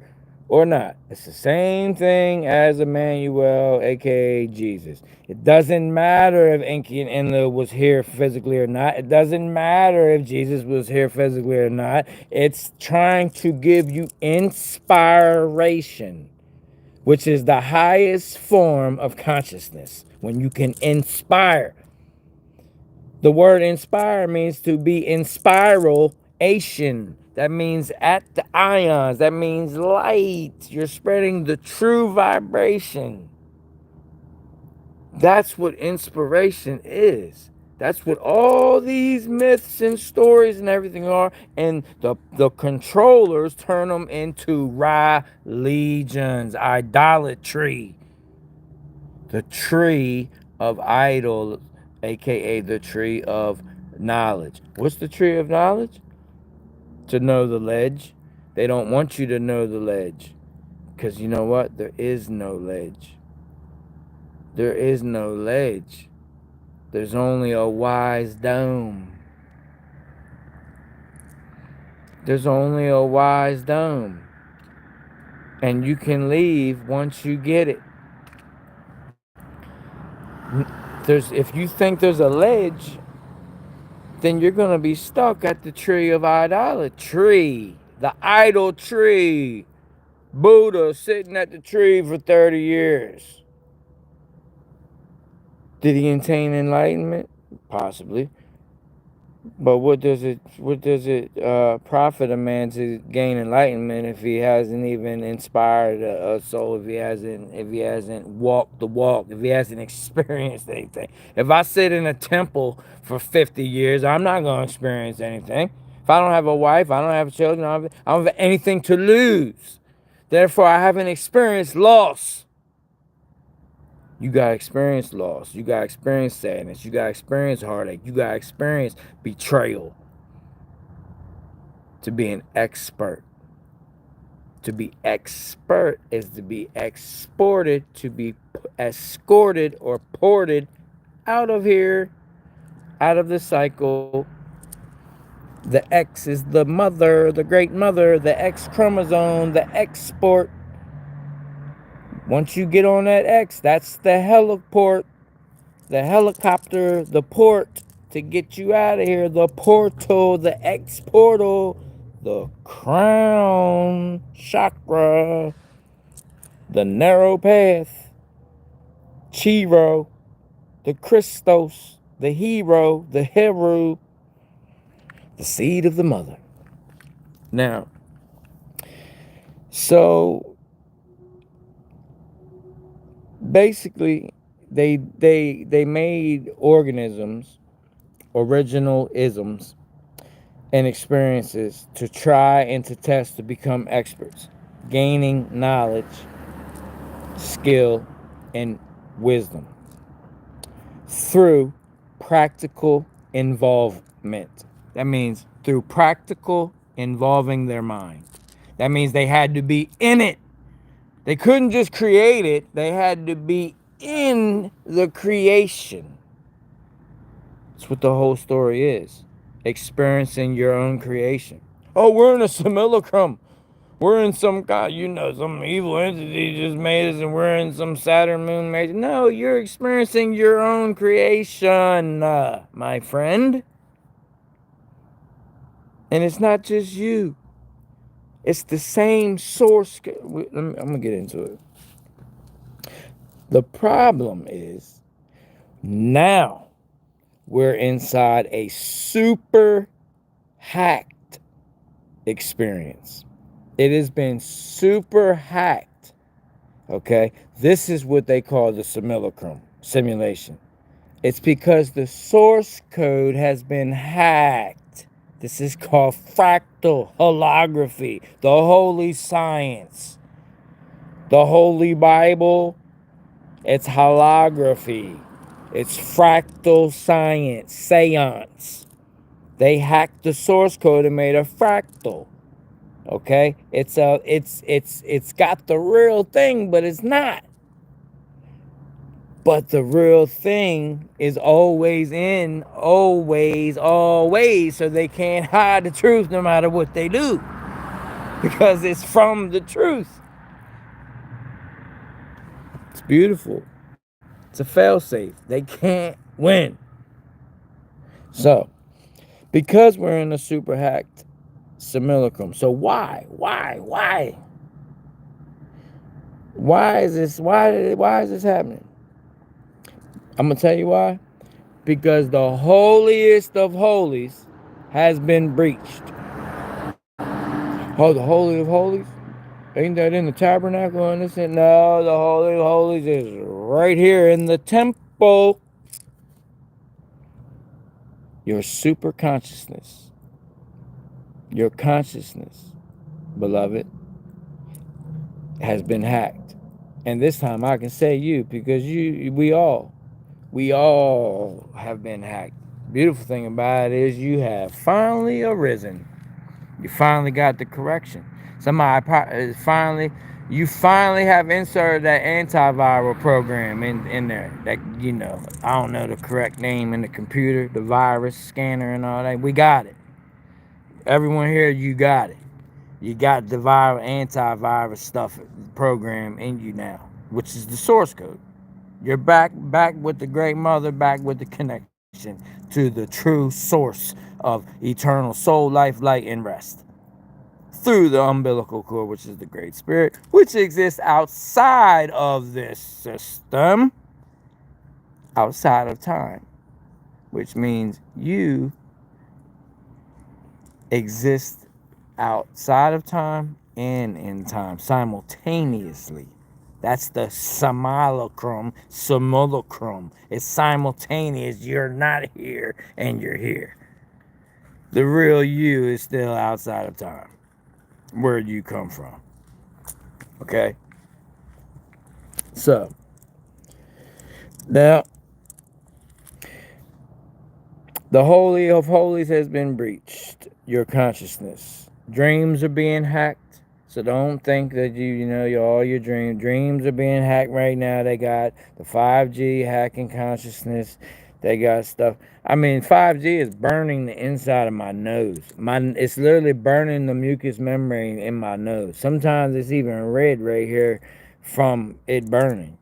or not. It's the same thing as Emmanuel, aka Jesus. It doesn't matter if Enki and Enlil was here physically or not. It doesn't matter if Jesus was here physically or not. It's trying to give you inspiration, which is the highest form of consciousness. When you can inspire. The word inspire means to be in spiralation. That means at the ions. That means light. You're spreading the true vibration. That's what inspiration is. That's what all these myths and stories and everything are. And the controllers turn them into religions, idolatry. The tree of idol, aka the tree of knowledge. What's the tree of knowledge? To know the ledge. They don't want you to know the ledge. Because you know what? There is no ledge. There is no ledge. There's only a wise dome. There's only a wise dome. And you can leave once you get it. If you think there's a ledge, then you're going to be stuck at the tree of idolatry. The idol tree. Buddha sitting at the tree for 30 years. Did he attain enlightenment? Possibly. But what does it profit a man to gain enlightenment if he hasn't even inspired a soul, if he hasn't walked the walk, if he hasn't experienced anything? If I sit in a temple for 50 years, I'm not going to experience anything. If I don't have a wife, I don't have children, I don't have anything to lose. Therefore, I haven't experienced loss. You got to experience loss. You got to experience sadness. You got to experience heartache. You got to experience betrayal. To be an expert. To be expert is to be exported, to be escorted or ported out of here, out of the cycle. The X is the mother, the great mother, the X chromosome, the export. Once you get on that X, that's the heliport, the helicopter, the port to get you out of here, the portal, the X portal, the crown chakra, the narrow path, Chiro, the Christos, the hero, the Heru, the seed of the mother. Now, so basically, they made organisms, original isms, and experiences to try and to test to become experts, gaining knowledge, skill, and wisdom through practical involvement. That means through practical involving their mind. That means they had to be in it. They couldn't just create it. They had to be in the creation. That's what the whole story is. Experiencing your own creation. Oh, we're in a simulacrum. We're in some god, some evil entity just made us and we're in some Saturn moon major. No, you're experiencing your own creation, my friend. And it's not just you. It's the same source. I'm going to get into it. The problem is now we're inside a super hacked experience. It has been super hacked. Okay? This is what they call the simulacrum, simulation. It's because the source code has been hacked. This is called fractal holography, the holy science, the Holy Bible. It's holography. It's fractal science, seance. They hacked the source code and made a fractal. Okay? It's got the real thing, but it's not. But the real thing is always in, always, so they can't hide the truth no matter what they do. Because it's from the truth. It's beautiful. It's a failsafe. They can't win. So, because we're in a super hacked simulacrum, so why? Why is this happening? I'm going to tell you why. Because the holiest of holies has been breached. Oh, the Holy of Holies? Ain't that in the tabernacle? And this? No, the Holy of Holies is right here in the temple. Your super consciousness, your consciousness, beloved, has been hacked. And this time I can say you, because we all have been hacked. Beautiful thing about it is you have finally arisen. You finally got the correction. You finally have inserted that antiviral program in there. That, I don't know the correct name in the computer, the virus scanner and all that. We got it. Everyone here, you got it. You got the antivirus stuff program in you now, which is the source code. You're back with the Great Mother, back with the connection to the true source of eternal soul, life, light, and rest. Through the umbilical cord, which is the Great Spirit, which exists outside of this system, outside of time, which means you exist outside of time and in time simultaneously. That's the simulacrum. It's simultaneous. You're not here and you're here. The real you is still outside of time, where you come from. Okay? So, now, the Holy of Holies has been breached. Your consciousness. Dreams are being hacked. So don't think that all your dreams are being hacked right now. They got the 5G hacking consciousness. They got stuff. 5G is burning the inside of my nose. It's literally burning the mucous membrane in my nose. Sometimes it's even red right here from it burning.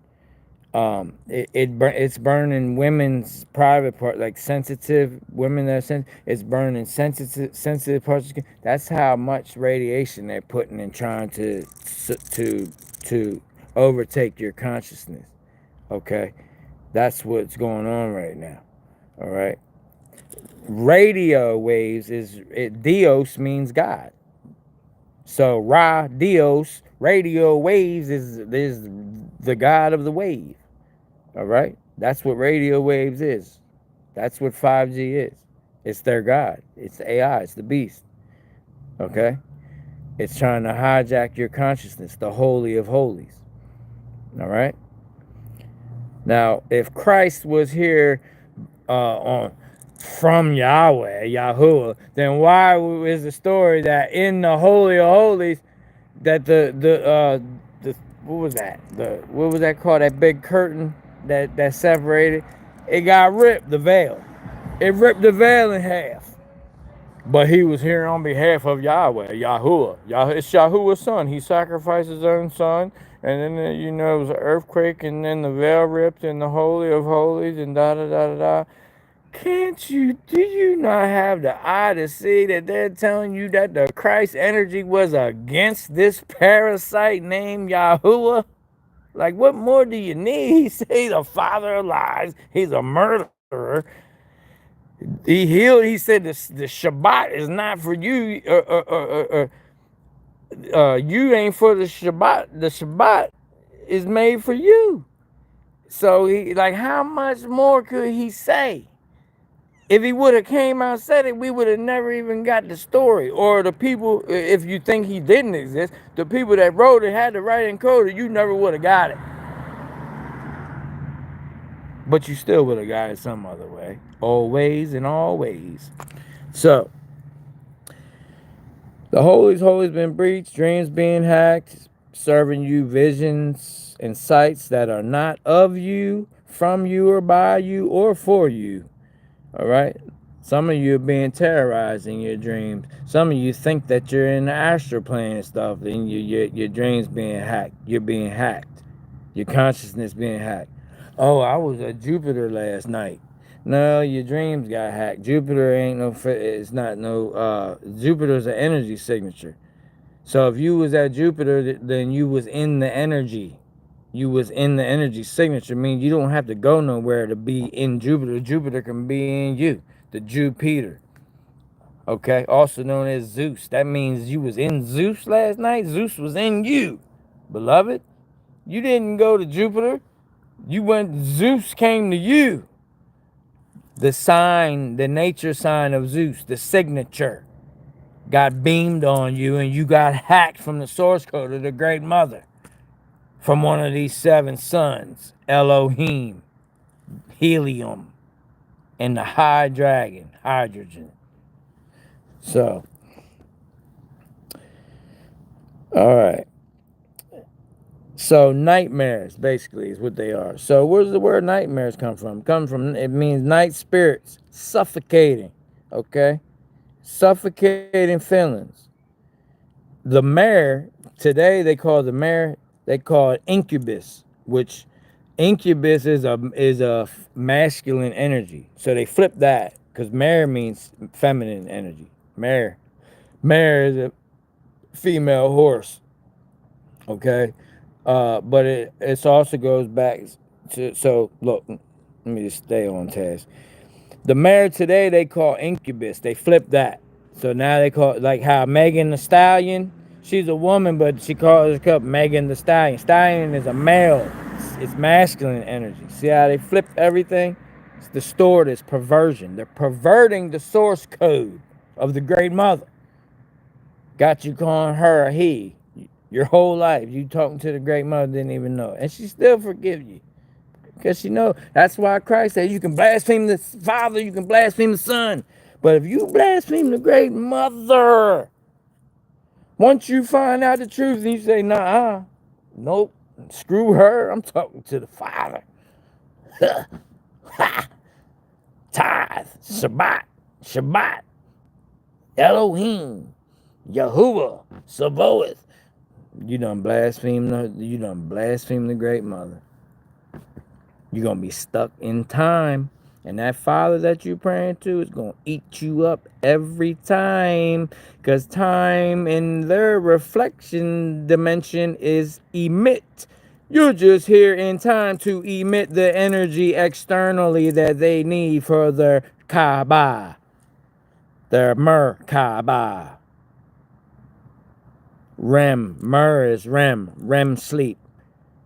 It's burning women's private part, like sensitive women that are it's burning sensitive parts of skin. That's how much radiation they're putting in trying to overtake your consciousness. Okay, that's what's going on right now. All right, radio waves Dios means God. So Dios, radio waves is the God of the wave. All right, that's what radio waves is. That's what 5G is. It's their God. It's the AI. It's the beast. Okay, it's trying to hijack your consciousness, the holy of holies. All right. Now, if Christ was here on from Yahweh, Yahuwah, then why is the story that in the holy of holies that the what was that? What was that called? That big curtain that separated. It got ripped. The veil. It ripped the veil in half. But he was here on behalf of Yahweh, Yahuwah. It's Yahuwah's son. He sacrificed his own son, and then it was an earthquake, and then the veil ripped in the holy of holies, and da da da da da. Do you not have the eye to see that they're telling you that the Christ energy was against this parasite named Yahuwah? Like, what more do you need? He's a father of lies. He's a murderer. He said the Shabbat is not for you. You ain't for the Shabbat. The Shabbat is made for you. So how much more could he say? If he would have came out and said it, we would have never even got the story. Or the people, if you think he didn't exist, the people that wrote it had to write and code it, you never would have got it. But you still would have got it some other way. Always and always. So, the Holy's been breached, dreams being hacked, serving you visions and sights that are not of you, from you, or by you, or for you. All right? Some of you are being terrorized in your dreams. Some of you think that you're in the astral plane and stuff, and your dreams being hacked. You're being hacked. Your consciousness being hacked. Oh, I was at Jupiter last night. No, your dreams got hacked. Jupiter ain't no, it's not no, Jupiter's an energy signature. So if you was at Jupiter, then you was in the energy. You was in the energy signature. I mean, you don't have to go nowhere to be in Jupiter. Jupiter can be in you. The Jupiter. Okay, also known as Zeus. That means you was in Zeus last night. Zeus was in you, beloved. You didn't go to Jupiter. Zeus came to you. The sign, the nature sign of Zeus, the signature, got beamed on you, and you got hacked from the source code of the Great Mother, from one of these 7 suns, Elohim, helium, and the high dragon, hydrogen. So, all right. So nightmares, basically, is what they are. So where does the word nightmares come from? It means night spirits, suffocating, okay? Suffocating feelings. The mare, today they call it incubus, which incubus is a masculine energy. So they flip that, because mare means feminine energy. Mare is a female horse, okay? But it also goes back to, so look, let me just stay on task. The mare today they call incubus. They flip that. So now they call it, like how Megan the Stallion, she's a woman, but she calls herself Megan the Stallion. Stallion is a male. It's masculine energy. See how they flip everything? It's distorted. It's perversion. They're perverting the source code of the Great Mother. Got you calling her a he. Your whole life, you talking to the Great Mother, didn't even know it. And she still forgive you. Because she know. That's why Christ said you can blaspheme the Father, you can blaspheme the Son. But if you blaspheme the Great Mother, once you find out the truth and you say, nah, nope, screw her, I'm talking to the Father. Tithe, Shabbat, Elohim, Yahuwah, Savoeth. You done blaspheme the Great Mother. You're going to be stuck in time. And that father that you're praying to is going to eat you up every time. Because time in their reflection dimension is emit. You're just here in time to emit the energy externally that they need for their Kaaba. Their Merkaba. REM. Mer is REM. REM sleep.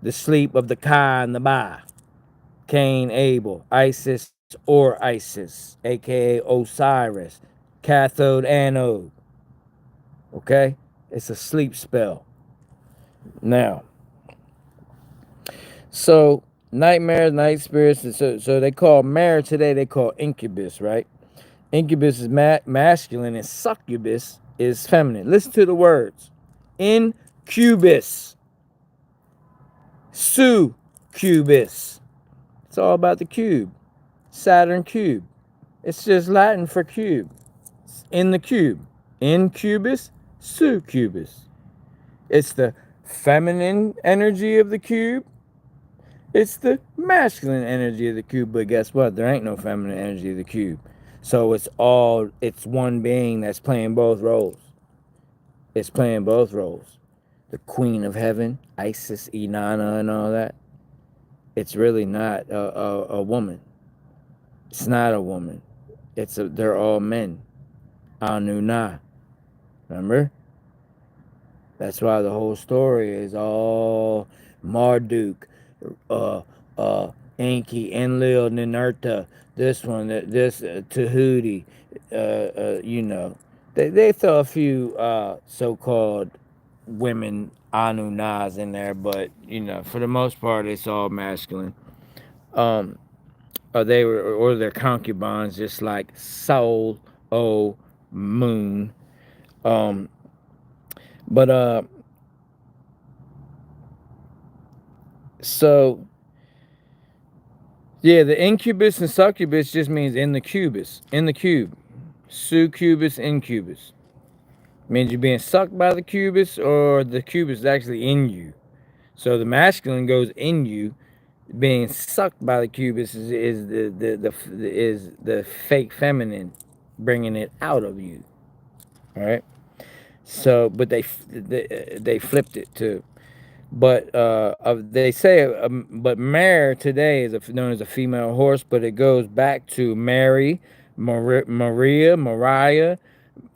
The sleep of the Ka and the Ba. Cain, Abel, Isis or Isis, aka Osiris, cathode, anode. Okay? It's a sleep spell. Now, so nightmares, night spirits, so they call mare today, they call incubus, right? Incubus is masculine and succubus is feminine. Listen to the words. Incubus. Succubus. It's all about the cube. Saturn cube. It's just Latin for cube. It's in the cube. Incubus, succubus. It's the feminine energy of the cube. It's the masculine energy of the cube. But guess what? There ain't no feminine energy of the cube. So it's one being that's playing both roles. It's playing both roles. The queen of heaven, Isis, Inanna, and all that. It's really not a woman. It's not a woman. They're all men. Anuna. Remember? That's why the whole story is all Marduk, uh, Enki, Enlil, Ninurta, this one, this Tahuti, you know. They throw a few so-called women Anunnaz in there, but, you know, for the most part, it's all masculine. They were, or their concubines, just like Soul, O, Moon. But so yeah, the incubus and succubus just means in the cubus, in the cube. Succubus, incubus means you're being sucked by the cubus, or the cubus is actually in you. So the masculine goes in you. Being sucked by the cubus is the fake feminine, bringing it out of you. All right. So, but they flipped it too. But they say, but mare today is known as a female horse, but it goes back to Mary, Maria, Mariah,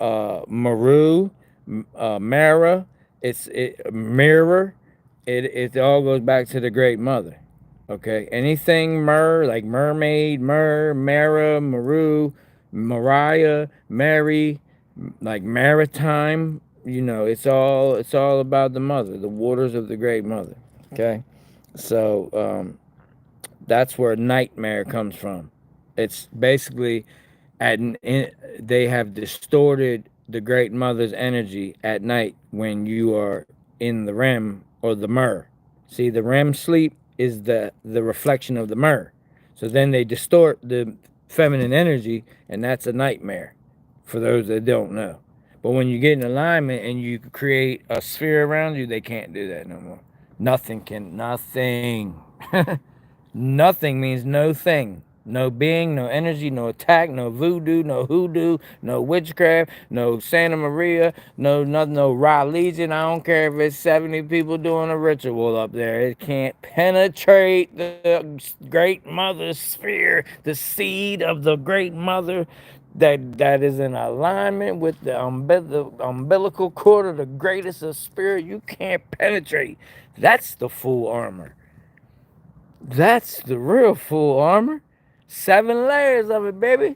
Maru, Mara. It's mirror. It all goes back to the Great Mother. Okay, anything like mermaid, Mara, Maru, Mariah, Mary, like maritime, you know, it's all about the mother, the waters of the Great Mother. Okay, so that's where nightmare comes from. It's basically they have distorted the Great Mother's energy at night when you are in the REM or the mer. See, the REM sleep is the reflection of the mer. So then they distort the feminine energy, and that's a nightmare for those that don't know. But when you get in alignment and you create a sphere around you, they can't do that no more. Nothing. Nothing means no thing. No being, no energy, no attack, no voodoo, no hoodoo, no witchcraft, no Santa Maria, no nothing, no Ra Legion. I don't care if it's 70 people doing a ritual up there. It can't penetrate the Great Mother sphere, the seed of the Great Mother that is in alignment with the umbilical cord of the greatest of spirit. You can't penetrate. That's the full armor. That's the real full armor. 7 layers of it, baby.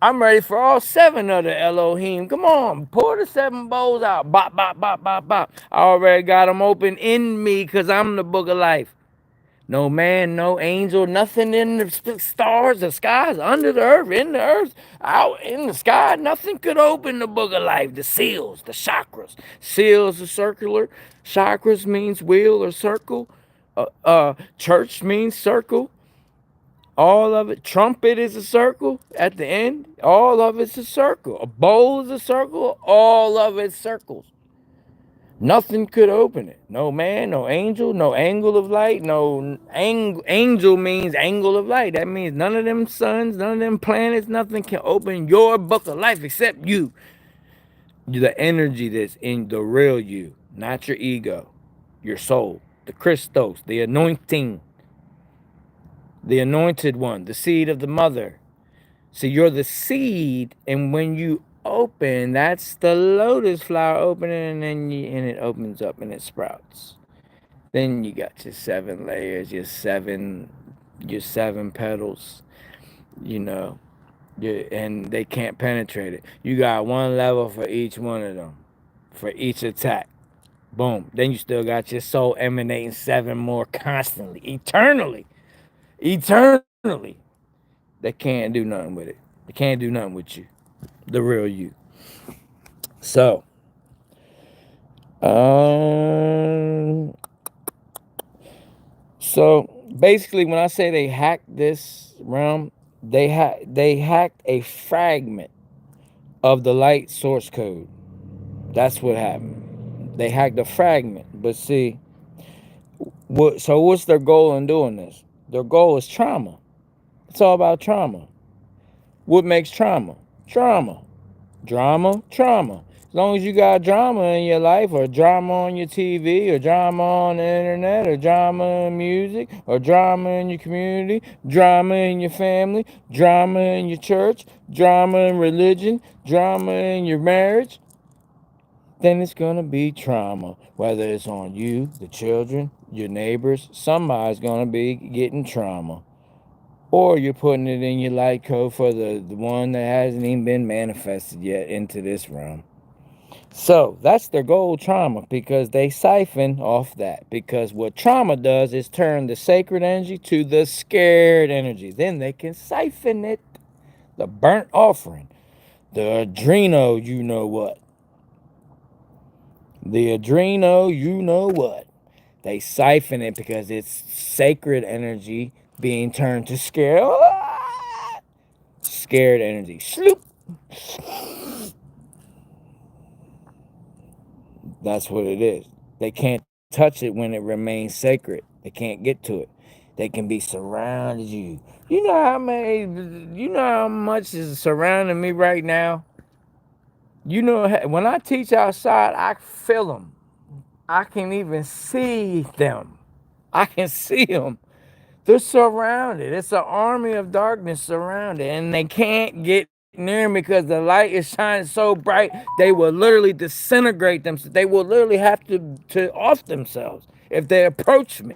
I'm ready for all 7 of the Elohim. Come on, pour the 7 bowls out. Bop, bop, bop, bop, bop. I already got them open in me because I'm the book of life. No man, no angel, nothing in the stars, the skies, under the earth, in the earth, out in the sky. Nothing could open the book of life. The seals, the chakras. Seals are circular. Chakras means wheel or circle. Church means circle. All of it. Trumpet is a circle at the end. All of it's a circle. A bowl is a circle. All of it's circles. Nothing could open it. No man, no angel, no angle of light. No angel means angle of light. That means none of them suns, none of them planets, nothing can open your book of life except you. The energy that's in the real you, not your ego, your soul, the Christos, the anointing, the anointed one, the seed of the mother. So you're the seed, and when you open, that's the lotus flower opening, and it opens up and it sprouts. Then you got your 7 layers, your seven petals, you know, and they can't penetrate it. You got one level for each one of them, for each attack. Boom. Then you still got your soul emanating 7 more constantly, eternally. They can't do nothing with it. They can't do nothing with you, the real you. So, um, so basically, when I say they hacked this realm, they hacked a fragment of the light source code. That's what happened. They hacked a fragment. But see, so what's their goal in doing this? Their goal is trauma. It's all about trauma. What makes trauma? Trauma. Drama, trauma. As long as you got drama in your life, or drama on your TV, or drama on the internet, or drama in music, or drama in your community, drama in your family, drama in your church, drama in religion, drama in your marriage, then it's going to be trauma. Whether it's on you, the children, your neighbors, somebody's going to be getting trauma. Or you're putting it in your light code for the one that hasn't even been manifested yet into this realm. So that's their goal, trauma, because they siphon off that. Because what trauma does is turn the sacred energy to the scared energy. Then they can siphon it. The burnt offering, the adreno, you know what. The adreno, you know what. They siphon it because it's sacred energy being turned to scared. Scared energy. Sloop. That's what it is. They can't touch it when it remains sacred. They can't get to it. They can be surrounded you. You know how much is surrounding me right now? You know, when I teach outside, I feel them. I can even see them. I can see them. They're surrounded. It's an army of darkness surrounded, and they can't get near me because the light is shining so bright. They will literally disintegrate themselves. They will literally have to off themselves if they approach me,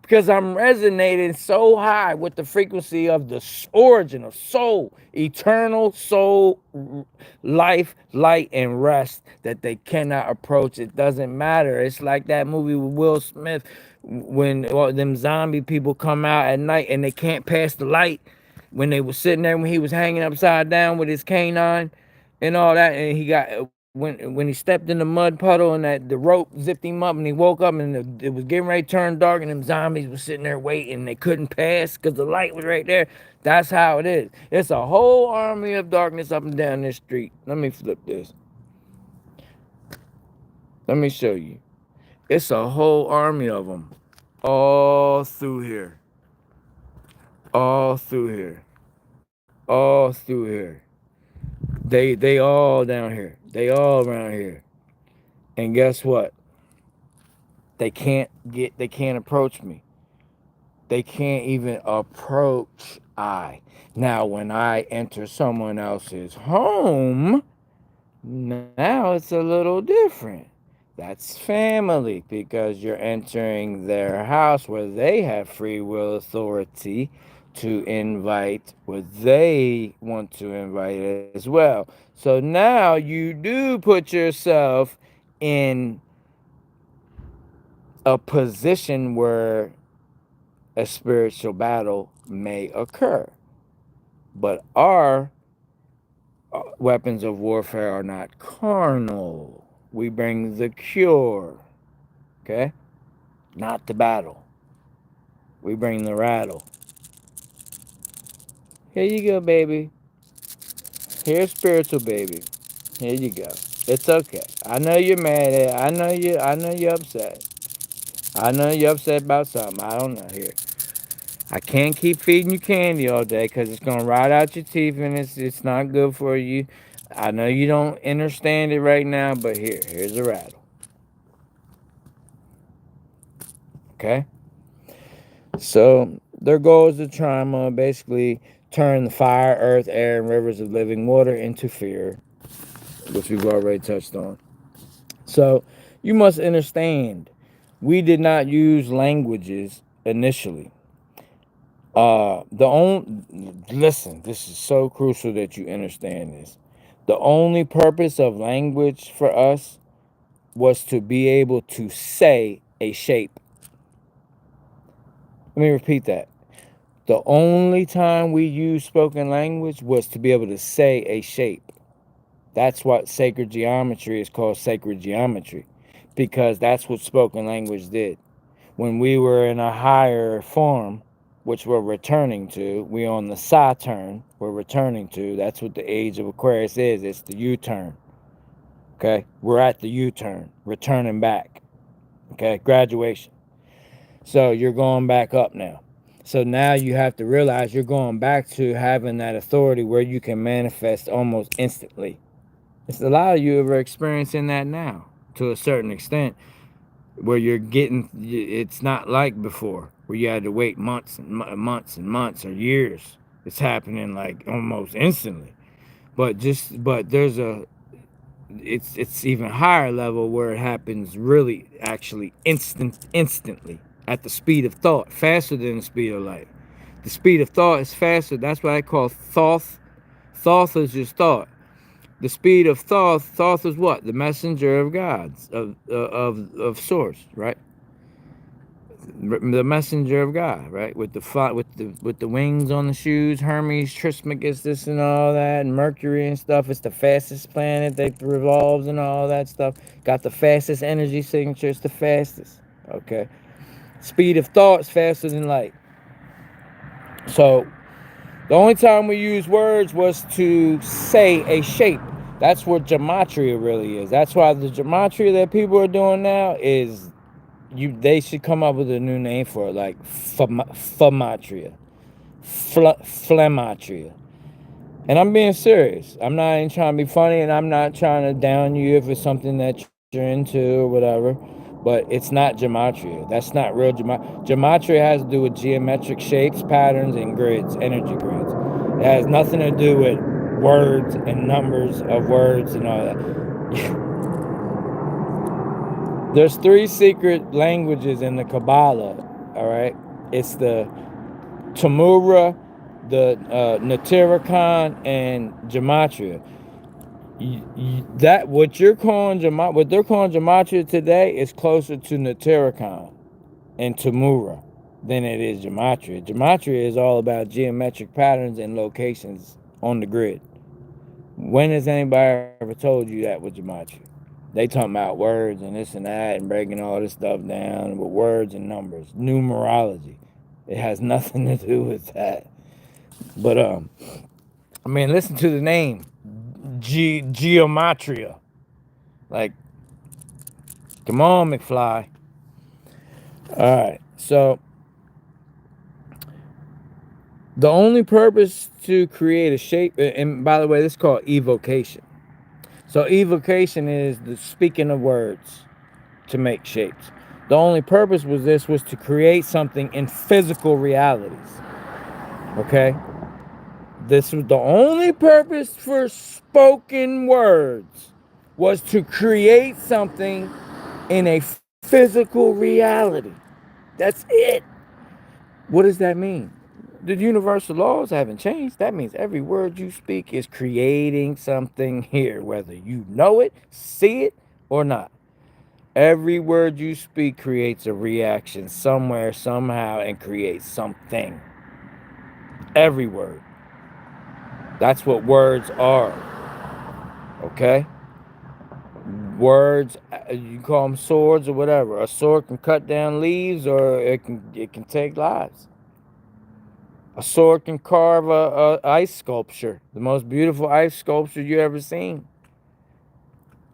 because I'm resonating so high with the frequency of the origin of soul, eternal soul, life, light, and rest, that they cannot approach. It doesn't matter. It's like that movie with Will Smith when them zombie people come out at night and they can't pass the light, when they was sitting there when he was hanging upside down with his canine and all that, and he got when he stepped in the mud puddle and that the rope zipped him up, and he woke up and it was getting ready to turn dark, and them zombies was sitting there waiting, and they couldn't pass because the light was right there. That's how it is. It's a whole army of darkness up and down this street. Let me flip this. Let me show you. It's a whole army of them all through here, all through here, all through here. They all down here. They all around here. And guess what? They can't approach me. They can't even approach I. Now when I enter someone else's home, now it's a little different. That's family, because you're entering their house where they have free will authority to invite what they want to invite as well. So now you do put yourself in a position where a spiritual battle may occur. But our weapons of warfare are not carnal. We bring the cure, okay? Not the battle. We bring the rattle. Here you go, baby. Here's spiritual baby. Here you go. It's okay. I know you're mad at. I know you're upset. I know you're upset about something. I don't know. Here, I can't keep feeding you candy all day because it's gonna rot out your teeth and it's not good for you. I know you don't understand it right now, but here's a rattle. Okay. So their goal is to trauma, basically turn the fire, earth, air, and rivers of living water into fear, which we've already touched on. So you must understand, we did not use languages initially. The only Listen, this is so crucial that you understand this. The only purpose of language for us was to be able to say a shape. Let me repeat that. The only time we used spoken language was to be able to say a shape. That's what sacred geometry is called, sacred geometry, because that's what spoken language did. When we were in a higher form, which we're returning to, we on the Saturn, we're returning to. That's what the age of Aquarius is. It's the U-turn. Okay? We're at the U-turn, returning back. Okay? Graduation. So you're going back up now. So now you have to realize you're going back to having that authority where you can manifest almost instantly. It's a lot of you are experiencing that now to a certain extent, where you're getting, it's not like before where you had to wait months and months and months or years. It's happening like almost instantly. But there's a, it's even higher level where it happens really actually instantly at the speed of thought, faster than the speed of light. The speed of thought is faster. That's what I call thoth. Thoth is just thought. The speed of Thoth. Thoth is what? The messenger of gods, of source, right? The messenger of God, right? With the wings on the shoes, Hermes, Trismegistus, this and all that, and Mercury and stuff. It's the fastest planet that revolves and all that stuff. Got the fastest energy signature. It's the fastest. Okay. Speed of thought is faster than light. So the only time we use words was to say a shape. That's what gematria really is. That's why the gematria that people are doing now is, they should come up with a new name for it, like phematria, phlematria. And I'm being serious. I'm not even trying to be funny, and I'm not trying to down you if it's something that you're into or whatever. But it's not gematria. That's not real gematria. Gematria has to do with geometric shapes, patterns, and grids, energy grids. It has nothing to do with words and numbers of words and all that. There's three secret languages in the Kabbalah, all right? It's the Tamura, the Natirikon, and Gematria. That what they're calling Gematria today is closer to Natirikon and Tamura than it is Gematria. Gematria is all about geometric patterns and locations on the grid. When has anybody ever told you that with Gematria? They talking about words and this and that and breaking all this stuff down with words and numbers, numerology. It has nothing to do with that. But I mean, listen to the name, geometria. Like, come on, McFly. All right. So the only purpose to create a shape, and by the way, this is called evocation. So evocation is the speaking of words to make shapes. The only purpose was to create something in physical realities. Okay? This was the only purpose for spoken words, was to create something in a physical reality. That's it. What does that mean? The universal laws haven't changed. That means every word you speak is creating something here, whether you know it, see it, or not. Every word you speak creates a reaction somewhere, somehow, and creates something. Every word. That's what words are. Okay? Words, you call them swords or whatever. A sword can cut down leaves, or it can take lives. A sword can carve a ice sculpture, the most beautiful ice sculpture you ever seen.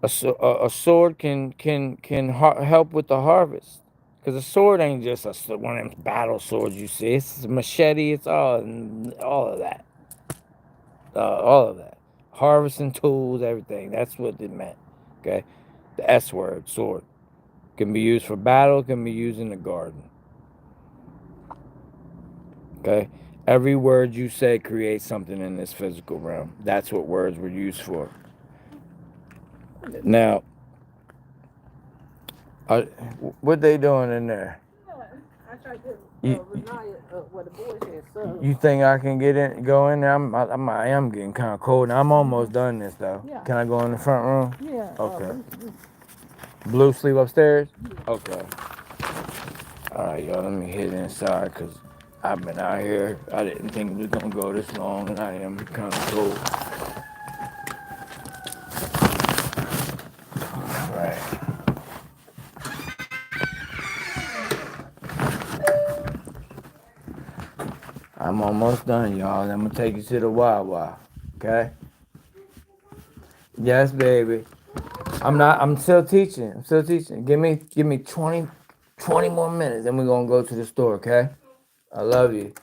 A sword can help with the harvest. Because a sword ain't just one of them battle swords you see. It's a machete. It's all of that. All of that. Harvesting tools, everything. That's what it meant. Okay? The S word, sword. Can be used for battle, can be used in the garden. Okay? Every word you say creates something in this physical realm. That's what words were used for. Now, what they doing in there? I tried to what the boy said. So You think I can go in there? I am getting kind of cold. Now, I'm almost done this though. Yeah. Can I go in the front room? Yeah. Okay. Blue sleep upstairs? Yeah. Okay. All right, y'all. Let me hit inside because I've been out here. I didn't think it was gonna go this long, and I am kind of cold. All right. I'm almost done, y'all. I'm gonna take you to the Wawa. Okay? Yes, baby. I'm still teaching. I'm still teaching. Give me 20 more minutes, then we're gonna go to the store, okay? I love you.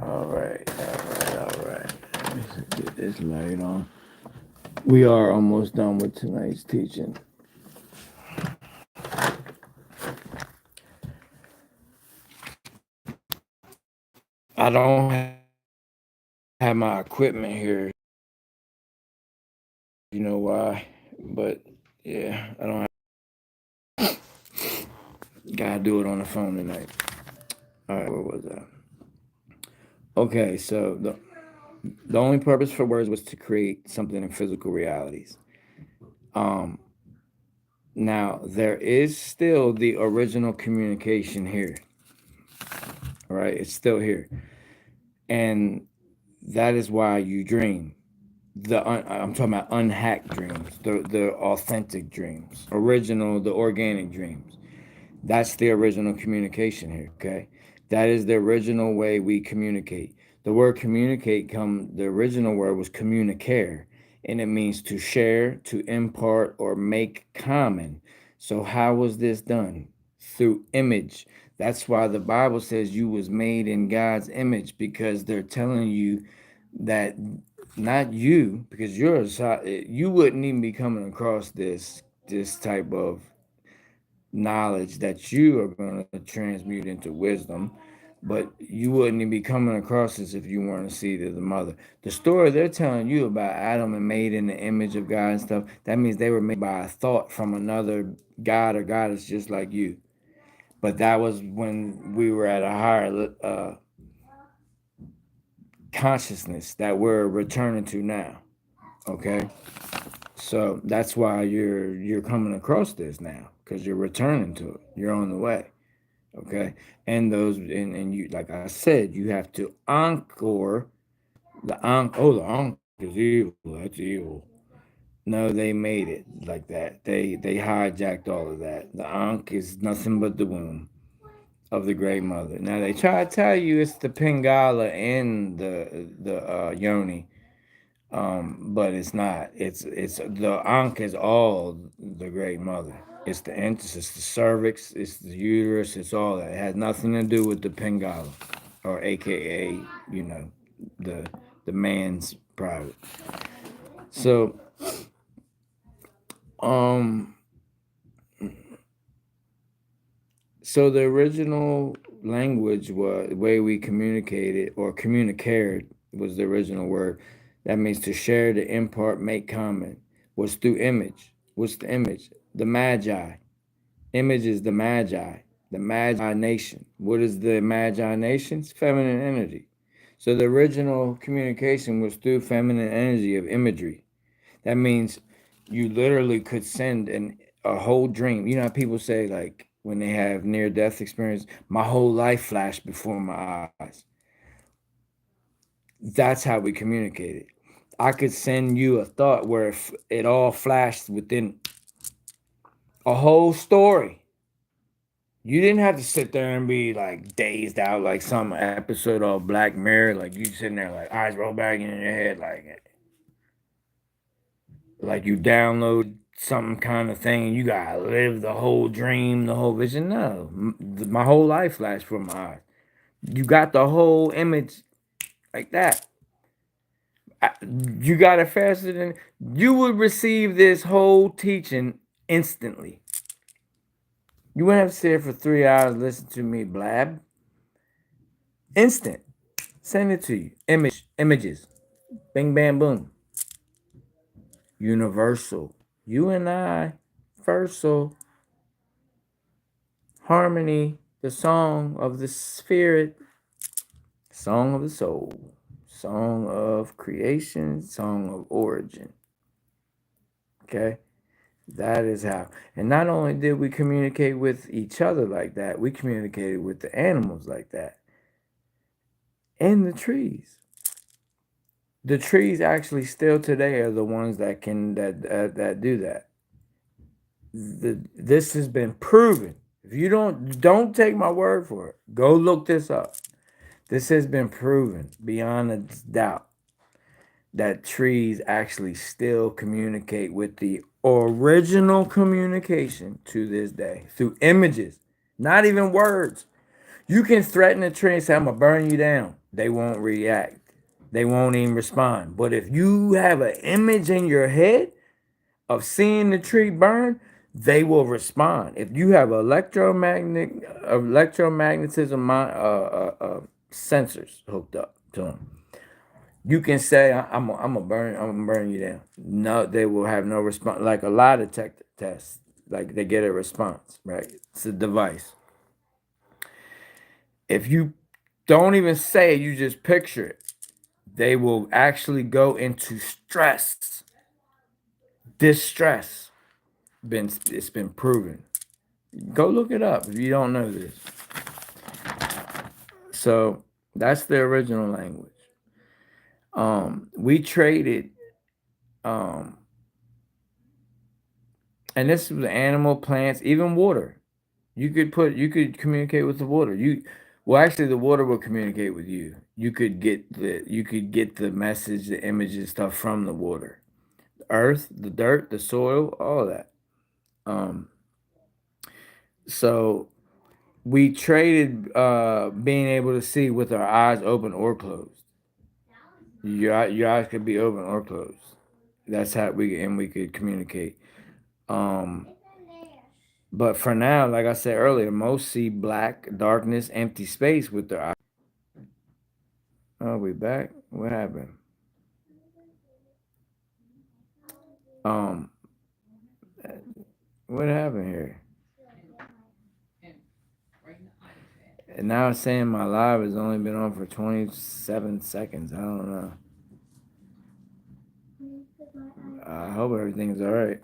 All right. Let me get this light on. We are almost done with tonight's teaching. I don't have my equipment here. You know why? But yeah, I don't have. Gotta do it on the phone tonight. All right, where was that? Okay, so the only purpose for words was to create something in physical realities. Um, Now there is still the original communication here. All right, it's still here, and that is why you dream. I'm talking about unhacked dreams, the authentic dreams, the organic dreams. That's the original communication here, okay? That is the original way we communicate. The word communicate the original word was communicare, and it means to share, to impart, or make common. So how was this done? Through image. That's why the Bible says you was made in God's image, because they're telling you that not you, because you wouldn't even be coming across this type of knowledge that you are going to transmute into wisdom, but you wouldn't even be coming across this if you weren't a seed of the mother. The story they're telling you about Adam and made in the image of God and stuff, that means they were made by a thought from another god or goddess just like you. But that was when we were at a higher consciousness that we're returning to now. Okay, so that's why you're coming across this now, because you're returning to it. You're on the way. Okay, and you, like I said, you have to encore the ankh is evil. That's evil. No, they made it like that. They hijacked all of that. The ankh is nothing but the womb of the great mother. Now they try to tell you it's the pingala and the yoni, but it's not. It's the ankh is all the great mother. It's the entrance, it's the cervix, it's the uterus, it's all that. It has nothing to do with the pingala, or AKA, you know, the the man's private. So, um, so the original language was the way we communicated or communicated was the original word. That means to share, to impart, make common. Was through image. What's the image? The magi. Image is the magi. The magi nation. What is the magi nation? It's feminine energy. So the original communication was through feminine energy of imagery. That means you literally could send a whole dream. You know how people say, like, when they have near death experience, my whole life flashed before my eyes. That's how we communicated. I could send you a thought where it all flashed within a whole story. You didn't have to sit there and be like dazed out like some episode of Black Mirror. Like you sitting there like eyes roll back in your head like you download some kind of thing. You gotta live the whole dream, the whole vision. No, my whole life flashed before my eyes. You got the whole image like that. You got it faster than you would receive this whole teaching instantly. You wouldn't have to sit here for 3 hours listen to me blab. Instant. Send it to you. Images. Bing bam boom. Universal. You and I. Versal. Harmony. The song of the spirit. Song of the soul. Song of creation. Song of origin. Okay? That is how. And not only did we communicate with each other like that, we communicated with the animals like that. And the trees. The trees actually still today are the ones that can that do that. This has been proven. If you don't take my word for it, go look this up. This has been proven beyond a doubt that trees actually still communicate with the original communication to this day through images, not even words. You can threaten a tree and say, I'm going to burn you down. They won't react. They won't even respond. But if you have an image in your head of seeing the tree burn, they will respond. If you have electromagnetism sensors hooked up to them, you can say, I'm gonna burn you down. No, they will have no response. Like a lie detector test, like they get a response, right? It's a device. If you don't even say it, you just picture it, they will actually go into stress, distress. It's been proven. Go look it up if you don't know this. So that's the original language. We traded, um, and this was animal, plants, even water. You could communicate with the water. Well, actually the water will communicate with you. You could get the message, the images, stuff from the water. The earth, the dirt, the soil, all of that. Um, so we traded being able to see with our eyes open or closed. Your eyes could be open or closed. That's how we could communicate. Um, but for now, like I said earlier, most see black, darkness, empty space with their eyes. Oh, we back? What happened? Um, what happened here? And now it's saying my live has only been on for 27 seconds. I don't know. I hope everything's all right.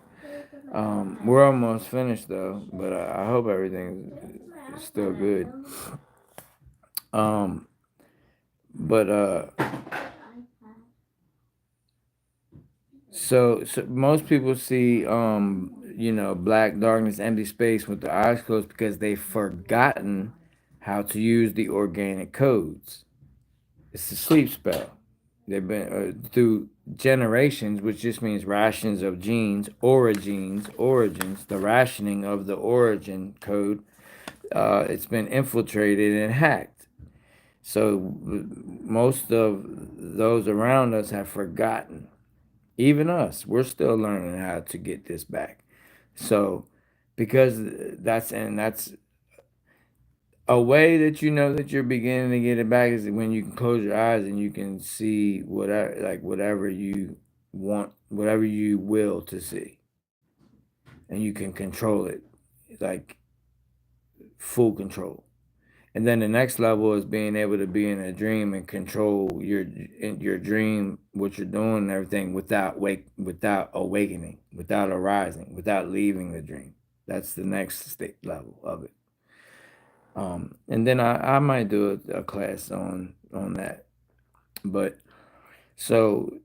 We're almost finished though, but I hope everything's still good. Um, but so most people see black darkness, empty space with their eyes closed because they've forgotten how to use the organic codes. It's a sleep spell. They've been through generations, which just means rations of genes, origins, the rationing of the origin code. It's been infiltrated and hacked. So most of those around us have forgotten. Even us, we're still learning how to get this back. So because that's a way that you know that you're beginning to get it back is when you can close your eyes and you can see whatever you want, whatever you will to see, and you can control it, like full control. And then the next level is being able to be in a dream and control your dream, what you're doing, and everything without awakening, without arising, without leaving the dream. That's the next state level of it. And then I might do a class on that. But so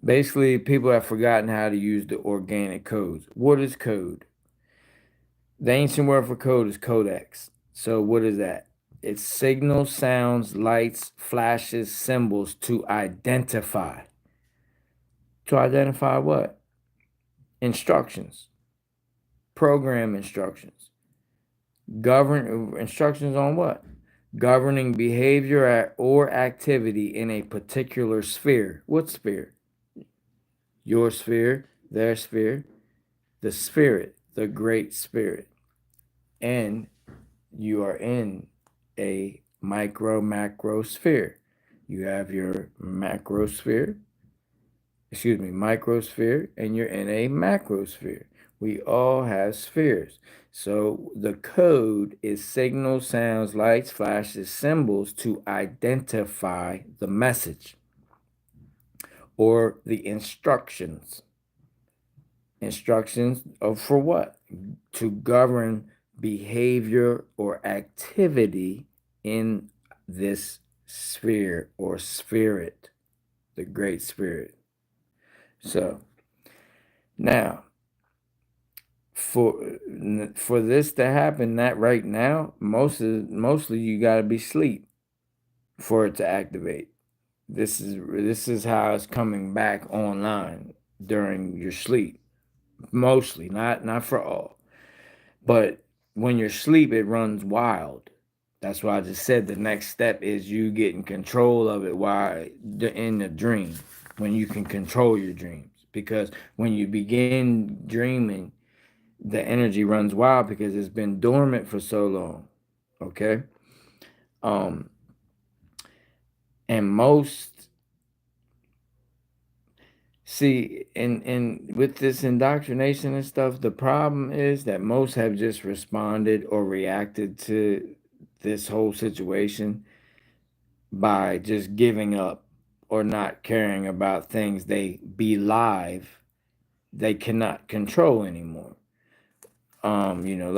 basically, people have forgotten how to use the organic codes. What is code? The ancient word for code is codex. So what is that? It's signals, sounds, lights, flashes, symbols to identify. To identify what? Instructions, program instructions. Govern instructions on what? Governing behavior or activity in a particular sphere. What sphere? Your sphere, their sphere, the spirit, the great spirit. And you are in a micro macro sphere. You have your macrosphere, microsphere, and you're in a macrosphere. We all have spheres. So the code is signals, sounds, lights, flashes, symbols to identify the message or the instructions. Instructions of for what? To govern behavior or activity in this sphere or spirit, the great spirit. So now for this to happen, that right now, mostly you got to be asleep for it to activate. This is how it's coming back online during your sleep. Mostly, not for all. But when you're asleep, it runs wild. That's why I just said the next step is you getting control of it while in the dream, when you can control your dreams. Because when you begin dreaming, the energy runs wild because it's been dormant for so long. Okay? Um, and most see and with this indoctrination and stuff, the problem is that most have just responded or reacted to this whole situation by just giving up or not caring about things they believe they cannot control anymore.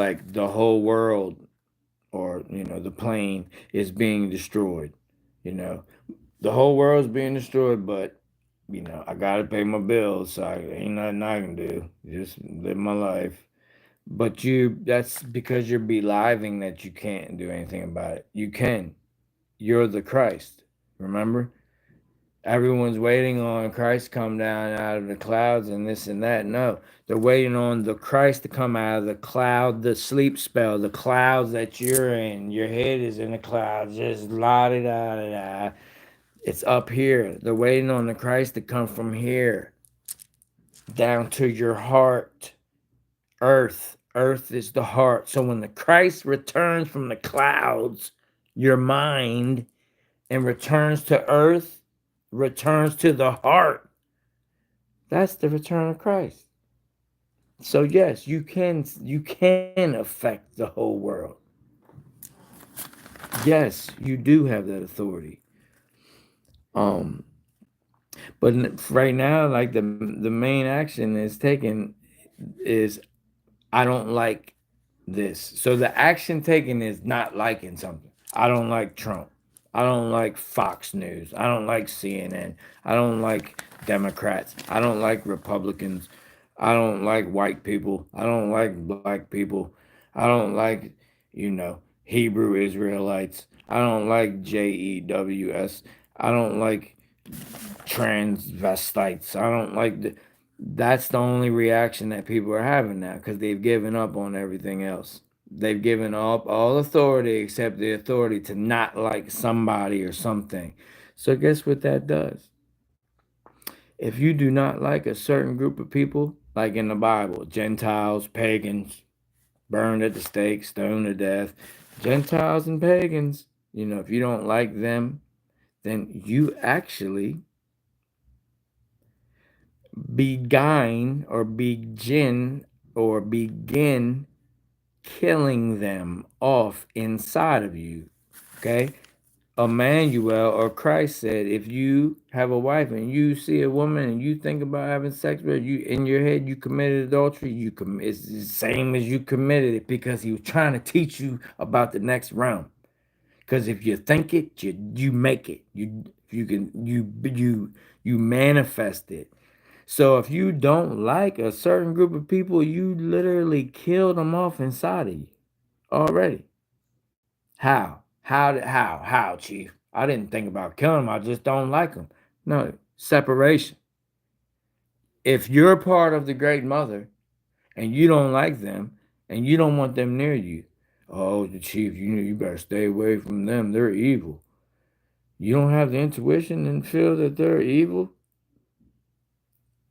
Like the whole world or the plane is being destroyed. You know, the whole world's being destroyed, but I gotta pay my bills, so ain't nothing I can do. Just live my life. But that's because you're believing that you can't do anything about it. You can. You're the Christ. Remember? Everyone's waiting on Christ to come down out of the clouds and this and that. No, they're waiting on the Christ to come out of the cloud, the sleep spell, the clouds that you're in. Your head is in the clouds, just la da da da da. It's up here. They're waiting on the Christ to come from here down to your heart. Earth. Earth is the heart. So when the Christ returns from the clouds, your mind, and returns to earth, returns to the heart. That's the return of Christ. So yes, you can affect the whole world. Yes, you do have that authority. Um, but right now, like the main action is taken is I don't like this. So the action taken is not liking something. I don't like Trump. I don't like Fox News. I don't like CNN. I don't like Democrats. I don't like Republicans. I don't like white people. I don't like black people. I don't like, Hebrew Israelites. I don't like JEWS. I don't like transvestites. I don't like that's the only reaction that people are having now because they've given up on everything else. They've given up all authority except the authority to not like somebody or something. So guess what that does? If you do not like a certain group of people, like in the Bible, Gentiles, pagans, burned at the stake, stoned to death, Gentiles and pagans, if you don't like them, then you actually begin killing them off inside of you. Okay? Emmanuel or Christ said, if you have a wife and you see a woman and you think about having sex with her, you in your head you committed adultery. It's the same as you committed it because he was trying to teach you about the next realm. Because if you think it, you make it. You manifest it. So if you don't like a certain group of people, you literally kill them off inside of you already. How? How, Chief? I didn't think about killing them. I just don't like them. No, separation. If you're part of the Great Mother and you don't like them and you don't want them near you, oh, the Chief, you better stay away from them. They're evil. You don't have the intuition and feel that they're evil.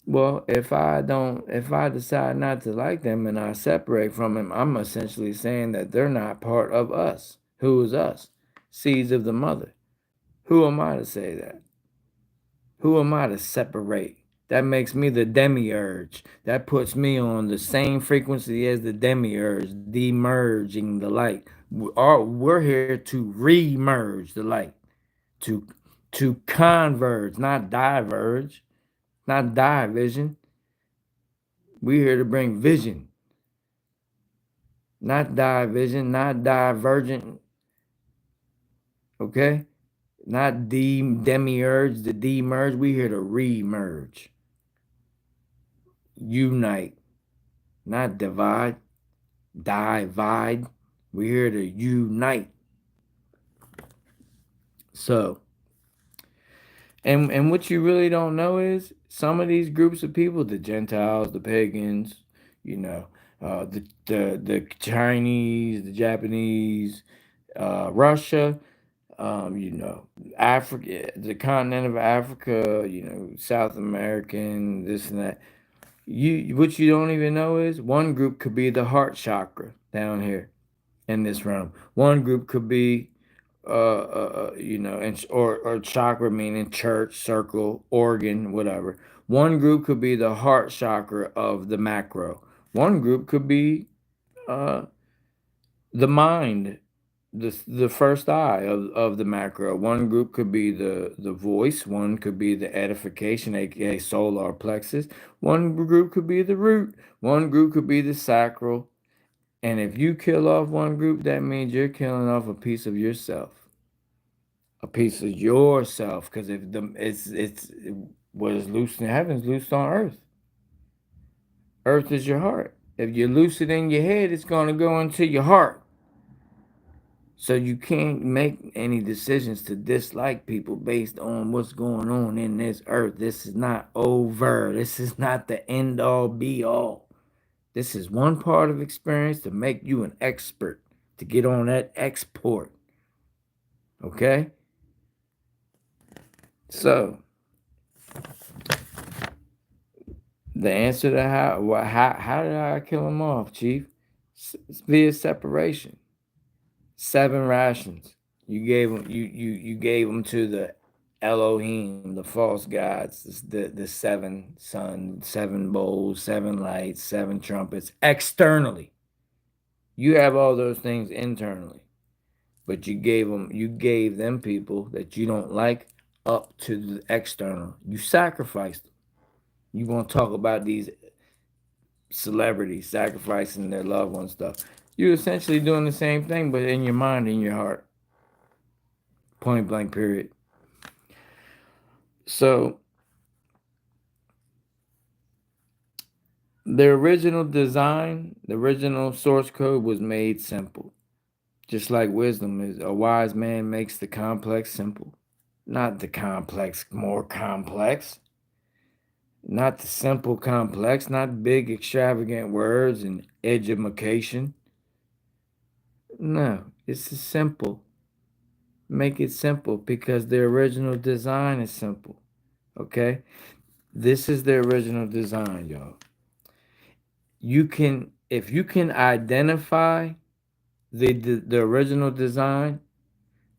Well, if I decide not to like them and I separate from them, I'm essentially saying that they're not part of us. Who is us? Seeds of the mother. Who am I to say that? Who am I to separate? That makes me the demiurge. That puts me on the same frequency as the demiurge, demerging the light. We're here to re-merge the light, to converge, not diverge, not division. We're here to bring vision, not division, not divergent. Okay, not demiurge, the demerge. We're here to re-merge, unite, not divide. We're here to unite. So, and what you really don't know is some of these groups of people, the Gentiles, the pagans, you know, the Chinese, the Japanese, Russia, you know, Africa, the continent of Africa, you know, South American, this and that. What you don't even know is one group could be the heart chakra down here in this realm. One group could be you know, and or chakra meaning church, circle, organ, whatever. One group could be the heart chakra of the macro. One group could be uh, the mind, the first eye of the macro. One group could be the voice. One could be the edification, aka solar plexus. One group could be the root. One group could be the sacral. And if you kill off one group, that means you're killing off a piece of yourself, a piece of yourself. Because if it's what is loose in heaven is loose on earth. Earth is your heart. If you loose it in your head, it's gonna go into your heart. So you can't make any decisions to dislike people based on what's going on in this earth. This is not over. This is not the end all be all. This is one part of experience to make you an expert, to get on that export. Okay? So the answer to how did I kill him off, Chief? Via separation. 7 rations. You gave them to the Elohim, the false gods, the 7 sun, 7 bowls, 7 lights, 7 trumpets externally. You have all those things internally, but you gave them people that you don't like up to the external. You sacrificed them. You want to talk about these celebrities sacrificing their loved one stuff. You're essentially doing the same thing, but in your mind, in your heart. Point blank, period. So, the original design, the original source code was made simple. Just like wisdom is, a wise man makes the complex simple. Not the complex more complex. Not the simple complex. Not big extravagant words and education. No, it's simple. Make it simple because the original design is simple. Okay? This is the original design, y'all. If you can identify the original design,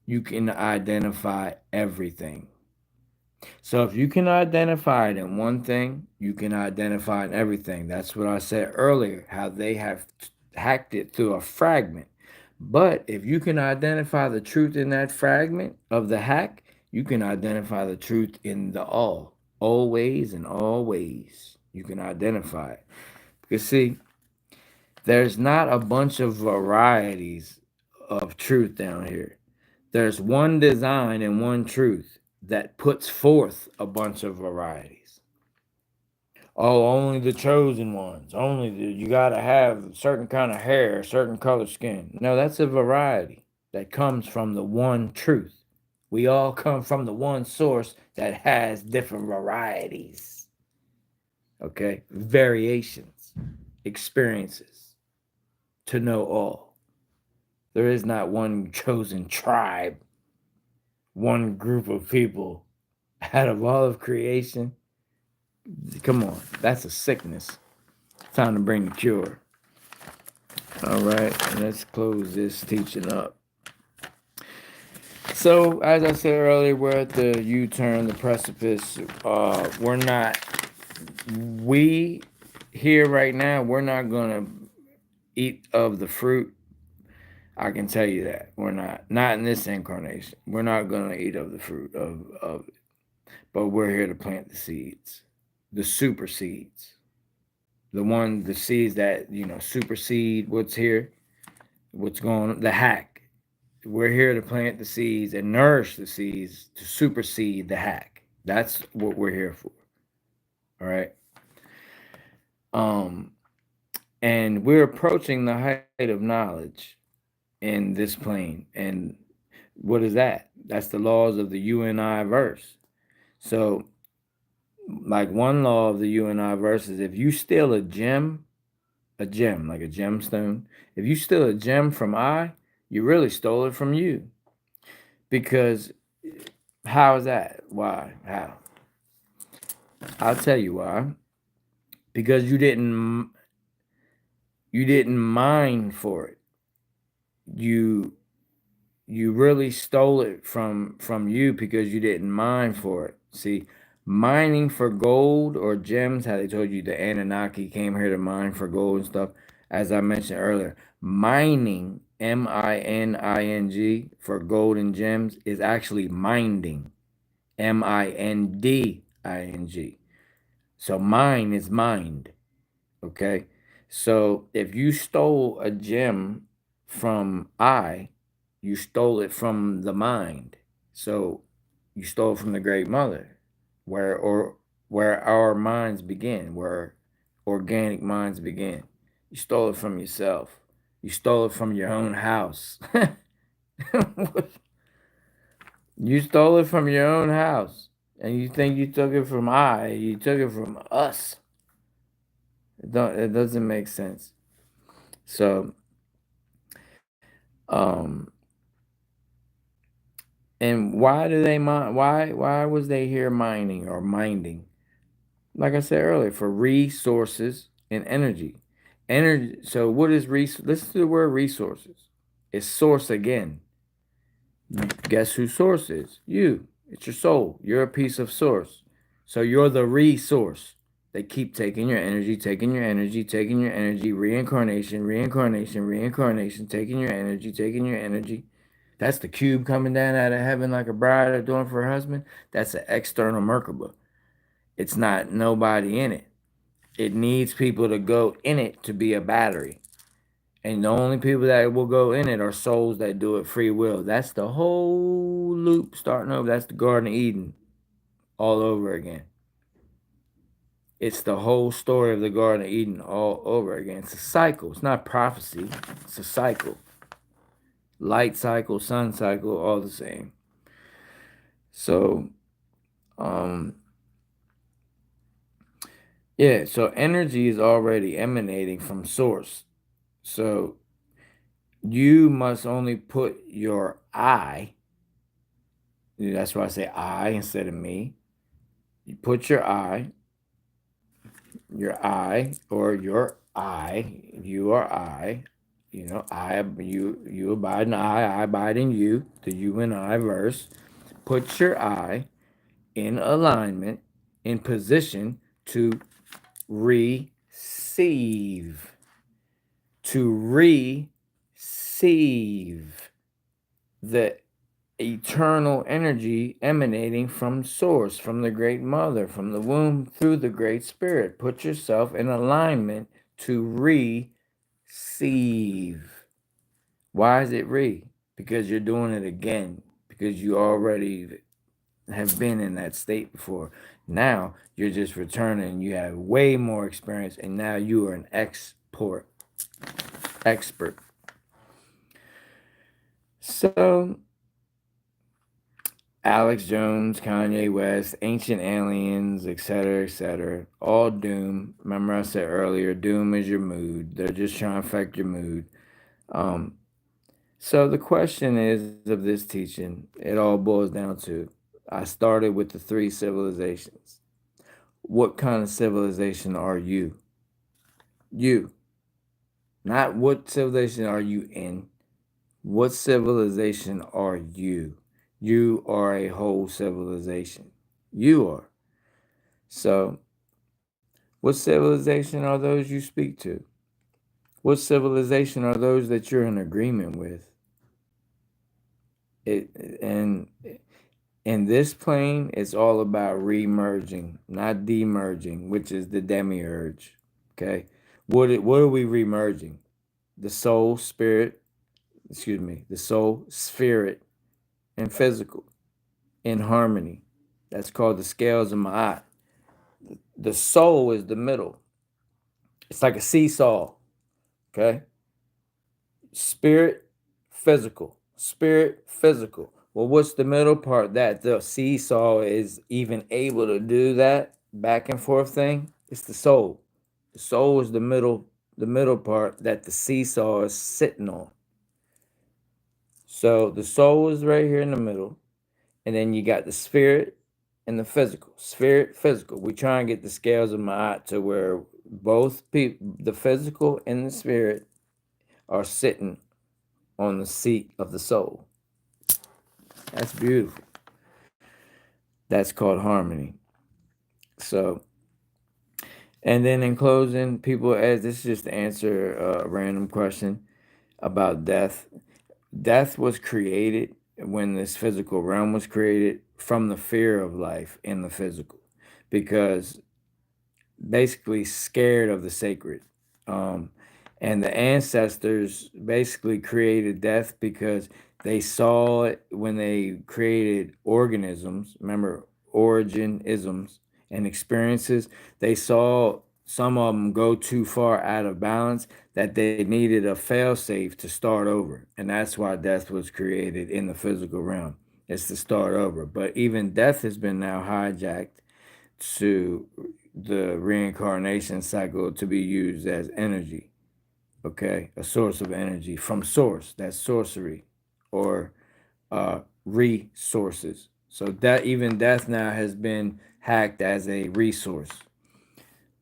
you can identify everything. So if you can identify it in one thing, you can identify it in everything. That's what I said earlier, how they have hacked it through a fragment. But if you can identify the truth in that fragment of the hack, you can identify the truth in the all. Always and always. You can identify it. Because see, there's not a bunch of varieties of truth down here. There's one design and one truth that puts forth a bunch of varieties. Oh, only the chosen ones. You got to have certain kind of hair, certain color skin. No, that's a variety that comes from the one truth. We all come from the one source that has different varieties. Okay? Variations, experiences to know all. There is not one chosen tribe, one group of people out of all of creation. Come on, that's a sickness. Time to bring the cure. All right, and let's close this teaching up. So, as I said earlier, we're at the U-turn, the precipice. We here right now, we're not gonna eat of the fruit. I can tell you that we're not in this incarnation. We're not gonna eat of the fruit of it, but we're here to plant the seeds, the super seeds, the seeds that supersede what's here, what's going on, the hack. We're here to plant the seeds and nourish the seeds to supersede the hack. That's what we're here for. All right. Um, and we're approaching the height of knowledge in this plane. And what is that? That's the laws of the you and I verse. So, like one law of the you and I verse is if you steal a gem, like a gemstone, if you steal a gem from I, you really stole it from you. Because how is that? Why? How? I'll tell you why. Because you didn't mine for it. You you really stole it from you because you didn't mine for it. See, mining for gold or gems, how they told you the Anunnaki came here to mine for gold and stuff. As I mentioned earlier, mining mining for gold and gems is actually minding minding. So mine is mind. Okay. So if you stole a gem from I, you stole it from the mind. So you stole it from the Great Mother, where our minds begin, where organic minds begin. You stole it from yourself. You stole it from your own house. You stole it from your own house. And you think you took it from I, you took it from us. It doesn't make sense. So, um, and why do they mine? Why was they here mining or minding? Like I said earlier, for resources and energy. Energy. So what is Listen to the word resources. It's source again. Guess who source is? You. It's your soul. You're a piece of source. So you're the resource. They keep taking your energy, taking your energy, taking your energy, reincarnation, reincarnation, reincarnation, taking your energy, taking your energy. That's the cube coming down out of heaven like a bride doing for her husband. That's an external Merkaba. It's not nobody in it. It needs people to go in it to be a battery. And the only people that will go in it are souls that do it free will. That's the whole loop starting over. That's the Garden of Eden all over again. It's the whole story of the Garden of Eden all over again. It's a cycle. It's not prophecy. It's a cycle. Light cycle, sun cycle, all the same. So, um, yeah, so energy is already emanating from source. So you must only put your I, that's why I say I instead of me. You put your I, you are I, you abide in I abide in you, the you and I verse. Put your I in alignment, in position to receive. To receive the eternal energy emanating from source, from the great mother, from the womb through the great spirit. Put yourself in alignment to receive. Why is it re? Because you're doing it again. Because you already have been in that state before. Now you're just returning. You have way more experience, and now you are an expert. So Alex Jones, Kanye West, Ancient Aliens, etc., all doom. Remember I said earlier, doom is your mood. They're just trying to affect your mood. Um, so the question is of this teaching, it all boils down to, I started with the three civilizations. What kind of civilization are you? You. Not what civilization are you in. What civilization are you? You are a whole civilization. You are. So, what civilization are those you speak to? What civilization are those that you're in agreement with? And in this plane, it's all about remerging, not demerging, which is the demiurge. Okay, what are we remerging? The soul, spirit, excuse me, the soul, spirit, and physical in harmony. That's called the scales of Ma'at. The soul is the middle. It's like a seesaw. Okay, spirit, physical, spirit, physical. Well, what's the middle part that the seesaw is even able to do that back and forth thing? It's the soul. The soul is the middle part that the seesaw is sitting on. So the soul is right here in the middle, and then you got the spirit and the physical. Spirit, physical. We try and get the scales of Ma'at to where both people, the physical and the spirit, are sitting on the seat of the soul. That's beautiful. That's called harmony. So, and then in closing, people, as this is just to answer a random question about death. Death was created when this physical realm was created from the fear of life in the physical, because basically scared of the sacred. Um, and the ancestors basically created death because they saw it when they created organisms. Remember, origin isms and experiences. They saw some of them go too far out of balance that they needed a failsafe to start over. And that's why death was created in the physical realm. It's to start over. But even death has been now hijacked to the reincarnation cycle to be used as energy, okay? A source of energy from source, that's sorcery, or resources. So that even death now has been hacked as a resource.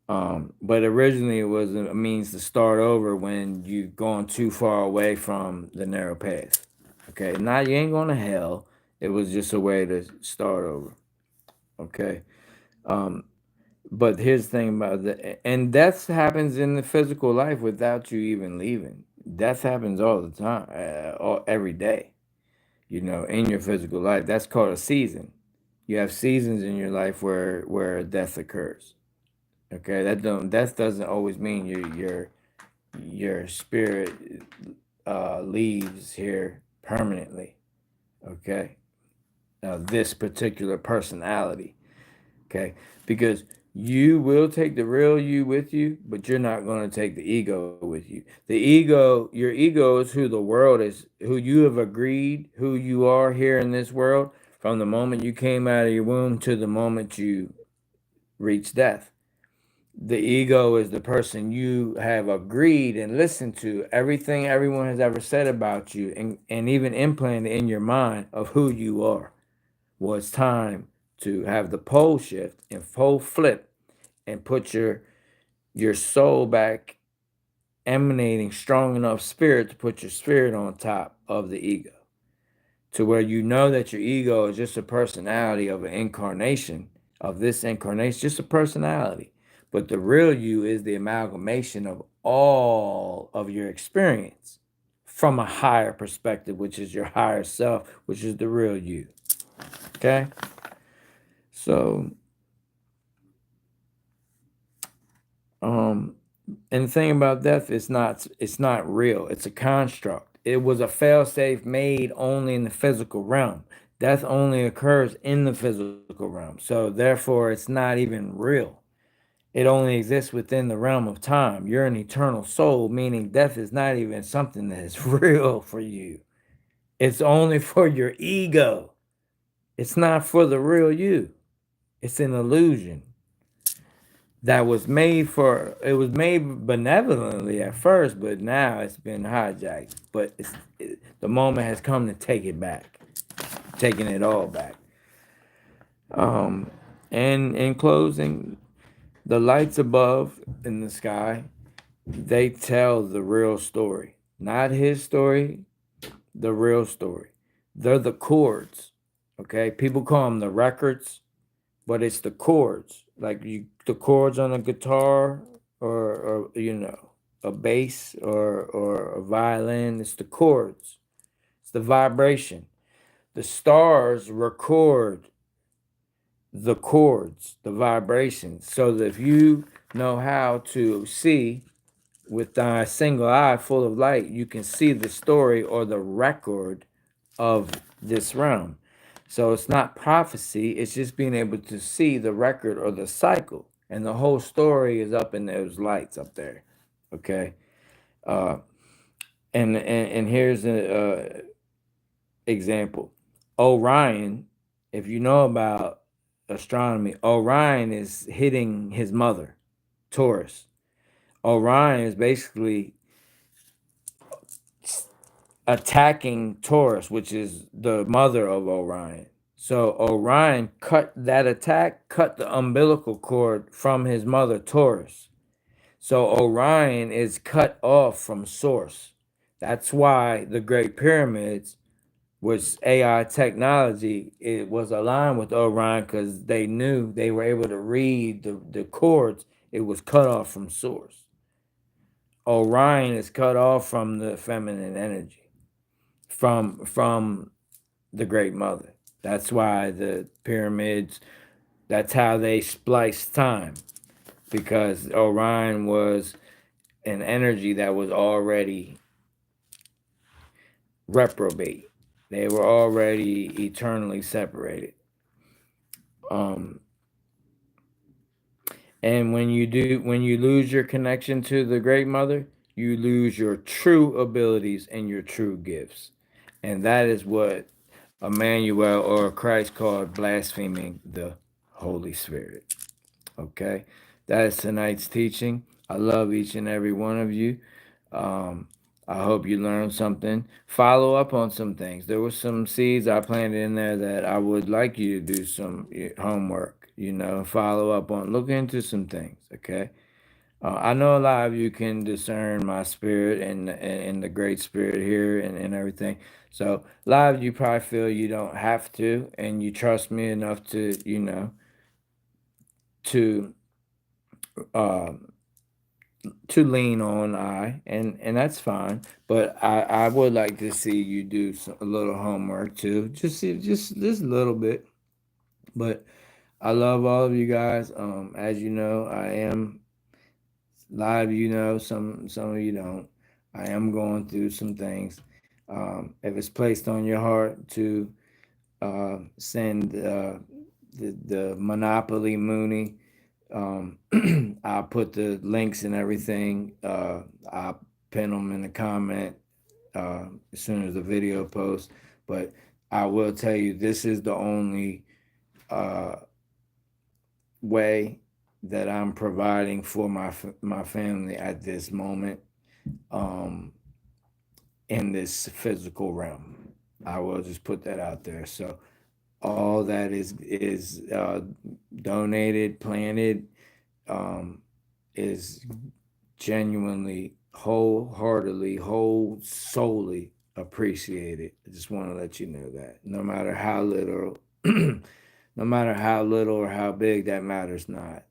But originally it was a means to start over when you've gone too far away from the narrow path. Okay, now you ain't going to hell. It was just a way to start over. Okay. Um, But here's the thing about that, and death happens in the physical life without you even leaving. Death happens all the time, every day. In your physical life. That's called a season. You have seasons in your life where death occurs. Okay, death doesn't always mean your spirit leaves here permanently. Okay, this particular personality. Okay, because you will take the real you with you, but you're not going to take the ego with you. Your ego is who the world is, who you have agreed who you are here in this world from the moment you came out of your womb to the moment you reach death. The ego is the person you have agreed and listened to everything everyone has ever said about you, and even implanted in your mind of who you are. Well, it's time to have the pole shift and pole flip and put your soul back, emanating strong enough spirit to put your spirit on top of the ego, to where you know that your ego is just a personality of an incarnation, of this incarnation, just a personality. But the real you is the amalgamation of all of your experience from a higher perspective, which is your higher self, which is the real you. Okay? So, um, and the thing about death is it's not real. It's a construct. It was a failsafe made only in the physical realm. Death only occurs in the physical realm. So therefore it's not even real. It only exists within the realm of time. You're an eternal soul, meaning death is not even something that is real for you. It's only for your ego. It's not for the real you. It's an illusion that was made for, it was made benevolently at first, but now it's been hijacked. But the moment has come to take it back, taking it all back. And in closing, the lights above in the sky, they tell the real story, not his story, the real story. They're the chords. Okay, people call them the records, but it's the chords, like the chords on a guitar, or a bass, or a violin. It's the chords. It's the vibration. The stars record the chords, the vibrations, so that if you know how to see with thy single eye full of light, you can see the story or the record of this realm. So it's not prophecy, it's just being able to see the record or the cycle. And the whole story is up in those lights up there. Okay. Uh, and here's an example. Orion, if you know about astronomy, Orion is hitting his mother, Taurus. Orion is basically attacking Taurus, which is the mother of Orion. So Orion cut that attack, cut the umbilical cord from his mother Taurus. So Orion is cut off from source. That's why the Great Pyramids was AI technology. It was aligned with Orion because they knew they were able to read the cords. It was cut off from source. Orion is cut off from the feminine energy, from the Great Mother. That's why the pyramids. That's how they spliced time, because Orion was an energy that was already reprobate. They were already eternally separated. Um, and when you lose your connection to the Great Mother, you lose your true abilities and your true gifts. And that is what Emmanuel or Christ called blaspheming the Holy Spirit. Okay? That is tonight's teaching. I love each and every one of you. Um, I hope you learned something. Follow up on some things. There were some seeds I planted in there that I would like you to do some homework, follow up on. Look into some things, okay? I know a lot of you can discern my spirit and the great spirit here and everything. So a lot of you probably feel you don't have to, and you trust me enough to uh, to lean on and that's fine. But I would like to see you do a little homework too, just a little bit. But I love all of you guys. As you know, I am live. Some of you don't. I am going through some things. If it's placed on your heart to send the Monopoly Mooney, I'll put the links and everything. I'll pin them in the comment as soon as the video posts. But I will tell you, this is the only uh, way that I'm providing for my family at this moment, um, in this physical realm. I will just put that out there. So all that is donated, planted, um, is genuinely, wholeheartedly, whole solely appreciated. I just want to let you know that no matter how little, no matter how little or how big, that matters not.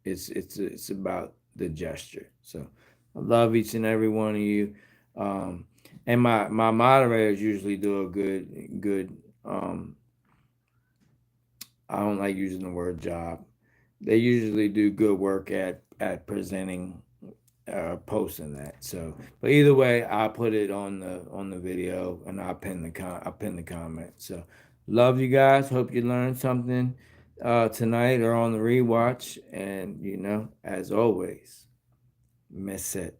It's about the gesture. So I love each and every one of you. Um, and my moderators usually do a good. I don't like using the word job. They usually do good work at presenting posting that. So, but either way, I'll put it on the video, and I'll pin the comment. So, love you guys. Hope you learned something tonight or on the rewatch. And as always, Mësët.